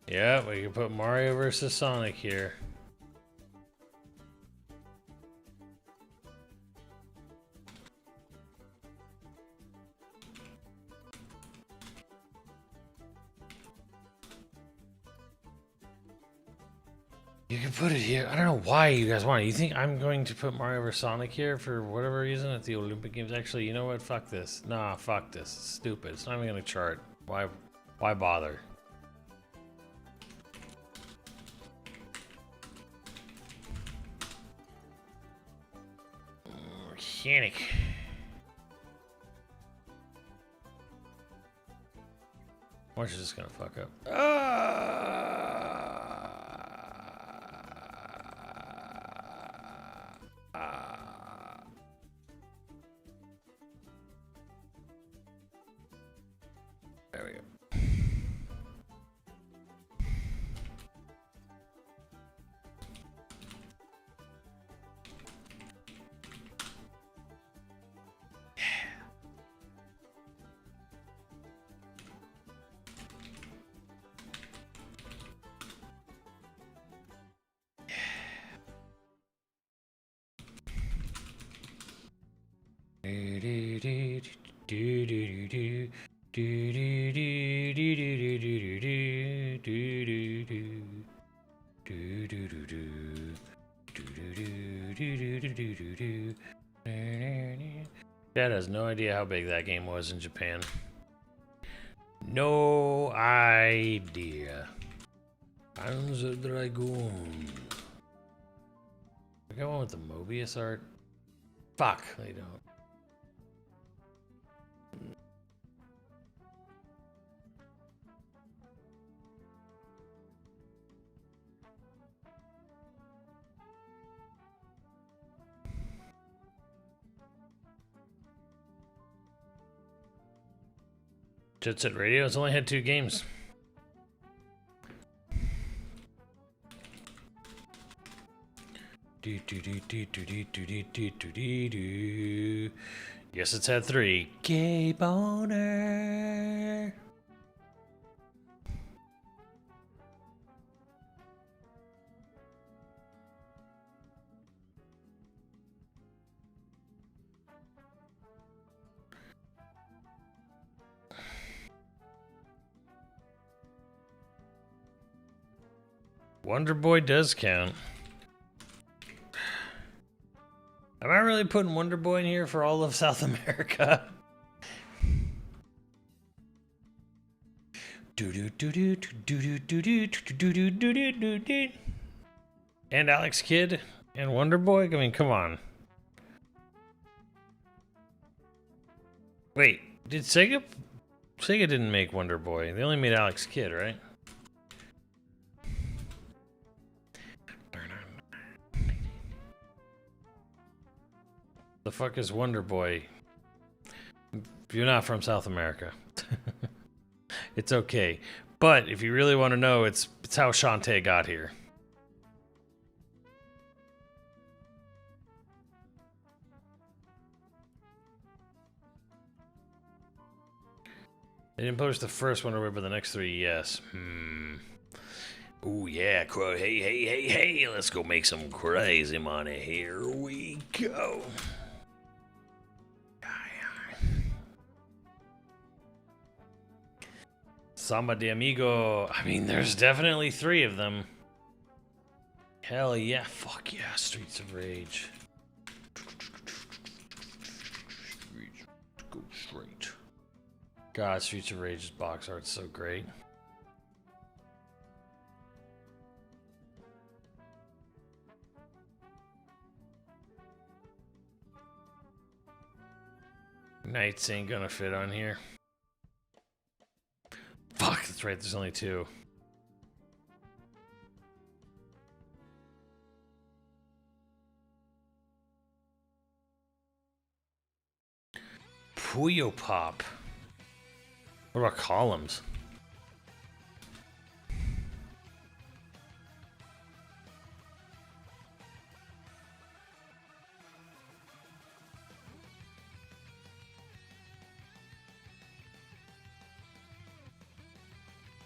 Yeah, we can put Mario versus Sonic here. You can put it here. I don't know why you guys want it. You think I'm going to put Mario vs. Sonic here for whatever reason at the Olympic Games? Actually, you know what? Fuck this. Nah, fuck this. It's stupid. It's not even gonna chart. Why bother? Mechanic. Watch this gonna fuck up. There we go. Dad has no idea how big that game was in Japan. No idea. Panzer Dragoon. I got one with the Mobius art. Fuck, they don't. Jet Set Radio has only had 2 games. Yes, it's had 3. Gay boner. Wonder Boy does count. Am I really putting Wonder Boy in here for all of South America? And Alex Kidd and Wonder Boy? I mean, come on. Wait, did Sega? Sega didn't make Wonder Boy. They only made Alex Kidd, right? The fuck is Wonder Boy? If you're not from South America, it's okay. But if you really want to know, it's how Shantae got here. They didn't publish the first Wonder Boy, but the next 3, yes. Oh yeah, hey, let's go make some crazy money. Here we go. Samba de Amigo. I mean, there's definitely 3 of them. Hell yeah. Fuck yeah. Streets of Rage. Go straight. God, Streets of Rage's box art's so great. Knights ain't gonna fit on here. Fuck, that's right, there's only 2. Puyo Pop. What about columns?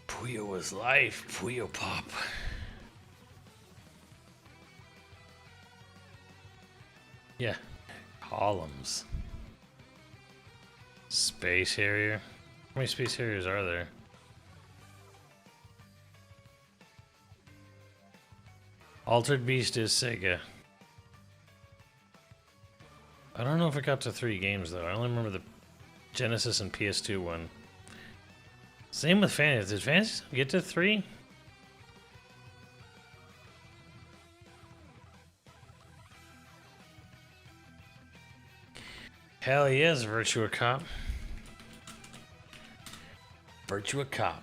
Puyo was life. Puyo Pop. Yeah. Columns. Space Harrier. How many Space Harriers are there? Altered Beast is Sega. I don't know if it got to 3 games though. I only remember the Genesis and PS2 one. Same with Fantasy. Did Fantasy get to 3? Hell yes, Virtua Cop. Virtua Cop.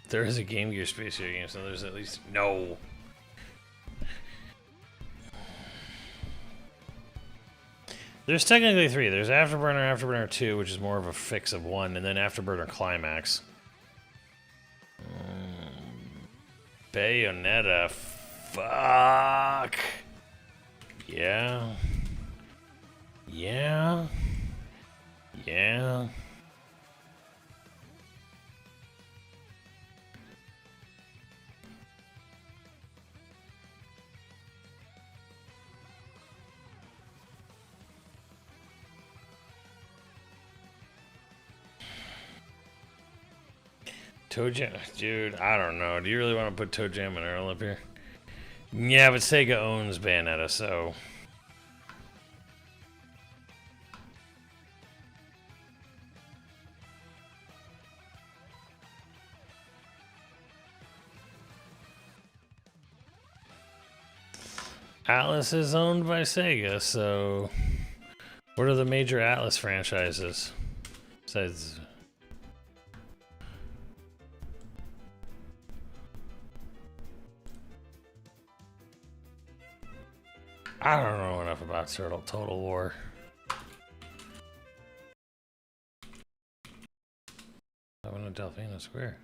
There is a Game Gear Space Harrier game, so there's at least no. There's technically 3. There's Afterburner, Afterburner 2, which is more of a fix of 1, and then Afterburner Climax. Bayonetta. Fuck. Yeah. Yeah. Yeah. Toe Jam, dude, I don't know. Do you really want to put Toe Jam and Earl up here? Yeah, but Sega owns Bayonetta, so. Atlas is owned by Sega, so. What are the major Atlas franchises? Besides. I don't know enough about Total War. I went to Delfino Square.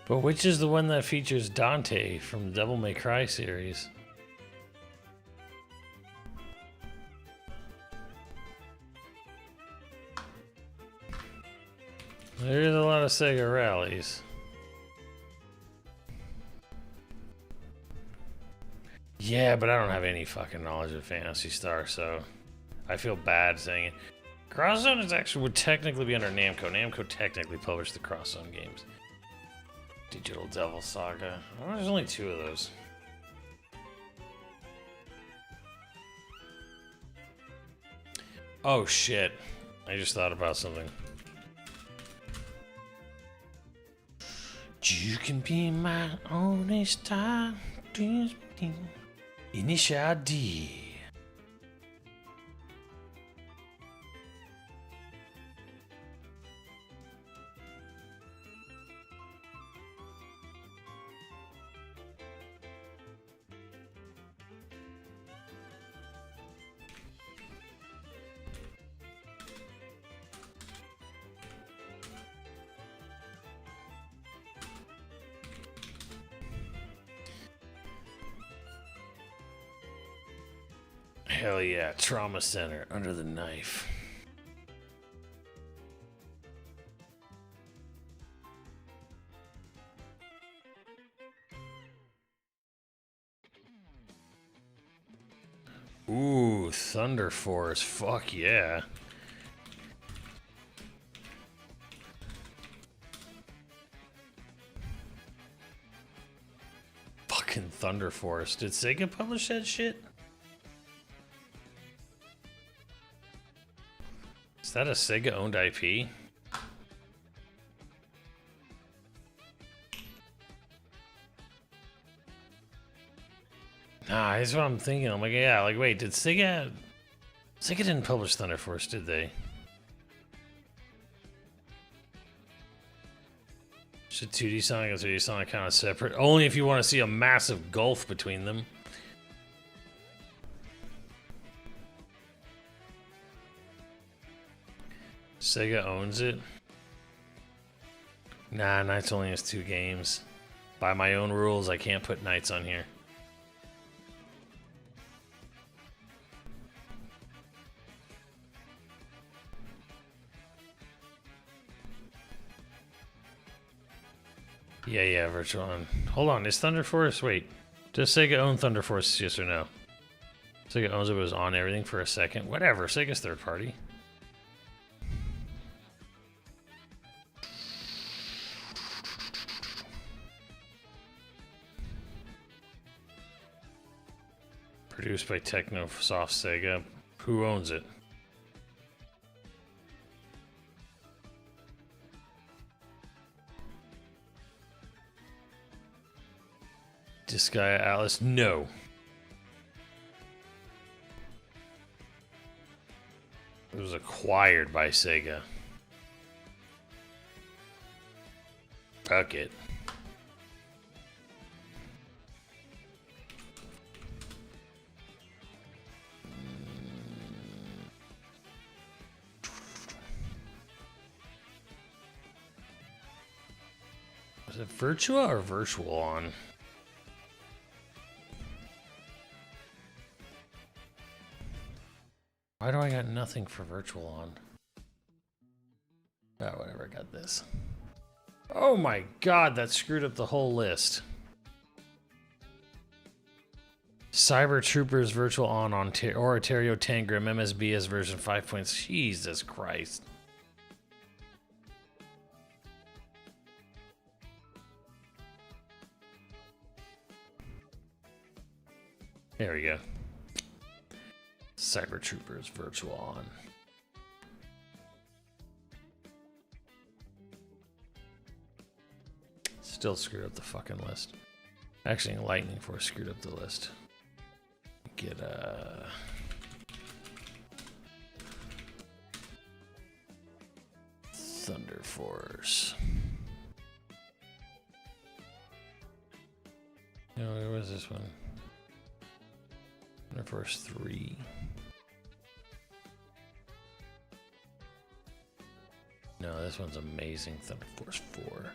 But which is the one that features Dante from the Devil May Cry series? There's a lot of Sega rallies. Yeah, but I don't have any fucking knowledge of Phantasy Star, so I feel bad saying it. Cross Zone is actually would technically be under Namco. Namco technically published the Cross Zone games. Digital Devil Saga. Oh, there's only 2 of those. Oh shit. I just thought about something. You can be my only star. Initial D. Hell yeah, Trauma Center, Under the Knife. Ooh, Thunder Force, fuck yeah. Fucking Thunder Force. Did Sega publish that shit? Is that a Sega owned IP? Nah, that's what I'm thinking. I'm like, yeah, like, wait, did Sega didn't publish Thunder Force, did they? Should 2D Sonic and 3D Sonic kind of separate? Only if you want to see a massive gulf between them. Sega owns it. Nah, Knights only has 2 games. By my own rules, I can't put Knights on here. Yeah, Virtual On. Hold on, is Thunder Force? Wait, does Sega own Thunder Force? Yes or no? Sega owns it, but it was on everything for a second. Whatever, Sega's third party. Produced by Technosoft Sega. Who owns it? Disgaea Atlas? No. It was acquired by Sega. Fuck it. Was it Virtua or Virtual On? Why do I got nothing for Virtual On? Oh, whatever, I got this. Oh my god, that screwed up the whole list. Cyber Troopers Virtual On Oratorio Tangram MSBS version 5. Jesus Christ. There we go. Cyber Troopers Virtual On. Still screwed up the fucking list. Actually, Lightning Force screwed up the list. Get Thunder Force. No, where was this one? Thunder Force 3. No, this one's amazing. Thunder Force 4.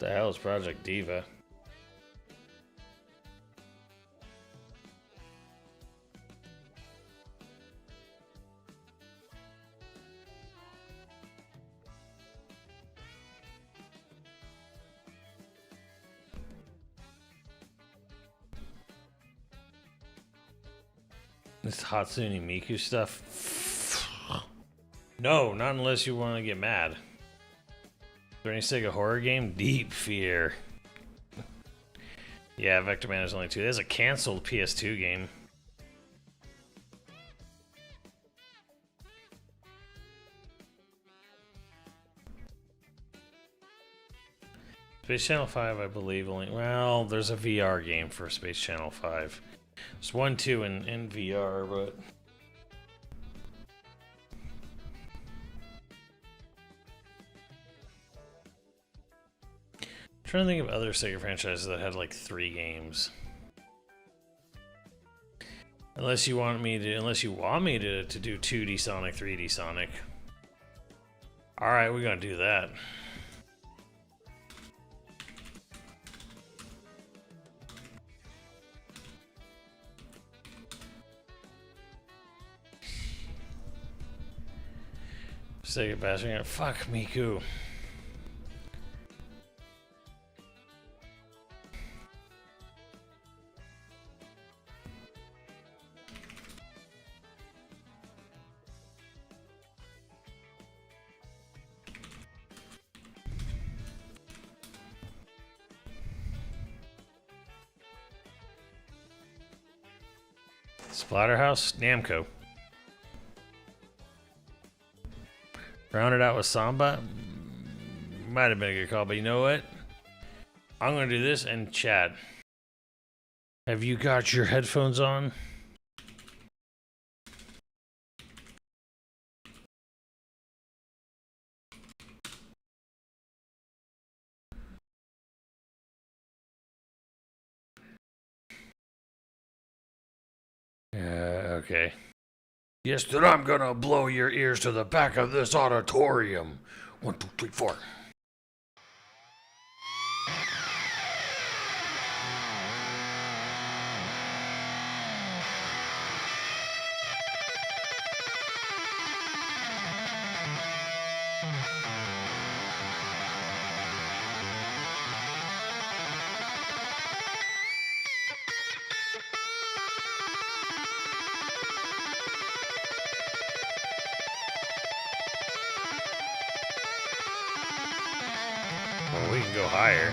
The hell is Project Diva? This Hatsune Miku stuff? No, not unless you want to get mad. Is there any Sega horror game? Deep Fear. Yeah, Vector Man is only 2. There's a canceled PS2 game. Space Channel 5, I believe, only... Well, there's a VR game for Space Channel 5. There's 1, 2 in VR, but... I'm trying to think of other Sega franchises that had like 3 games. Unless you want me to do 2D Sonic, 3D Sonic. Alright, we're gonna do that. Sega bastard. Fuck Miku. Splatterhouse, Namco. Rounded out with Samba. Might have been a good call, but you know what? I'm going to do this and Chad. Have you got your headphones on? Okay. Yes, then I'm gonna blow your ears to the back of this auditorium. 1, 2, 3, 4. Well, we can go higher.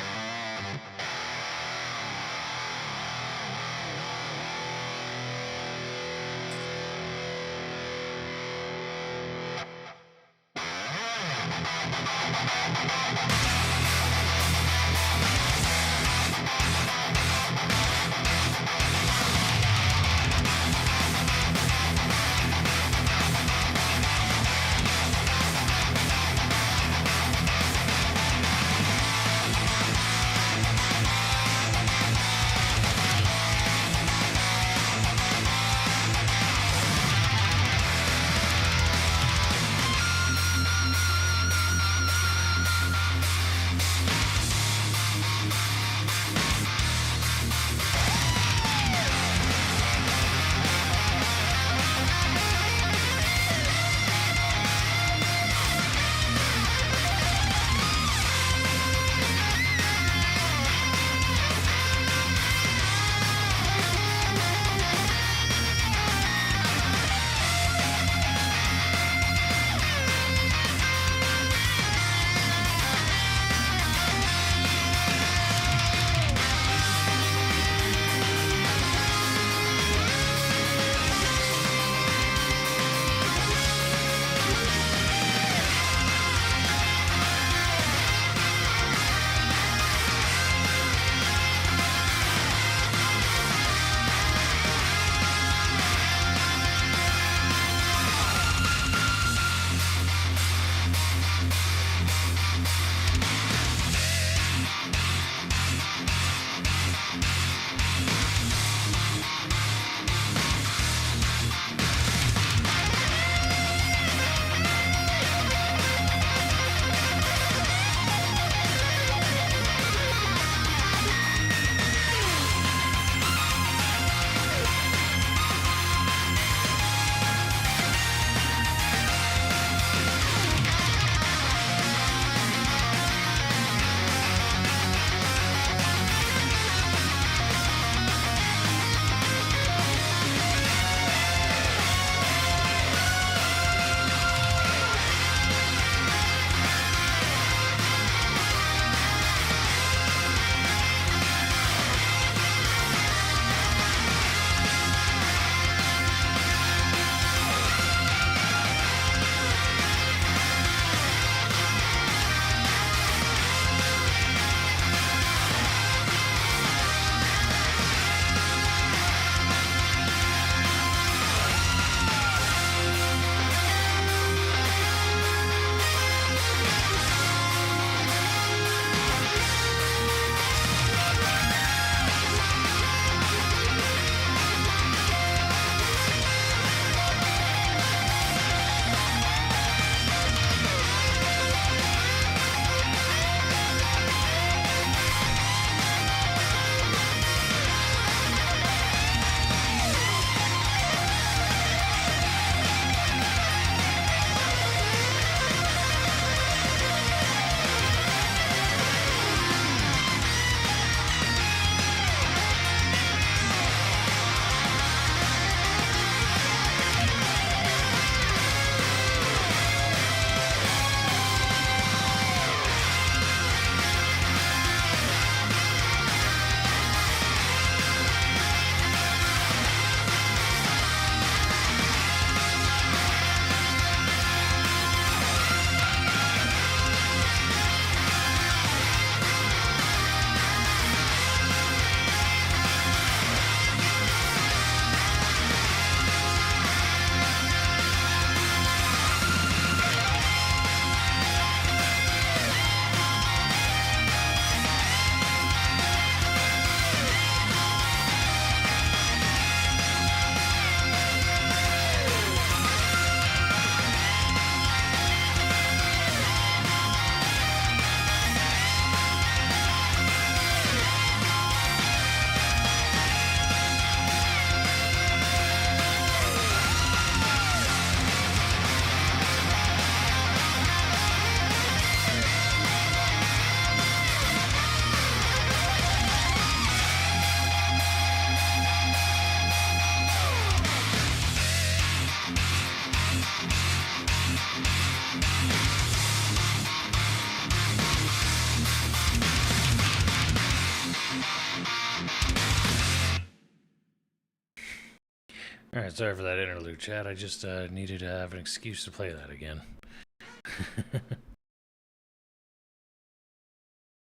Alright, sorry for that interlude, chat. I just needed to have an excuse to play that again.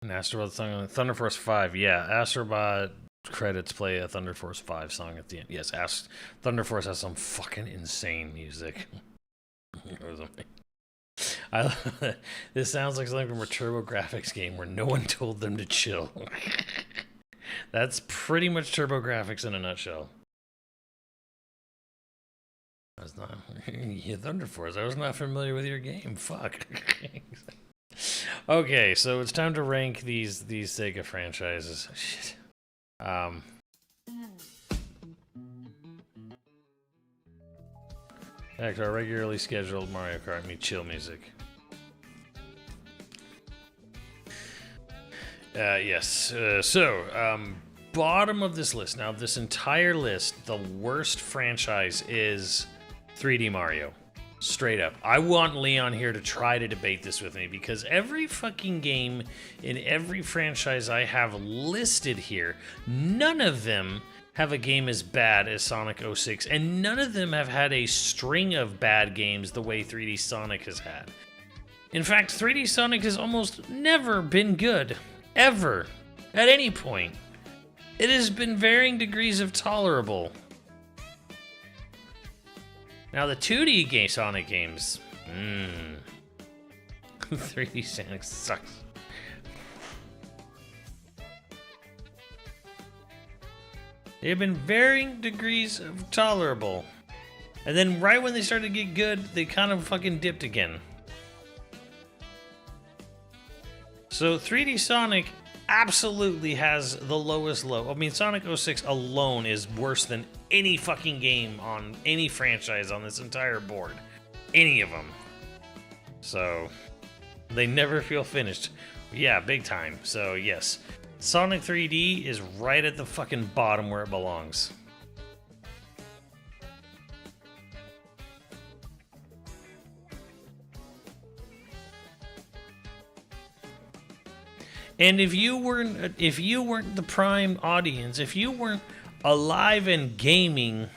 And Astrobot song, Thunder Force 5. Yeah, Astrobot credits play a Thunder Force 5 song at the end. Yes, Thunder Force has some fucking insane music. This sounds like something from a TurboGrafx game where no one told them to chill. That's pretty much TurboGrafx in a nutshell. That's not yeah, Thunder Force. I was not familiar with your game. Fuck. Okay, so it's time to rank these Sega franchises. Shit. Back to our regularly scheduled Mario Kart Me Chill music. Yes. Bottom of this list. Now, this entire list, the worst franchise is 3D Mario. Straight up. I want Leon here to try to debate this with me because every fucking game in every franchise I have listed here, none of them have a game as bad as Sonic 06, and none of them have had a string of bad games the way 3D Sonic has had. In fact, 3D Sonic has almost never been good. Ever. At any point. It has been varying degrees of tolerable. Now the 2D Sonic games, 3D Sonic sucks. They have been varying degrees of tolerable. And then right when they started to get good, they kind of fucking dipped again. So 3D Sonic absolutely has the lowest low. I mean, Sonic 06 alone is worse than any fucking game on any franchise on this entire board. Any of them. So, they never feel finished. Yeah, big time. So, yes. Sonic 3D is right at the fucking bottom where it belongs. And if you weren't the prime audience, if you weren't alive and gaming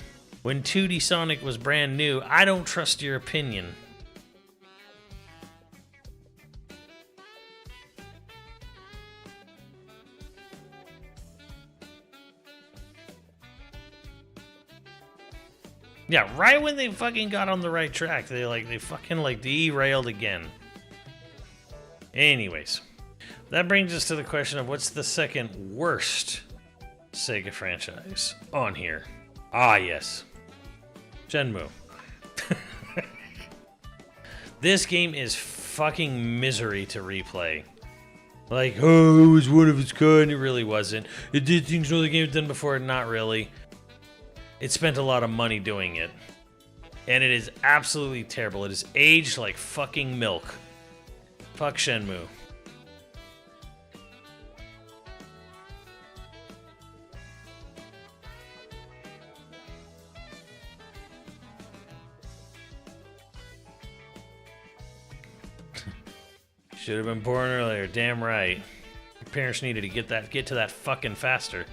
when 2D Sonic was brand new, I don't trust your opinion. Yeah, right when they fucking got on the right track, they fucking derailed again. Anyways. That brings us to the question of what's the second worst Sega franchise on here. Ah, yes. Shenmue. This game is fucking misery to replay. Like, oh, it was one of its kind. It really wasn't. It did things no other game had done before. Not really. It spent a lot of money doing it. And it is absolutely terrible. It is aged like fucking milk. Fuck Shenmue. Should have been born earlier. Damn right. Your parents needed to get to that fucking faster.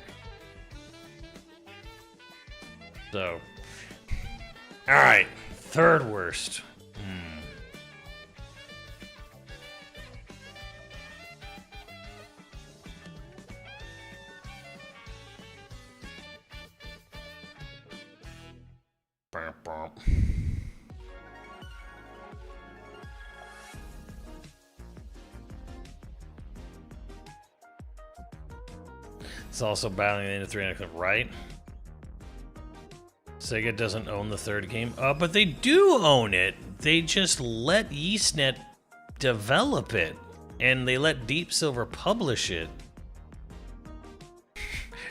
So, all right, third worst. It's also battling the end of 300, right? Sega doesn't own the third game. But they do own it. They just let YestNet develop it. And they let Deep Silver publish it.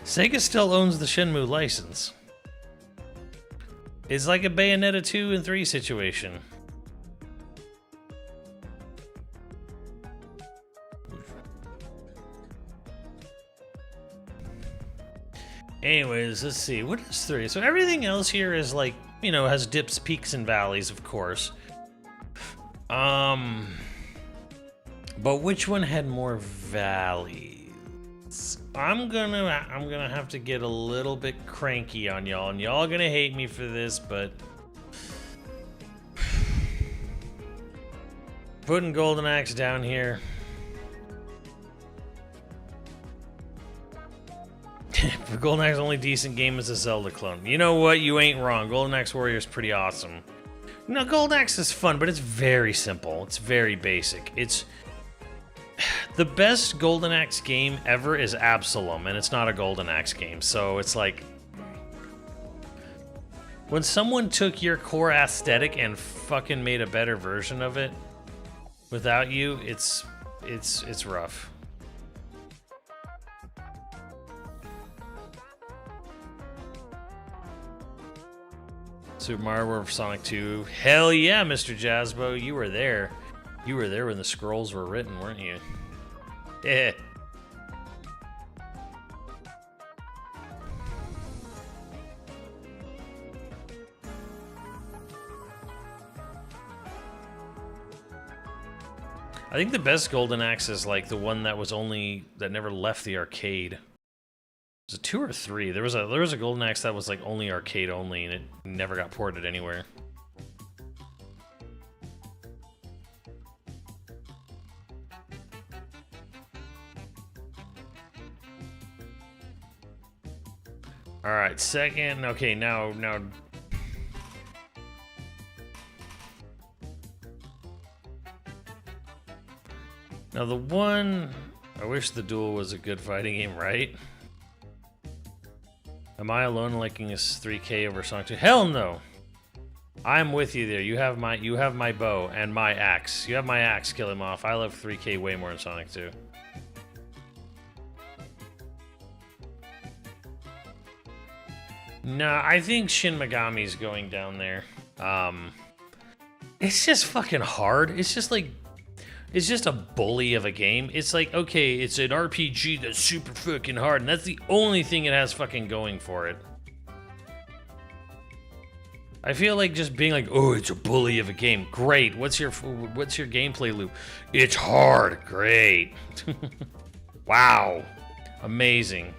Sega still owns the Shenmue license. It's like a Bayonetta 2 and 3 situation. Anyways, let's see. What is 3? So everything else here is like, you know, has dips, peaks, and valleys, of course. But which one had more valleys? I'm gonna have to get a little bit cranky on y'all, and y'all gonna hate me for this, but putting Golden Axe down here. The Golden Axe only decent game is a Zelda clone. You know what? You ain't wrong. Golden Axe Warrior is pretty awesome. No, Golden Axe is fun, but it's very simple. It's very basic. It's the best Golden Axe game ever is Absalom, and it's not a Golden Axe game. So it's like when someone took your core aesthetic and fucking made a better version of it without you, it's rough. Super Mario World for Sonic 2. Hell yeah, Mr. Jazbo, you were there. You were there when the scrolls were written, weren't you? Yeah. I think the best Golden Axe is like the one that never left the arcade. Was it 2 or 3? There was a Golden Axe that was like only arcade only, and it never got ported anywhere. All right, second. Okay, now. Now the one. I wish the Duel was a good fighting game, right? Am I alone liking this 3K over Sonic 2? Hell no! I'm with you there. You have my bow and my axe. You have my axe, kill him off. I love 3K way more than Sonic 2. No, I think Shin Megami's going down there. It's just fucking hard. It's just like, it's just a bully of a game. It's like, okay, it's an RPG that's super fucking hard, and that's the only thing it has fucking going for it. I feel like just being like, oh, it's a bully of a game. Great. What's your gameplay loop? It's hard. Great. Wow. Amazing.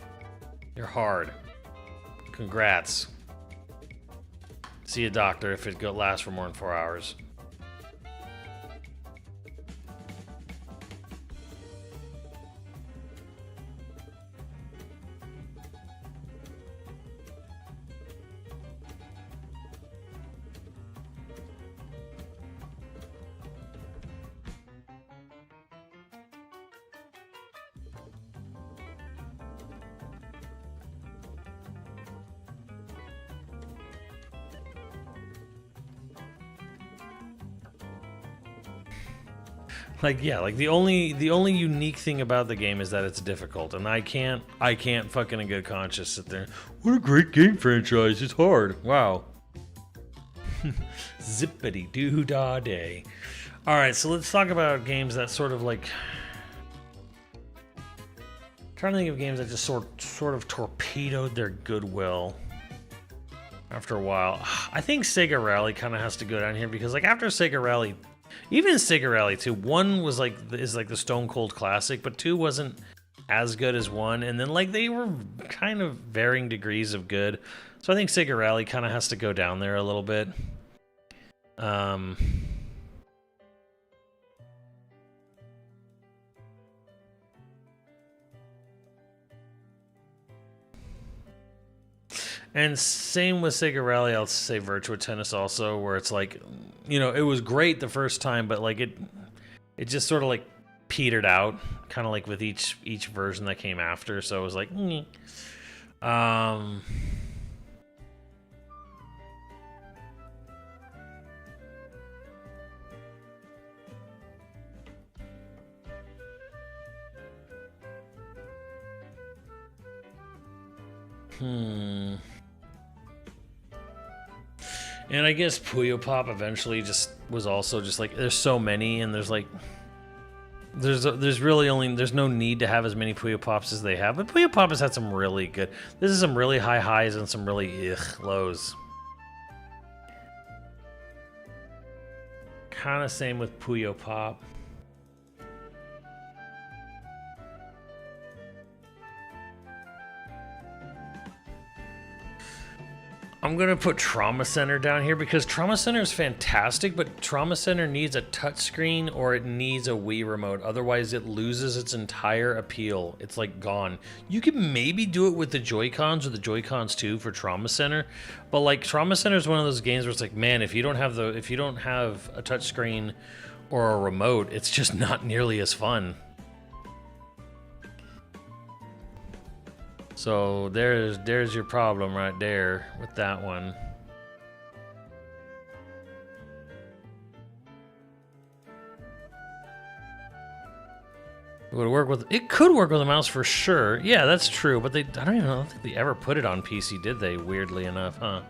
You're hard. Congrats. See a doctor if it lasts for more than 4 hours. Like, yeah, like the only unique thing about the game is that it's difficult, and I can't fucking in good conscience sit there. What a great game franchise! It's hard. Wow. Zippity doo dah day. All right, so let's talk about games that sort of like. I'm trying to think of games that just sort of torpedoed their goodwill after a while. I think Sega Rally kind of has to go down here because, like, after Sega Rally. Even Sega Rally 2, 1 was is like the Stone Cold classic, but 2 wasn't as good as 1, and then like they were kind of varying degrees of good. So I think Sega Rally kind of has to go down there a little bit. And same with Sega Rally, I'll say Virtua Tennis also, where it's like, you know, it was great the first time, but like it just sort of like petered out, kind of like with each version that came after. So it was like, And I guess Puyo Pop eventually just was also just like, there's so many, and there's like, there's no need to have as many Puyo Pops as they have, but Puyo Pop has had some really good. This is some really high highs and some really lows. Kind of same with Puyo Pop. I'm gonna put Trauma Center down here because Trauma Center is fantastic, but Trauma Center needs a touchscreen or it needs a Wii remote. Otherwise, it loses its entire appeal. It's like gone. You could maybe do it with the Joy-Cons or the Joy-Cons 2 for Trauma Center, but like Trauma Center is one of those games where it's like, man, if you don't have a touchscreen or a remote, it's just not nearly as fun. So there's your problem right there with that one. It would work with, it could work with a mouse for sure. Yeah, that's true, but I don't think they ever put it on PC, did they? Weirdly enough, huh?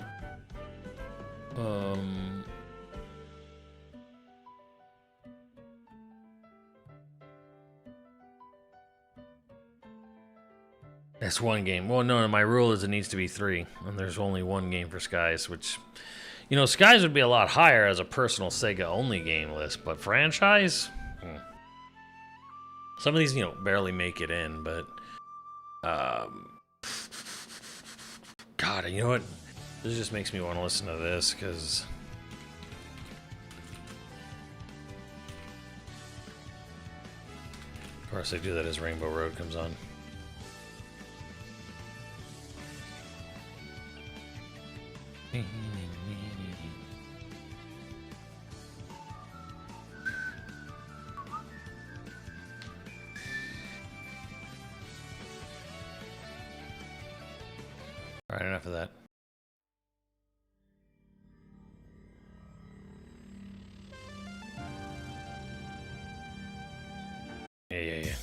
That's one game. Well, no, my rule is it needs to be 3, and there's only one game for Skies, which, you know, Skies would be a lot higher as a personal Sega-only game list, but franchise? Some of these, you know, barely make it in, but, God, you know what? This just makes me want to listen to this, because... Of course, I do that as Rainbow Road comes on. All right, enough of that. Yeah.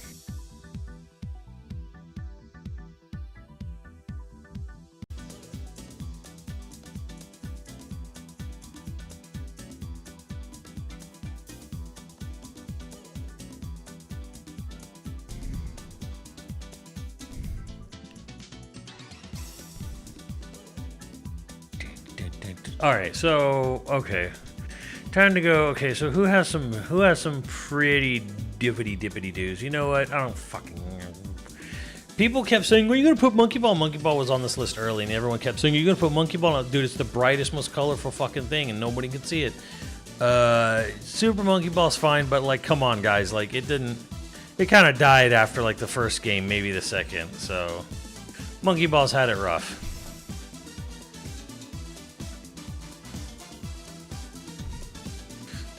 All right, so okay, time to go. Okay, so who has some pretty dippity doos? You know what? I don't fucking. People kept saying, "Well, you're gonna put Monkey Ball." Monkey Ball was on this list early, and everyone kept saying, "You're gonna put Monkey Ball." Dude, it's the brightest, most colorful fucking thing, and nobody can see it. Super Monkey Ball's fine, but like, come on, guys, like it didn't. It kind of died after like the first game, maybe the second. So, Monkey Ball's had it rough.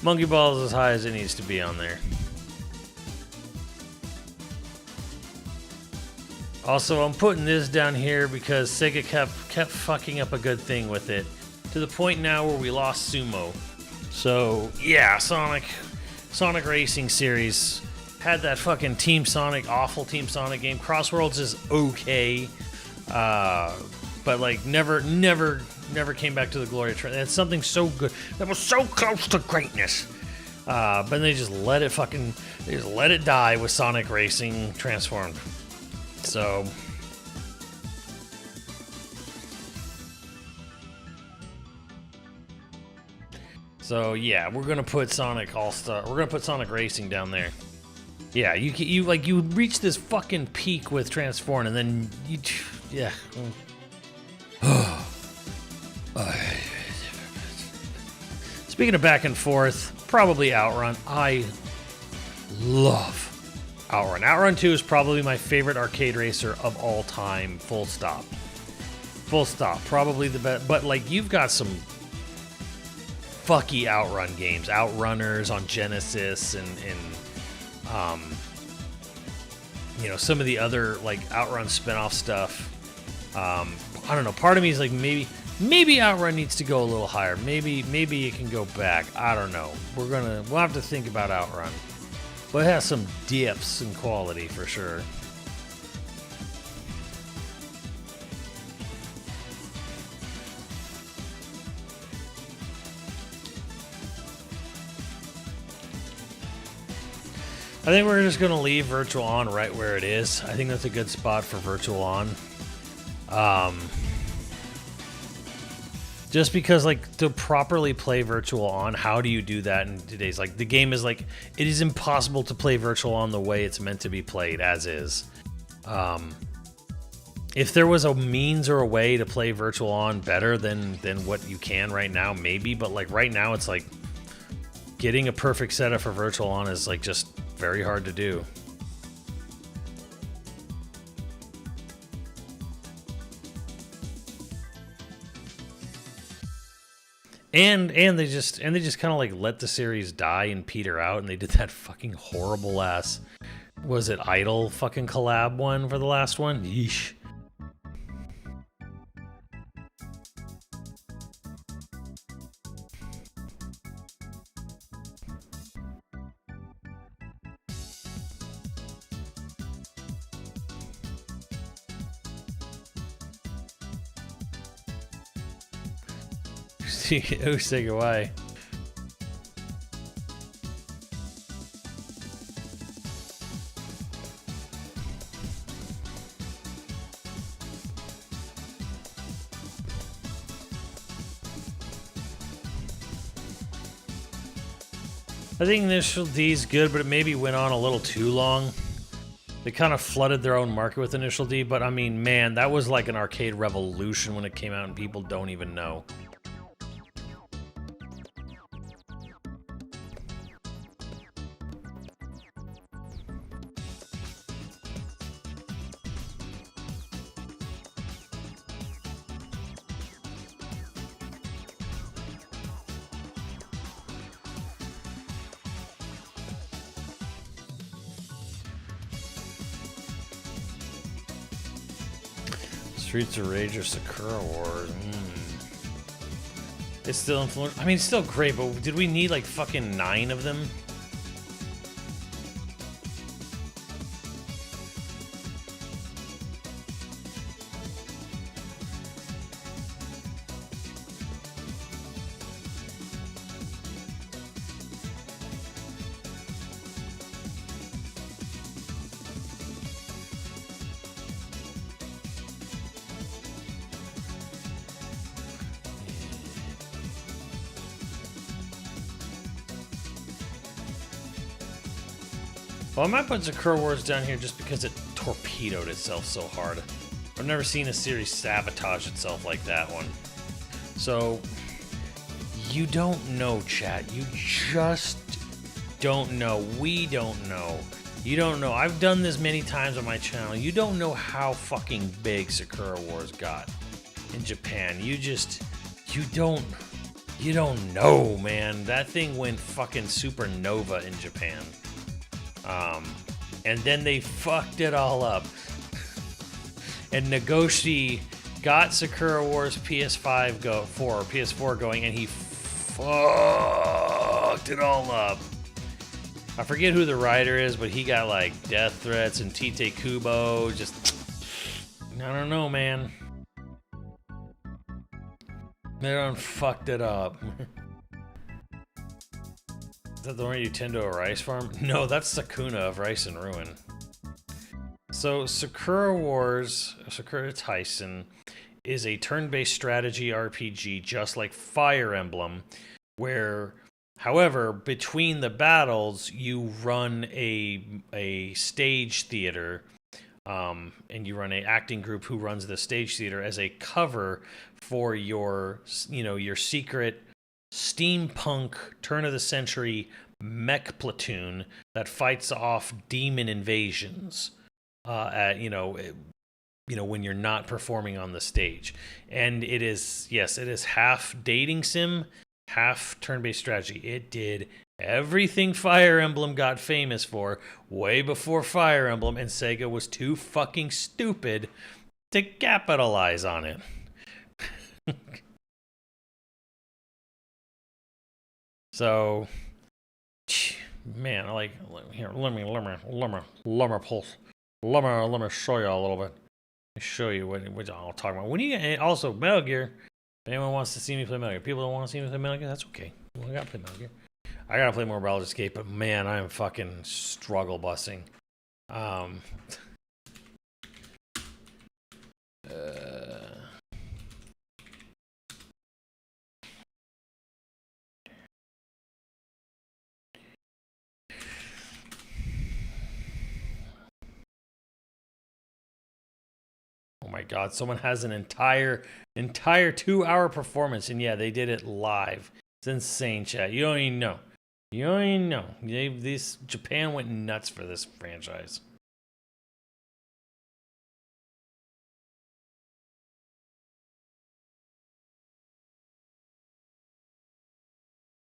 Monkey Ball is as high as it needs to be on there. Also, I'm putting this down here because Sega kept fucking up a good thing with it, to the point now where we lost Sumo. So yeah, Sonic Racing Series had that fucking Team Sonic, awful Team Sonic game. Crossworlds is okay, but like never came back to the glory of Trent. It's something so good that was so close to greatness, but they just let it die with Sonic Racing Transformed. So yeah, we're gonna put Sonic All-Star. We're gonna put Sonic Racing down there. Yeah, you reach this fucking peak with Transform, and then yeah. Speaking of back and forth, probably Outrun. I love Outrun. Outrun 2 is probably my favorite arcade racer of all time. Full stop. Full stop. Probably the best. But like, you've got some fucky Outrun games. Outrunners on Genesis and you know, some of the other like Outrun spin-off stuff. I don't know. Part of me is like, maybe Outrun needs to go a little higher. Maybe it can go back. I don't know. We'll have to think about Outrun. But it has some dips in quality for sure. I think we're just going to leave Virtual On right where it is. I think that's a good spot for Virtual On. Just because, like, to properly play Virtual On, how do you do that in today's, like, the game is, like, it is impossible to play Virtual On the way it's meant to be played, as is. If there was a means or a way to play Virtual On better than what you can right now, maybe. But like right now, it's like getting a perfect setup for Virtual On is like just very hard to do. And they just kind of like let the series die and peter out, and they did that fucking horrible ass, was it Idol fucking collab one for the last one? Yeesh. Oh, say goodbye. I think Initial D's good, but it maybe went on a little too long. They kind of flooded their own market with Initial D, but I mean, man, that was like an arcade revolution when it came out, and people don't even know. Streets of Rage or Sakura Wars. It's still influential. I mean, it's still great, but did we need like fucking 9 of them? Well, I might put Sakura Wars down here just because it torpedoed itself so hard. I've never seen a series sabotage itself like that one. So, you don't know, chat. You just don't know. We don't know. You don't know. I've done this many times on my channel. You don't know how fucking big Sakura Wars got in Japan. You don't know, man. That thing went fucking supernova in Japan. And then they fucked it all up. And Nagoshi got Sakura Wars PS4 going, and he fucked it all up. I forget who the writer is, but he got like death threats, and Tite Kubo just, I don't know, man. They done fucked it up. Is that the one Utendo Rice Farm? No, that's Sakuna of Rice and Ruin. So Sakura Wars, Sakura Taisen, is a turn-based strategy RPG just like Fire Emblem, where, however, between the battles, you run a stage theater, and you run an acting group who runs the stage theater as a cover for your, your secret steampunk turn of the century mech platoon that fights off demon invasions when you're not performing on the stage. And it is half dating sim, half turn-based strategy. It did everything Fire Emblem got famous for way before Fire Emblem, and Sega was too fucking stupid to capitalize on it. So, man, like, here, let me pulse. Let me show you a little bit. Let me show you what I'll talk about. When you get, also Metal Gear. If anyone wants to see me play Metal Gear, people don't want to see me play Metal Gear, that's okay. Well, I gotta play Metal Gear. I gotta play more Baldur's Gate, but man, I am fucking struggle busing. Oh my god, someone has an entire 2-hour performance, and yeah, they did it live. It's insane, chat. You don't even know. You don't even know. Japan went nuts for this franchise.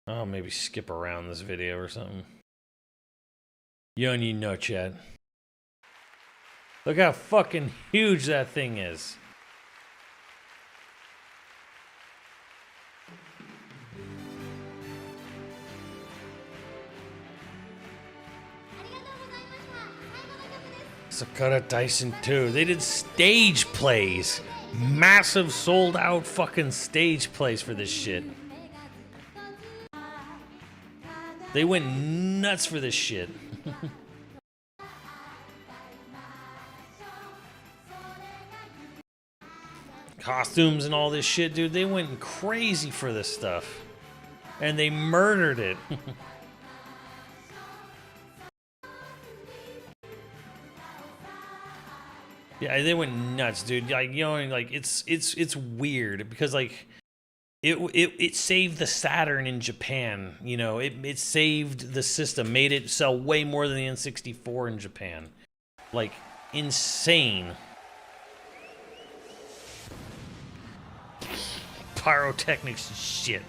I'll maybe skip around this video or something. You don't even know, chat. Look how fucking huge that thing is. Sakura Tyson 2. They did stage plays. Massive sold out fucking stage plays for this shit. They went nuts for this shit. Costumes and all this shit, dude. They went crazy for this stuff. And they murdered it. Yeah, they went nuts, dude. Like, you know, like it's weird because like it saved the Saturn in Japan. You know, it saved the system, made it sell way more than the N64 in Japan. Like, insane. Pyrotechnics and shit.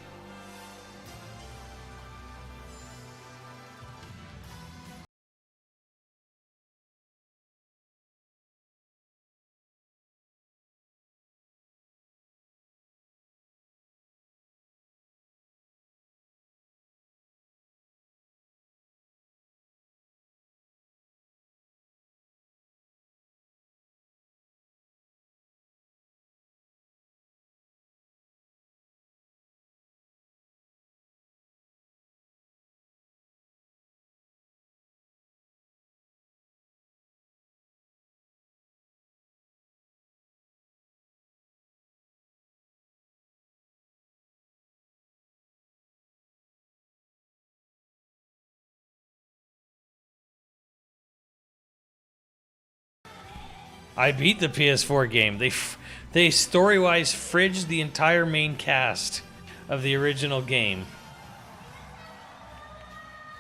I beat the PS4 game. They story-wise fridged the entire main cast of the original game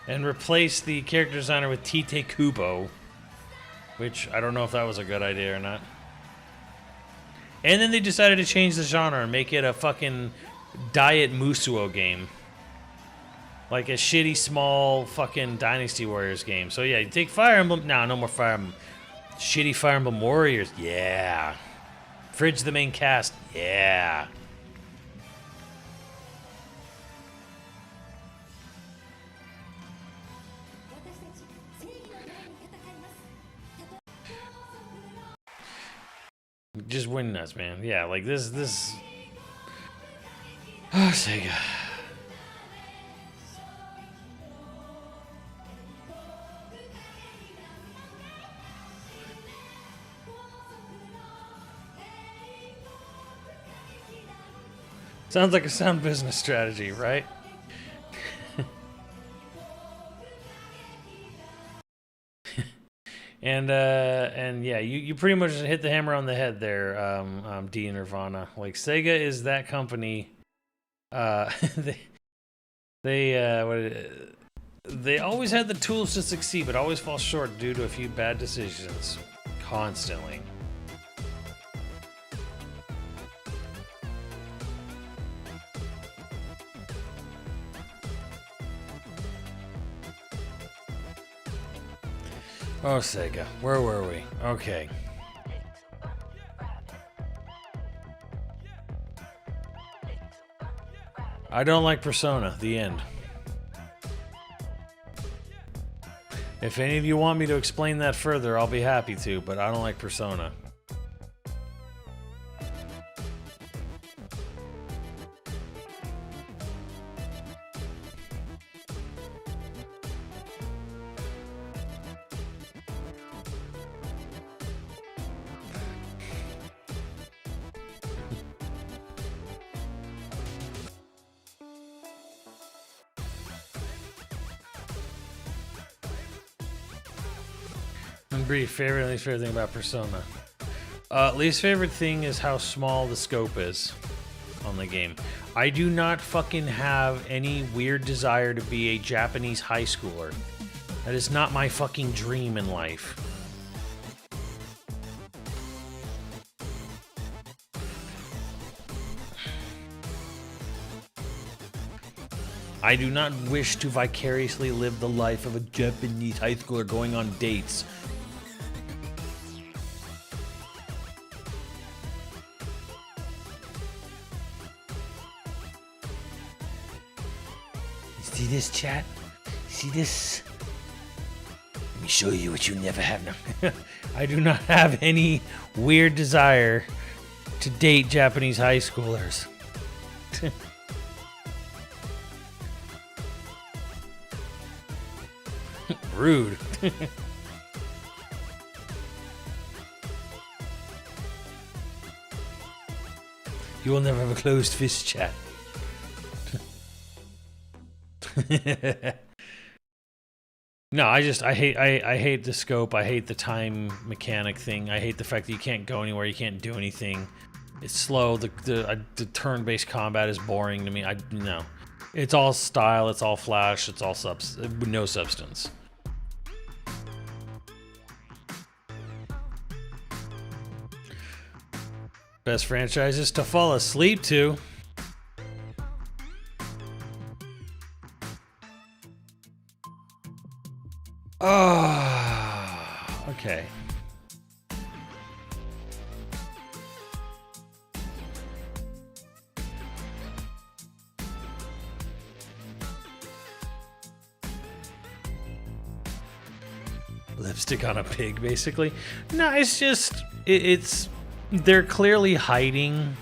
and replaced the character designer with Tite Kubo, which I don't know if that was a good idea or not. And then they decided to change the genre and make it a fucking Diet Musuo game. Like a shitty, small fucking Dynasty Warriors game. So yeah, you take Fire Emblem. No, no more Fire Emblem. Shitty Fire Emblem Warriors. Yeah. Fridge the main cast. Yeah. Just win nuts, man. Yeah, like this. Oh, Sega. Sounds like a sound business strategy, right? And yeah, you pretty much hit the hammer on the head there, D Nirvana. Like, Sega is that company. They always had the tools to succeed, but always fall short due to a few bad decisions, constantly. Oh, Sega. Where were we? Okay. I don't like Persona. The end. If any of you want me to explain that further, I'll be happy to, but I don't like Persona. Brief, favorite and least favorite thing about Persona. Least favorite thing is how small the scope is on the game. I do not fucking have any weird desire to be a Japanese high schooler. That is not my fucking dream in life. I do not wish to vicariously live the life of a Japanese high schooler going on dates. See this, chat? See this? Let me show you what you never have now. I do not have any weird desire to date Japanese high schoolers. Rude. You will never have a closed fist, chat. No, I hate the scope. I hate the time mechanic thing. I hate the fact that you can't go anywhere, you can't do anything. It's slow. The turn-based combat is boring to me. No. It's all style, it's all flash, it's all no substance. Best franchises to fall asleep to. Oh, okay. Lipstick on a pig, basically. No, it's just they're clearly hiding.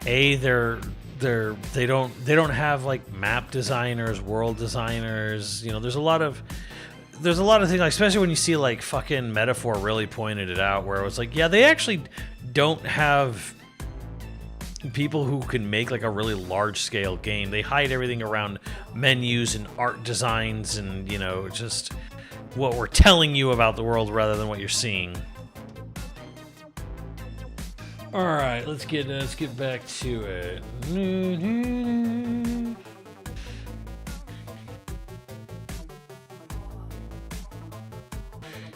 They don't have like map designers, world designers. You know, there's a lot of things, like, especially when you see like fucking Metaphor really pointed it out, where it was like, yeah, they actually don't have people who can make like a really large scale game. They hide everything around menus and art designs and, you know, just what we're telling you about the world rather than what you're seeing. All right, let's get back to it.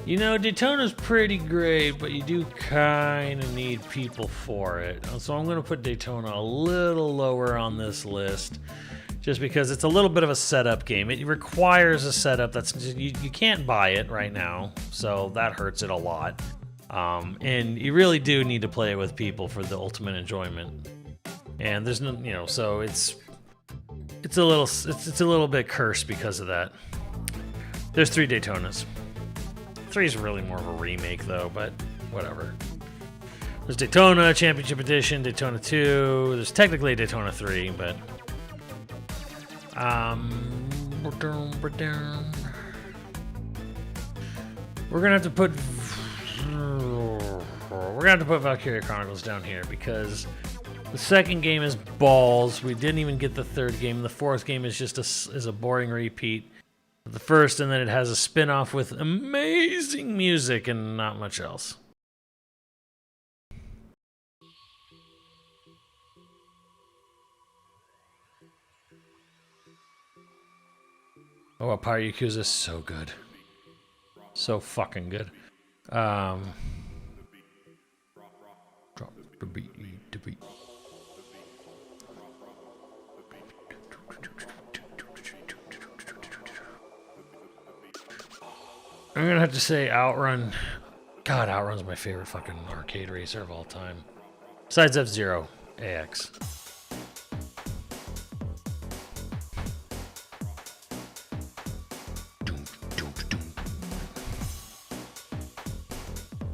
You know, Daytona's pretty great, but you do kind of need people for it. So I'm going to put Daytona a little lower on this list, just because it's a little bit of a setup game. It requires a setup that's just, you can't buy it right now, so that hurts it a lot. And you really do need to play it with people for the ultimate enjoyment. And there's no, you know, so it's a little bit cursed because of that. There's 3 Daytonas. 3 is really more of a remake though, but whatever. There's Daytona Championship Edition, Daytona 2. There's technically a Daytona 3, but we're gonna have to put Valkyria Chronicles down here because the second game is balls. We didn't even get the third game. The fourth game is just a boring repeat of the first, and then it has a spin-off with amazing music and not much else. Oh, Power Yakuza is so good. So fucking good. Drop the beat. I'm gonna have to say Outrun. God, Outrun's my favorite fucking arcade racer of all time. Besides F-Zero AX.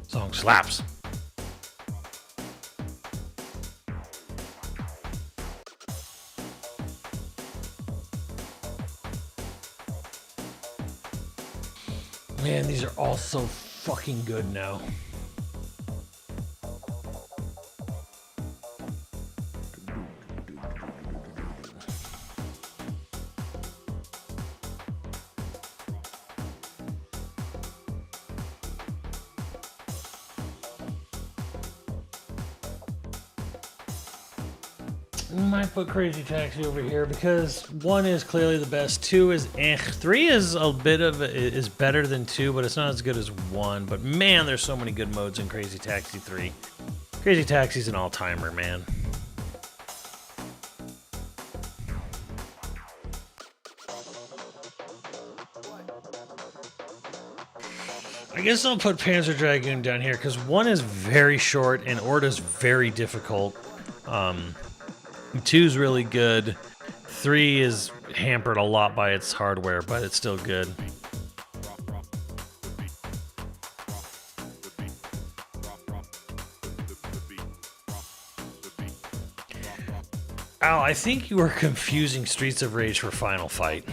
Song slaps. Man, these are all so fucking good now. Might put Crazy Taxi over here because 1 is clearly the best, 2 is eh. 3 is a bit of is better than 2, but it's not as good as 1. But man, there's so many good modes in Crazy Taxi 3. Crazy Taxi's an all-timer, man. I guess I'll put Panzer Dragoon down here because 1 is very short and Orta's very difficult. 2's really good. 3 is hampered a lot by its hardware, but it's still good. Al, I think you are confusing Streets of Rage for Final Fight.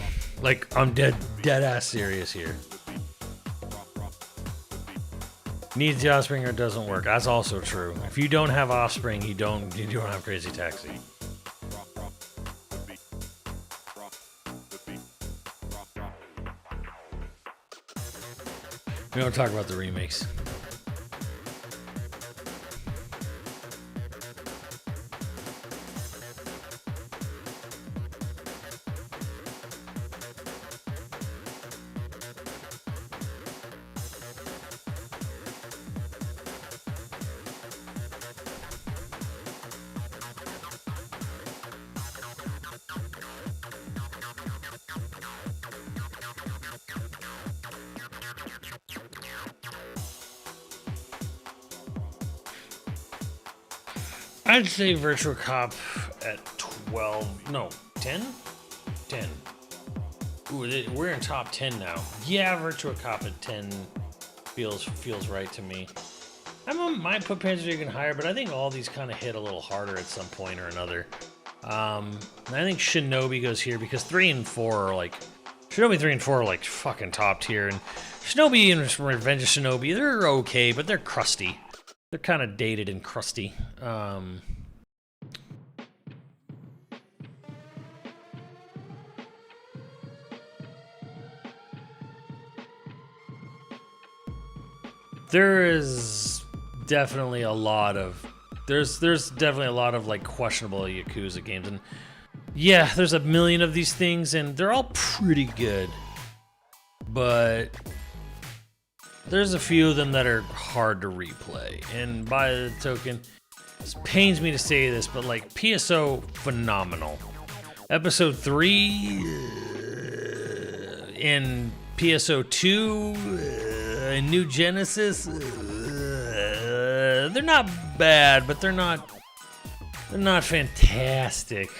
Like, I'm dead ass serious here. Needs the Offspring or it doesn't work. That's also true. If you don't have Offspring, you don't have Crazy Taxi. We don't talk about the remakes. I'd say Virtua Cop at 12. No, 10? 10. Ooh, we're in top 10 now. Yeah, Virtua Cop at 10 feels right to me. Might put Panzer Dragoon higher, but I think all these kind of hit a little harder at some point or another. I think Shinobi goes here because 3 and 4 are like... Shinobi 3 and 4 are like fucking top tier, and Shinobi and Revenge of Shinobi, they're okay, but they're crusty. They're kind of dated and crusty. There is definitely a lot of... There's definitely a lot of like questionable Yakuza games, and yeah, there's a million of these things, and they're all pretty good. But there's a few of them that are hard to replay. And by the token, it pains me to say this, but like PSO, phenomenal. Episode 3 in PSO 2 in New Genesis, they're not bad, but they're not fantastic.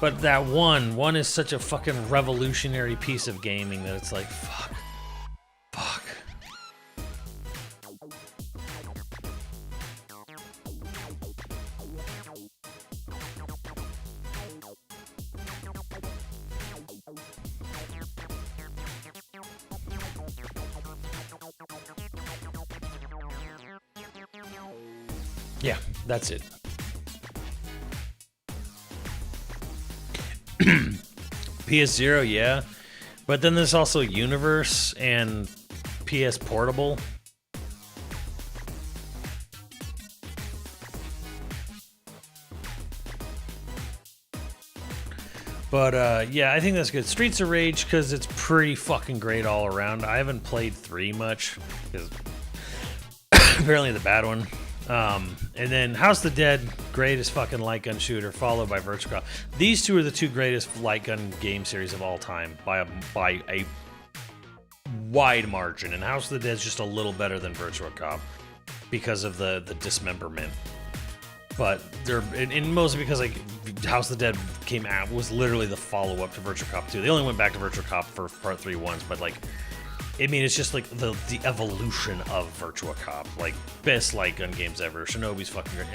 But that one is such a fucking revolutionary piece of gaming that it's like, fuck. Yeah, that's it. PS0, yeah. But then there's also Universe and PS Portable. But yeah, I think that's good. Streets of Rage, because it's pretty fucking great all around. I haven't played 3 much, because apparently the bad one. And then House of the Dead, greatest fucking light gun shooter, followed by Virtua Cop. These two are the 2 greatest light gun game series of all time by a wide margin. And House of the Dead is just a little better than Virtua Cop because of the dismemberment. But they're and mostly because like House of the Dead came out was literally the follow up to Virtua Cop 2. They only went back to Virtua Cop for Part 3 once, but like. I mean, it's just like the evolution of Virtua Cop. Like, best light gun games ever. Shinobi's fucking great.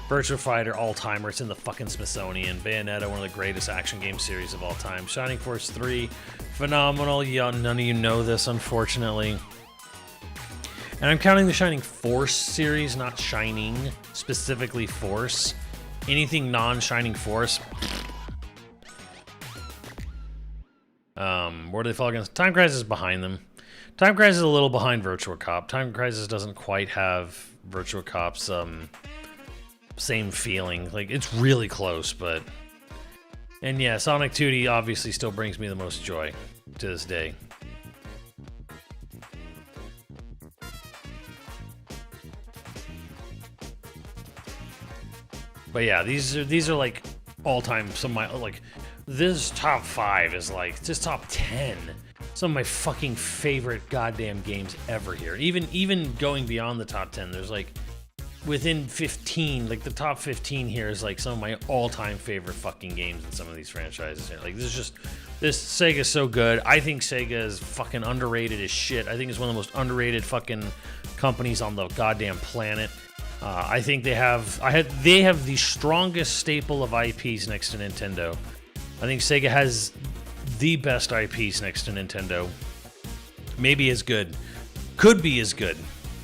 Virtua Fighter, all-timer. It's in the fucking Smithsonian. Bayonetta, one of the greatest action game series of all time. Shining Force 3, phenomenal. Yeah, none of you know this, unfortunately. And I'm counting the Shining Force series, not Shining. Specifically Force. Anything non-Shining Force... where do they fall against? Time Crisis is behind them. Time Crisis is a little behind Virtua Cop. Time Crisis doesn't quite have Virtua Cop's same feeling. Like, it's really close, but... And yeah, Sonic 2D obviously still brings me the most joy to this day. But yeah, these are like all-time, some of my, like, this top 5 is like, just top 10. Some of my fucking favorite goddamn games ever here. Even going beyond the top 10, there's like, within 15, like the top 15 here is like some of my all-time favorite fucking games in some of these franchises here. Like, this Sega's so good. I think Sega is fucking underrated as shit. I think it's one of the most underrated fucking companies on the goddamn planet. I think they have the strongest staple of IPs next to Nintendo. I think Sega has the best IPs next to Nintendo. Maybe as good. Could be as good.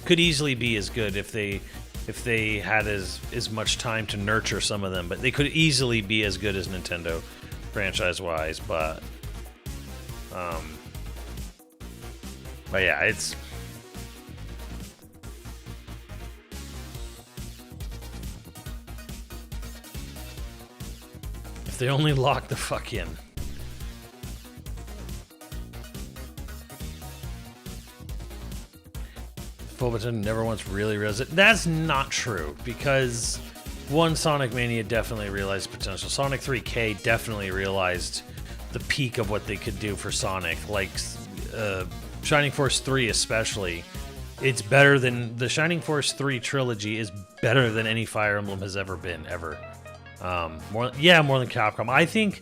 Could easily be as good if they had as much time to nurture some of them. But they could easily be as good as Nintendo franchise-wise. But yeah, it's... If they only lock the fuck in. Fullerton never once really realized it. That's not true, because one, Sonic Mania definitely realized potential. Sonic 3K definitely realized the peak of what they could do for Sonic. Like, Shining Force 3 especially. It's better than... The Shining Force 3 trilogy is better than any Fire Emblem has ever been, ever. More than Capcom. I think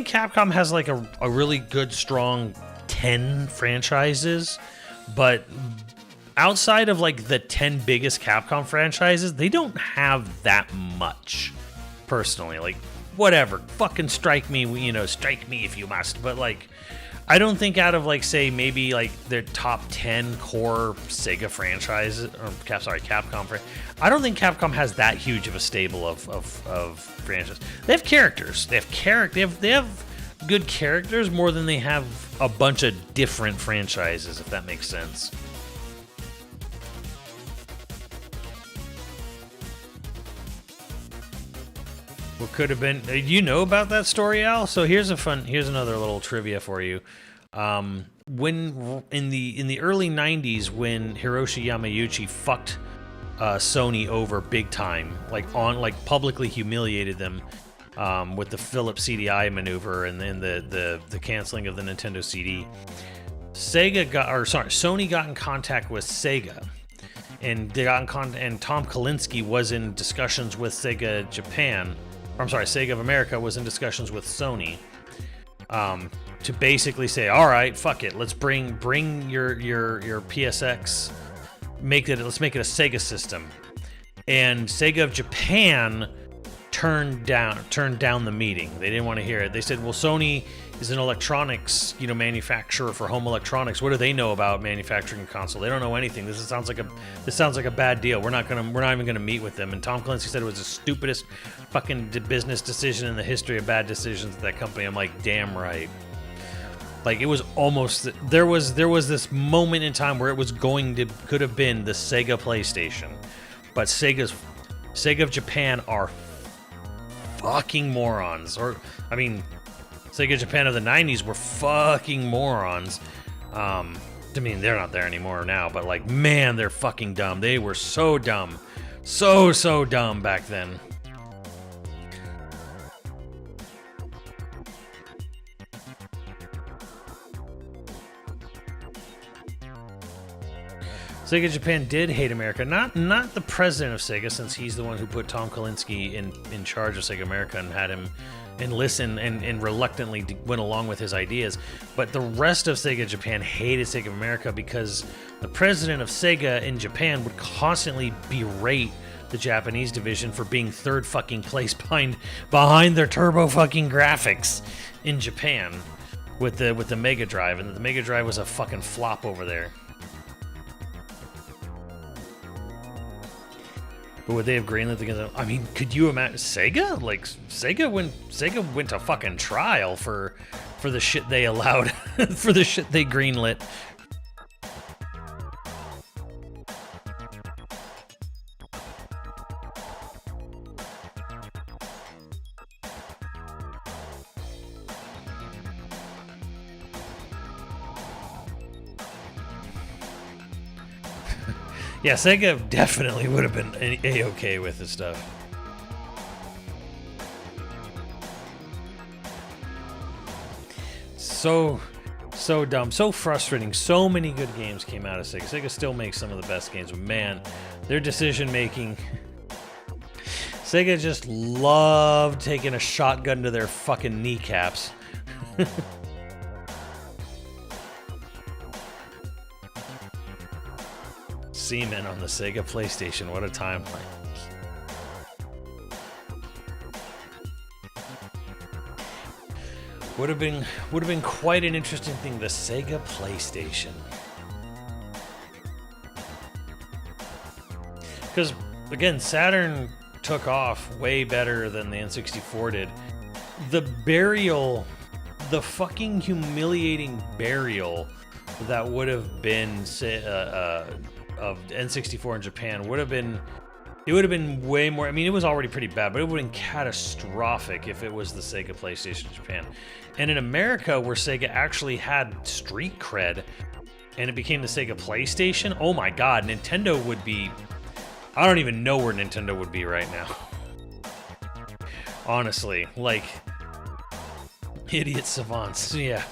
Capcom has like a really good, strong 10 franchises, but outside of like the 10 biggest Capcom franchises, they don't have that much. Personally, like, whatever, fucking strike me, strike me if you must. But like, I don't think out of like, say, maybe like their top 10 core Sega franchises, or Capcom. I don't think Capcom has that huge of a stable of franchises. They have characters. They have good characters more than they have a bunch of different franchises, if that makes sense. What could have been? You know about that story, Al? So here's another little trivia for you. When in the early '90s, when Hiroshi Yamauchi fucked Sony over big time, like publicly humiliated them with the Philips CDI maneuver and then the canceling of the Nintendo CD, Sony got in contact with Sega. And and Tom Kalinske was in discussions with Sega Japan. Sega of America was in discussions with Sony to basically say, all right, fuck it, let's bring your PSX, let's make it a Sega system. And Sega of Japan turned down the meeting. They didn't want to hear it. They said, well, Sony is an electronics, manufacturer for home electronics. What do they know about manufacturing a console? They don't know anything. This sounds like a bad deal. We're not even gonna meet with them. And Tom Kalinske said it was the stupidest fucking business decision in the history of bad decisions at that company. I'm like, damn right. Like, it was almost, there was this moment in time where it was could have been the Sega PlayStation, but Sega of Japan are fucking morons. Sega Japan of the 90s were fucking morons. They're not there anymore now, but like, man, they're fucking dumb. They were so dumb. So dumb back then. Sega Japan did hate America. Not the president of Sega, since he's the one who put Tom Kalinske in charge of Sega America and had him listen and reluctantly went along with his ideas. But the rest of Sega Japan hated Sega America because the president of Sega in Japan would constantly berate the Japanese division for being third fucking place behind their turbo fucking graphics in Japan with the Mega Drive, and the Mega Drive was a fucking flop over there. But would they have greenlit together? I mean, could you imagine Sega? Like, Sega went to fucking trial for the shit they allowed, for the shit they greenlit. Yeah, Sega definitely would have been A-okay with this stuff. So dumb, so frustrating. So many good games came out of Sega. Sega still makes some of the best games, but man, their decision making. Sega just loved taking a shotgun to their fucking kneecaps. Seaman on the Sega PlayStation. What a timeline. Would have been quite an interesting thing. The Sega PlayStation. Because again, Saturn took off way better than the N64 did. The burial, the fucking humiliating burial that would have been of N64 in Japan would have been. It would have been way more. I mean, it was already pretty bad, but it would have been catastrophic if it was the Sega PlayStation in Japan. And in America, where Sega actually had street cred, and it became the Sega PlayStation, oh my god, Nintendo would be. I don't even know where Nintendo would be right now. Honestly, like, idiot savants. Yeah.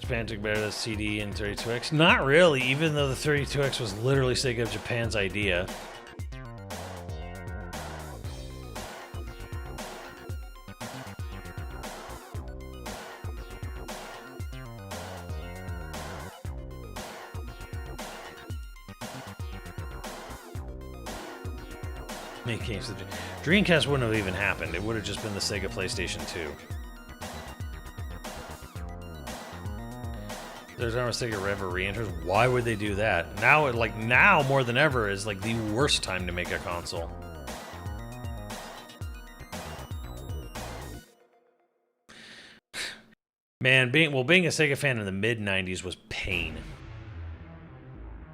Japan took better the CD and 32X. Not really, even though the 32X was literally Sega of Japan's idea. Make games. Dreamcast wouldn't have even happened. It would have just been the Sega PlayStation 2. There's never Sega Rev re-enters. Why would they do that? Now more than ever is like the worst time to make a console. Man, being a Sega fan in the mid-90s was pain.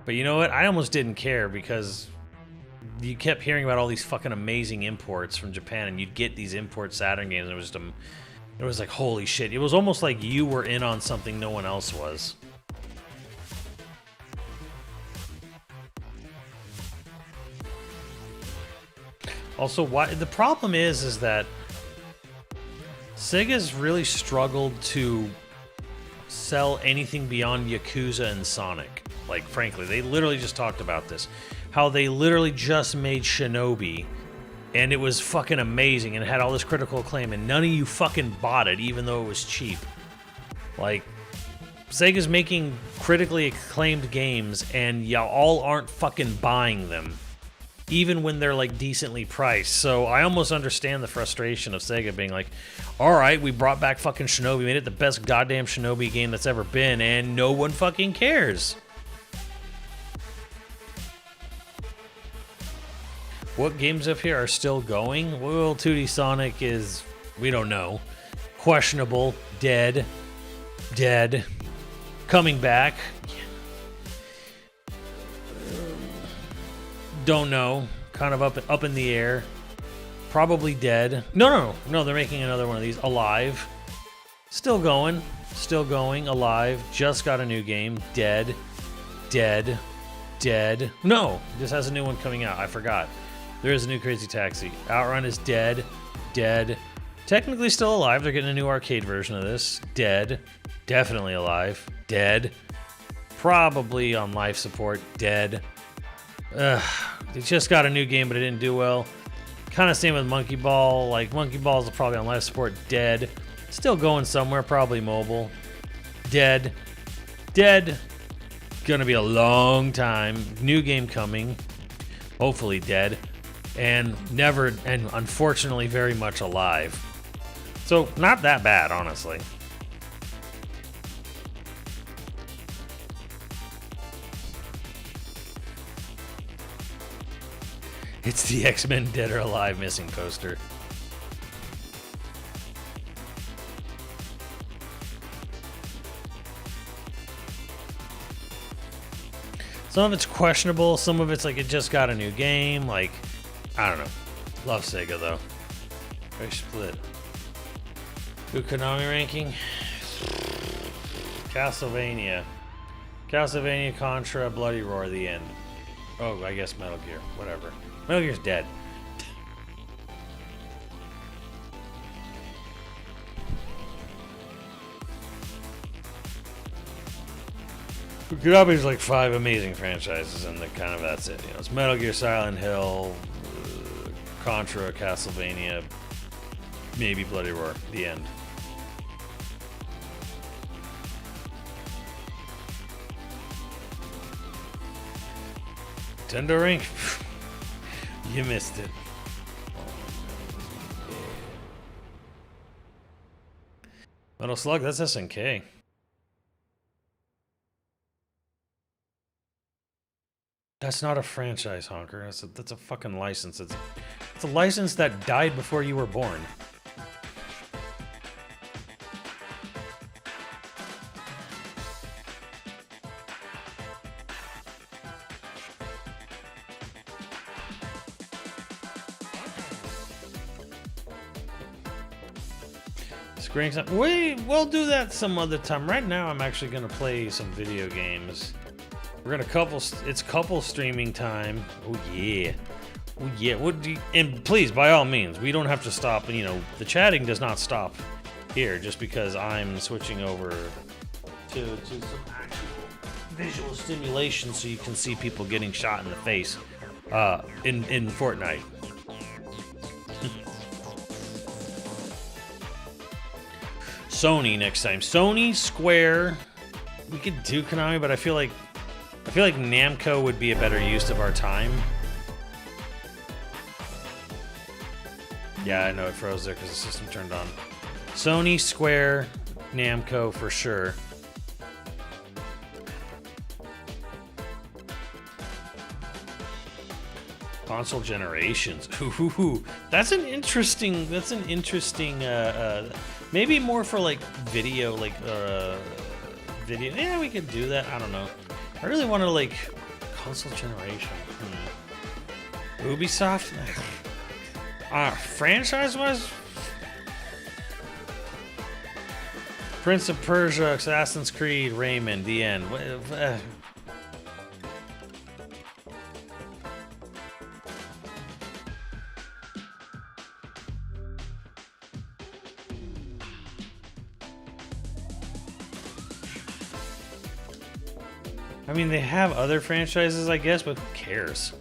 But you know what? I almost didn't care because you kept hearing about all these fucking amazing imports from Japan, and you'd get these import Saturn games, and it was like, holy shit. It was almost like you were in on something no one else was. Also, the problem is that Sega's really struggled to sell anything beyond Yakuza and Sonic. Like, frankly, they literally just talked about this. How they literally just made Shinobi, and it was fucking amazing, and it had all this critical acclaim, and none of you fucking bought it, even though it was cheap. Like, Sega's making critically acclaimed games, and y'all all aren't fucking buying them, even when they're, like, decently priced. So I almost understand the frustration of Sega being like, alright, we brought back fucking Shinobi, made it the best goddamn Shinobi game that's ever been, and no one fucking cares. What games up here are still going? Well, 2D Sonic is, we don't know. Questionable, dead, coming back. Don't know. Kind of up in the air. Probably dead. No, they're making another one of these. Alive. Still going, alive. Just got a new game. Dead. No, this has a new one coming out. I forgot. There is a new Crazy Taxi. Outrun is dead. Technically still alive. They're getting a new arcade version of this. Dead. Definitely alive. Dead. Probably on life support. Dead. They just got a new game, but it didn't do well. Kind of same with Monkey Ball. Like, Monkey Ball is probably on life support. Dead. Still going somewhere. Probably mobile. Dead. Gonna be a long time. New game coming. Hopefully dead. And unfortunately very much alive. So, not that bad, honestly. It's the X-Men Dead or Alive missing poster. Some of it's questionable. Some of it's like it just got a new game. Like, I don't know. Love Sega though. Very split. Good Konami ranking. Castlevania. Castlevania, Contra, Bloody Roar, the end. Oh, I guess Metal Gear. Whatever. Metal Gear's dead. Konami's like 5 amazing franchises, and kind of that's it. You know, it's Metal Gear, Silent Hill, Contra, Castlevania, maybe Bloody Roar, the end. Nintendo rank? You missed it. Metal Slug, that's SNK. That's not a franchise, Honker. That's a fucking license. It's a license that died before you were born. We'll do that some other time. Right now, I'm actually gonna play some video games. We're gonna it's couple streaming time. Oh yeah, oh yeah. And please, by all means, we don't have to stop. You know, the chatting does not stop here just because I'm switching over to some actual visual stimulation, so you can see people getting shot in the face in Fortnite. Sony next time. Sony, Square. We could do Konami, but I feel like Namco would be a better use of our time. Yeah, I know it froze there because the system turned on. Sony, Square, Namco for sure. Console generations. Ooh, that's an interesting. Maybe more for like video, video. Yeah, we could do that. I don't know. I really want to like console generation. Ubisoft. Franchise-wise, Prince of Persia, Assassin's Creed, Rayman, the end. I mean, they have other franchises, I guess, but who cares?